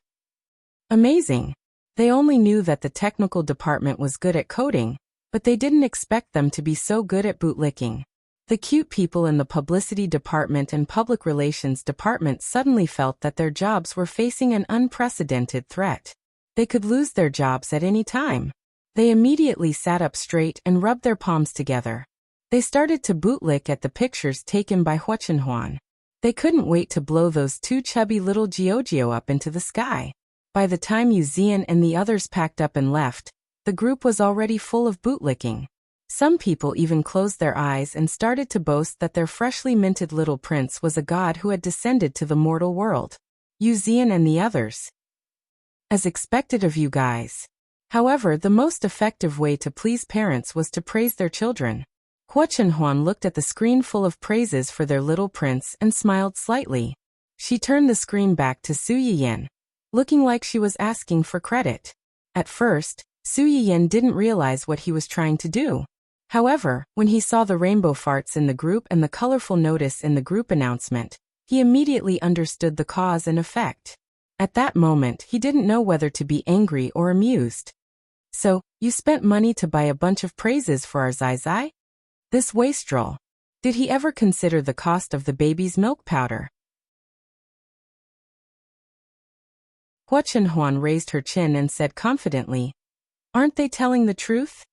Amazing. They only knew that the technical department was good at coding, but they didn't expect them to be so good at bootlicking. The cute people in the publicity department and public relations department suddenly felt that their jobs were facing an unprecedented threat. They could lose their jobs at any time. They immediately sat up straight and rubbed their palms together. They started to bootlick at the pictures taken by Hua Chenhuan. They couldn't wait to blow those two chubby little Giorgio up into the sky. By the time Yu Zian and the others packed up and left, the group was already full of bootlicking. Some people even closed their eyes and started to boast that their freshly minted little prince was a god who had descended to the mortal world. Yu Zian and the others. As expected of you guys. However, the most effective way to please parents was to praise their children. Hua Chenhuan looked at the screen full of praises for their little prince and smiled slightly. She turned the screen back to Su Yiyan, looking like she was asking for credit. At first, Su Yiyan didn't realize what he was trying to do. However, when he saw the rainbow farts in the group and the colorful notice in the group announcement, he immediately understood the cause and effect. At that moment, he didn't know whether to be angry or amused. So, you spent money to buy a bunch of praises for our Zai Zai? This wastrel. Did he ever consider the cost of the baby's milk powder? Hua Chenhuan raised her chin and said confidently, "Aren't they telling the truth?"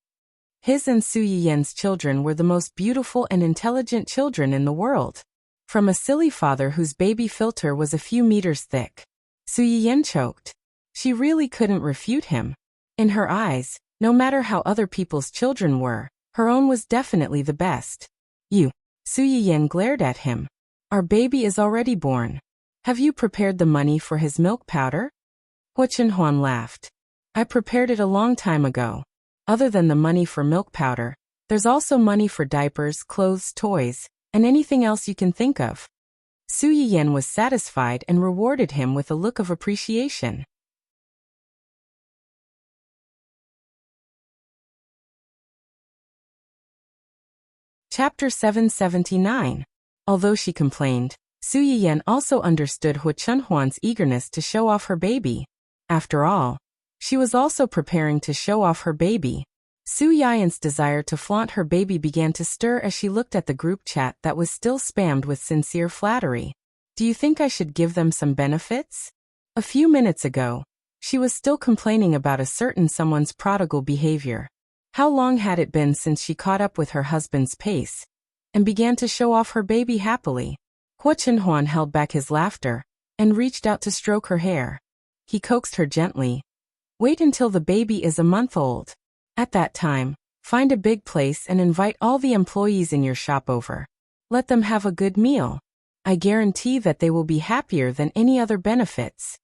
His and Su Yiyan's children were the most beautiful and intelligent children in the world. From a silly father whose baby filter was a few meters thick. Su Yiyan choked. She really couldn't refute him. In her eyes, no matter how other people's children were, her own was definitely the best. You. Su Yiyan glared at him. Our baby is already born. Have you prepared the money for his milk powder? Hua Chenhuan laughed. I prepared it a long time ago. Other than the money for milk powder, there's also money for diapers, clothes, toys, and anything else you can think of. Su Yiyan was satisfied and rewarded him with a look of appreciation. Chapter 779. Although she complained, Su Yiyan also understood Hu Chunhuan's eagerness to show off her baby. After all, she was also preparing to show off her baby. Su Yiyan's desire to flaunt her baby began to stir as she looked at the group chat that was still spammed with sincere flattery. Do you think I should give them some benefits? A few minutes ago, she was still complaining about a certain someone's prodigal behavior. How long had it been since she caught up with her husband's pace and began to show off her baby happily? Hu Chunhuan held back his laughter and reached out to stroke her hair. He coaxed her gently. Wait until the baby is a month old. At that time, find a big place and invite all the employees in your shop over. Let them have a good meal. I guarantee that they will be happier than any other benefits.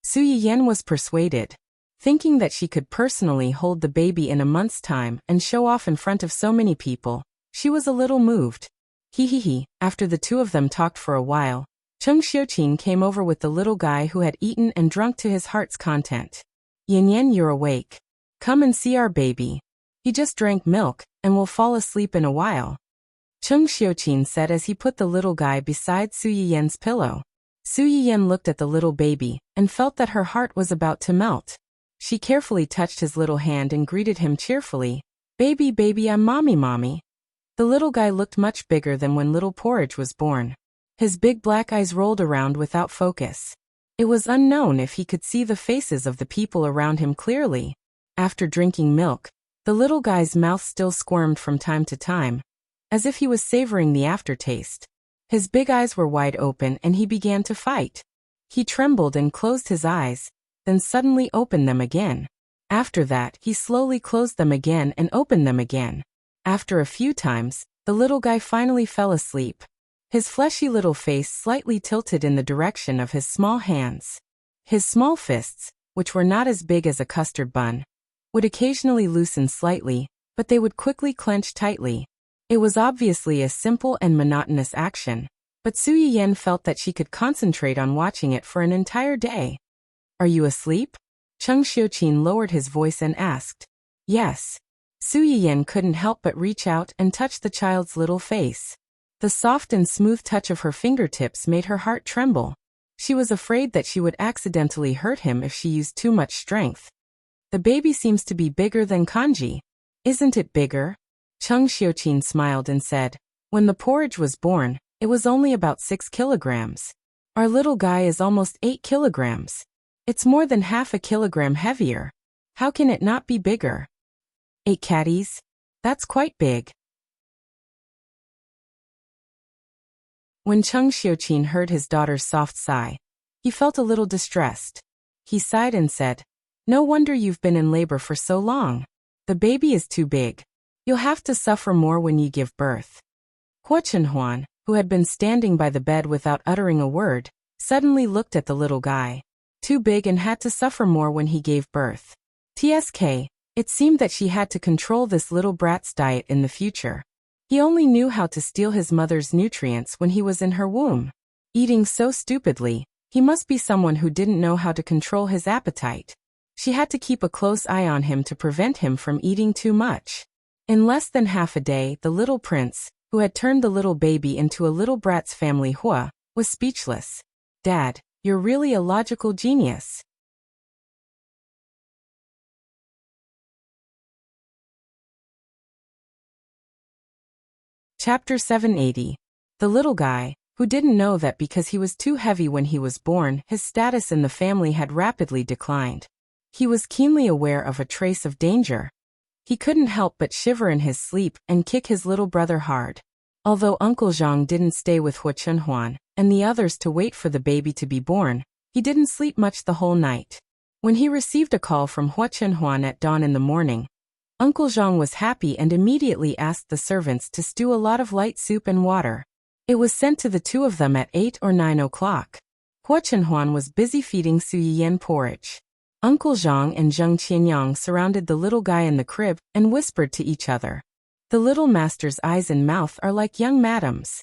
Su Yiyan was persuaded. Thinking that she could personally hold the baby in a month's time and show off in front of so many people, she was a little moved. After the two of them talked for a while, Cheng Xiuqin came over with the little guy who had eaten and drunk to his heart's content. Yan, you're awake. Come and see our baby. He just drank milk and will fall asleep in a while. Cheng Xiuqin said as he put the little guy beside Su Yiyan's pillow. Su Yiyan looked at the little baby and felt that her heart was about to melt. She carefully touched his little hand and greeted him cheerfully. Baby, I'm mommy. The little guy looked much bigger than when little Porridge was born. His big black eyes rolled around without focus. It was unknown if he could see the faces of the people around him clearly. After drinking milk, the little guy's mouth still squirmed from time to time, as if he was savoring the aftertaste. His big eyes were wide open and he began to fight. He trembled and closed his eyes, then suddenly opened them again. After that, he slowly closed them again and opened them again. After a few times, the little guy finally fell asleep. His fleshy little face slightly tilted in the direction of his small hands. His small fists, which were not as big as a custard bun, would occasionally loosen slightly, but they would quickly clench tightly. It was obviously a simple and monotonous action, but Su Yiyan felt that she could concentrate on watching it for an entire day. Are you asleep? Cheng Xiuqin lowered his voice and asked. Yes. Su Yiyan couldn't help but reach out and touch the child's little face. The soft and smooth touch of her fingertips made her heart tremble. She was afraid that she would accidentally hurt him if she used too much strength. The baby seems to be bigger than Kanji. Isn't it bigger? Cheng Xiuqin smiled and said, when the Porridge was born, it was only about 6 kilograms. Our little guy is almost 8 kilograms. It's more than half a kilogram heavier. How can it not be bigger? 8 catties? That's quite big. When Cheng Xiuqin heard his daughter's soft sigh, he felt a little distressed. He sighed and said, no wonder you've been in labor for so long. The baby is too big. You'll have to suffer more when you give birth. Hu Chunhuan, who had been standing by the bed without uttering a word, suddenly looked at the little guy. Too big and had to suffer more when he gave birth. TSK, it seemed that she had to control this little brat's diet in the future. He only knew how to steal his mother's nutrients when he was in her womb. Eating so stupidly, he must be someone who didn't know how to control his appetite. She had to keep a close eye on him to prevent him from eating too much. In less than half a day, the little prince, who had turned the little baby into a little brat's family Hua, was speechless. Dad, you're really a logical genius. Chapter 780. The little guy, who didn't know that because he was too heavy when he was born, his status in the family had rapidly declined. He was keenly aware of a trace of danger. He couldn't help but shiver in his sleep and kick his little brother hard. Although Uncle Zhang didn't stay with Hu Chunhuan and the others to wait for the baby to be born, he didn't sleep much the whole night. When he received a call from Hu Chunhuan at dawn in the morning, Uncle Zhang was happy and immediately asked the servants to stew a lot of light soup and water. It was sent to the two of them at 8 or 9 o'clock. Hu Chunhuan was busy feeding Su Yiyan porridge. Uncle Zhang and Zheng Qianyang surrounded the little guy in the crib and whispered to each other. The little master's eyes and mouth are like young madam's.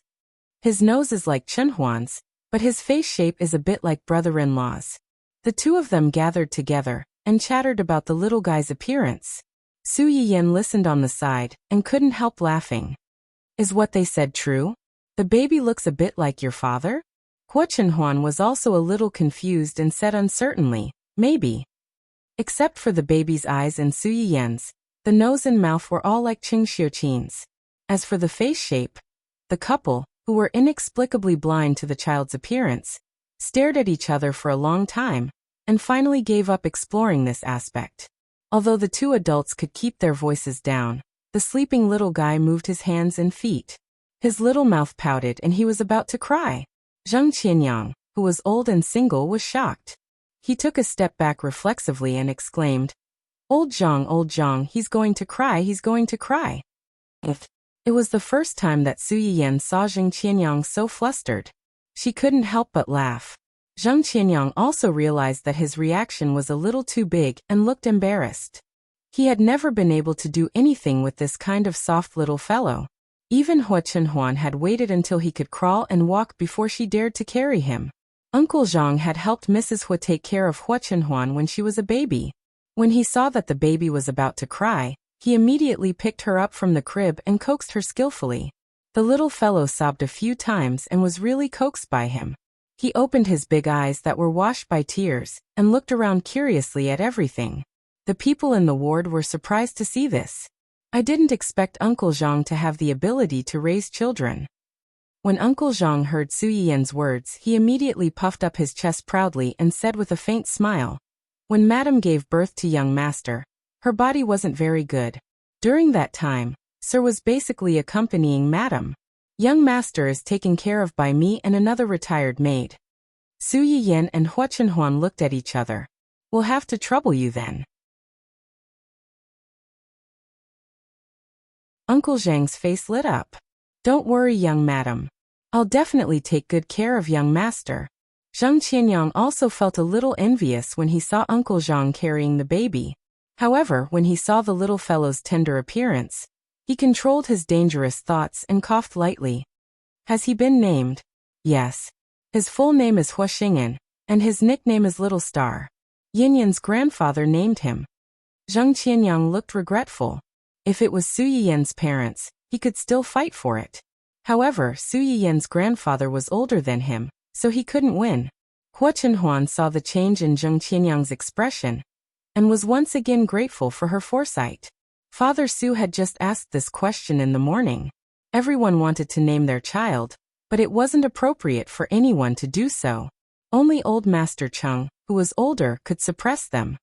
His nose is like Chunhuan's, but his face shape is a bit like brother-in-law's. The two of them gathered together and chattered about the little guy's appearance. Su Yiyan listened on the side and couldn't help laughing. Is what they said true? The baby looks a bit like your father? Hua Chenhuan was also a little confused and said uncertainly, maybe. Except for the baby's eyes and Su Yiyan's, the nose and mouth were all like Qing Xiuqin's. As for the face shape, the couple, who were inexplicably blind to the child's appearance, stared at each other for a long time, and finally gave up exploring this aspect. Although the two adults could keep their voices down, the sleeping little guy moved his hands and feet. His little mouth pouted and he was about to cry. Zheng Qianyang, who was old and single, was shocked. He took a step back reflexively and exclaimed, old Zhang, he's going to cry, he's going to cry. It was the first time that Su Yiyan saw Zheng Qianyang so flustered. She couldn't help but laugh. Zheng Qianyang also realized that his reaction was a little too big and looked embarrassed. He had never been able to do anything with this kind of soft little fellow. Even Hua Chenhuan had waited until he could crawl and walk before she dared to carry him. Uncle Zhang had helped Mrs. Hua take care of Hua Chenhuan when she was a baby. When he saw that the baby was about to cry, he immediately picked her up from the crib and coaxed her skillfully. The little fellow sobbed a few times and was really coaxed by him. He opened his big eyes that were washed by tears and looked around curiously at everything. The people in the ward were surprised to see this. I didn't expect Uncle Zhang to have the ability to raise children. When Uncle Zhang heard Su Yiyan's words, he immediately puffed up his chest proudly and said with a faint smile, when Madam gave birth to young Master, her body wasn't very good. During that time, Sir was basically accompanying Madam. Young Master is taken care of by me and another retired maid. Su Yiyan and Hua Chenhuan looked at each other. We'll have to trouble you then. Uncle Zhang's face lit up. Don't worry, young madam. I'll definitely take good care of young master. Zheng Qianyang also felt a little envious when he saw Uncle Zhang carrying the baby. However, when he saw the little fellow's tender appearance, he controlled his dangerous thoughts and coughed lightly. Has he been named? Yes. His full name is Hua Xing'an, and his nickname is Little Star. Yinyan's grandfather named him. Zheng Qianyang looked regretful. If it was Su Yiyan's parents, he could still fight for it. However, Su Yiyan's grandfather was older than him, so he couldn't win. Hua Chenhuan saw the change in Zheng Qianyang's expression and was once again grateful for her foresight. Father Su had just asked this question in the morning. Everyone wanted to name their child, but it wasn't appropriate for anyone to do so. Only old Master Cheng, who was older, could suppress them.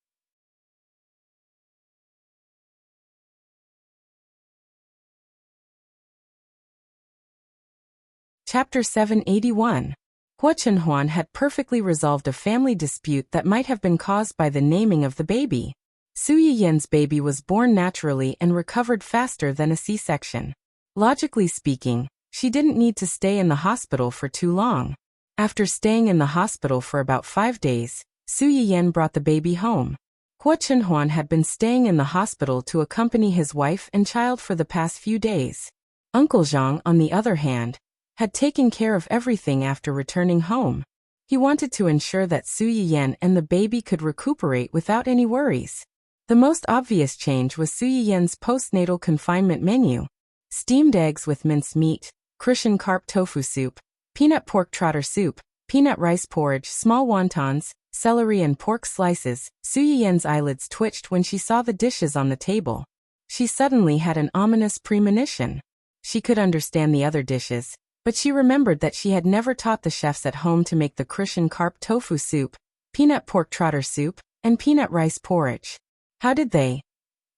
Chapter 781. Hua Chenhuan had perfectly resolved a family dispute that might have been caused by the naming of the baby. Su Yiyan's baby was born naturally and recovered faster than a C-section. Logically speaking, she didn't need to stay in the hospital for too long. After staying in the hospital for about 5 days, Su Yiyan brought the baby home. Hua Chenhuan had been staying in the hospital to accompany his wife and child for the past few days. Uncle Zhang, on the other hand, had taken care of everything after returning home. He wanted to ensure that Su Yiyan and the baby could recuperate without any worries. The most obvious change was Su Yiyan's postnatal confinement menu. Steamed eggs with minced meat, Crucian carp tofu soup, peanut pork trotter soup, peanut rice porridge, small wontons, celery and pork slices. Su Yiyan's eyelids twitched when she saw the dishes on the table. She suddenly had an ominous premonition. She could understand the other dishes, but she remembered that she had never taught the chefs at home to make the Crucian carp tofu soup, peanut pork trotter soup, and peanut rice porridge. How did they?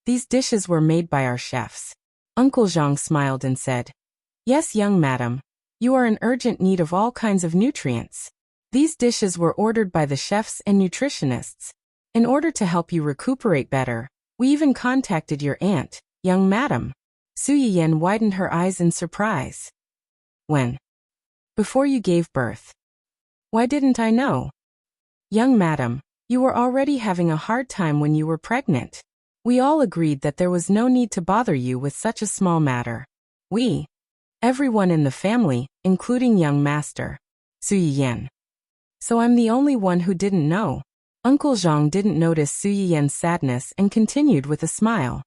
These dishes were made by our chefs. Uncle Zhang smiled and said, Yes, young madam. You are in urgent need of all kinds of nutrients. These dishes were ordered by the chefs and nutritionists. In order to help you recuperate better, we even contacted your aunt, young madam. Su Yiyan widened her eyes in surprise. When? Before you gave birth. Why didn't I know? Young madam, you were already having a hard time when you were pregnant. We all agreed that there was no need to bother you with such a small matter. Everyone in the family, including young master. Su Yiyan. So I'm the only one who didn't know. Uncle Zhang didn't notice Su Yiyan's sadness and continued with a smile.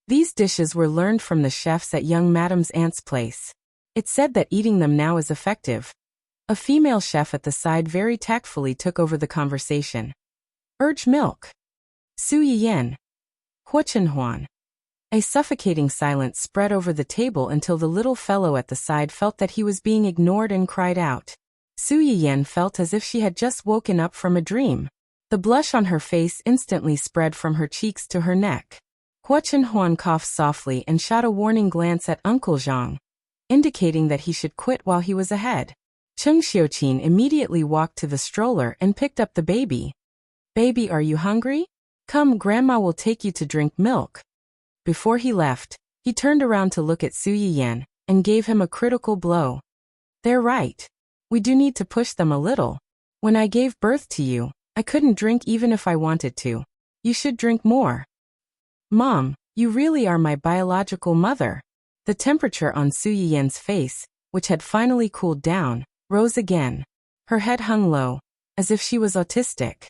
These dishes were learned from the chefs at young madam's aunt's place. It's said that eating them now is effective. A female chef at the side very tactfully took over the conversation. Urge milk. Su Yiyan. Huachenhuan. A suffocating silence spread over the table until the little fellow at the side felt that he was being ignored and cried out. Su Yiyan felt as if she had just woken up from a dream. The blush on her face instantly spread from her cheeks to her neck. Huachenhuan coughed softly and shot a warning glance at Uncle Zhang, indicating that he should quit while he was ahead. Cheng Xiuqin immediately walked to the stroller and picked up the baby. Baby, are you hungry? Come, Grandma will take you to drink milk. Before he left, he turned around to look at Su Yiyan and gave him a critical blow. They're right. We do need to push them a little. When I gave birth to you, I couldn't drink even if I wanted to. You should drink more. Mom, you really are my biological mother. The temperature on Su Yiyan's face, which had finally cooled down, rose again. Her head hung low, as if she was autistic.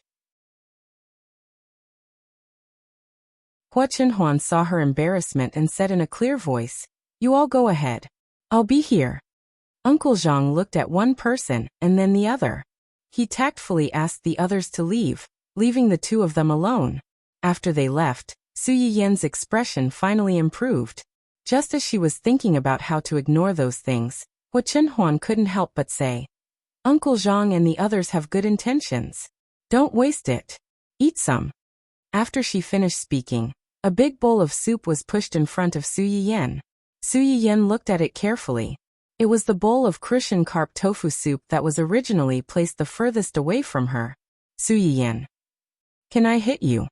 Huachenhuan saw her embarrassment and said in a clear voice, You all go ahead. I'll be here. Uncle Zhang looked at one person and then the other. He tactfully asked the others to leave, leaving the two of them alone. After they left, Su Yiyan's expression finally improved. Just as she was thinking about how to ignore those things, Huachenhuan couldn't help but say, Uncle Zhang and the others have good intentions. Don't waste it. Eat some. After she finished speaking, a big bowl of soup was pushed in front of Su Yiyan. Su Yiyan looked at it carefully. It was the bowl of crucian carp tofu soup that was originally placed the furthest away from her. Su Yiyan. Can I hit you?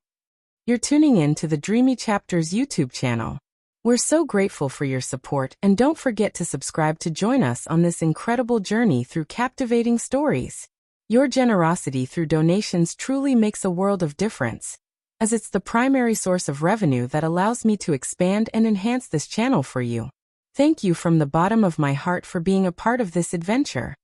You're tuning in to the Dreamy Chapters YouTube channel. We're so grateful for your support, and don't forget to subscribe to join us on this incredible journey through captivating stories. Your generosity through donations truly makes a world of difference, as it's the primary source of revenue that allows me to expand and enhance this channel for you. Thank you from the bottom of my heart for being a part of this adventure.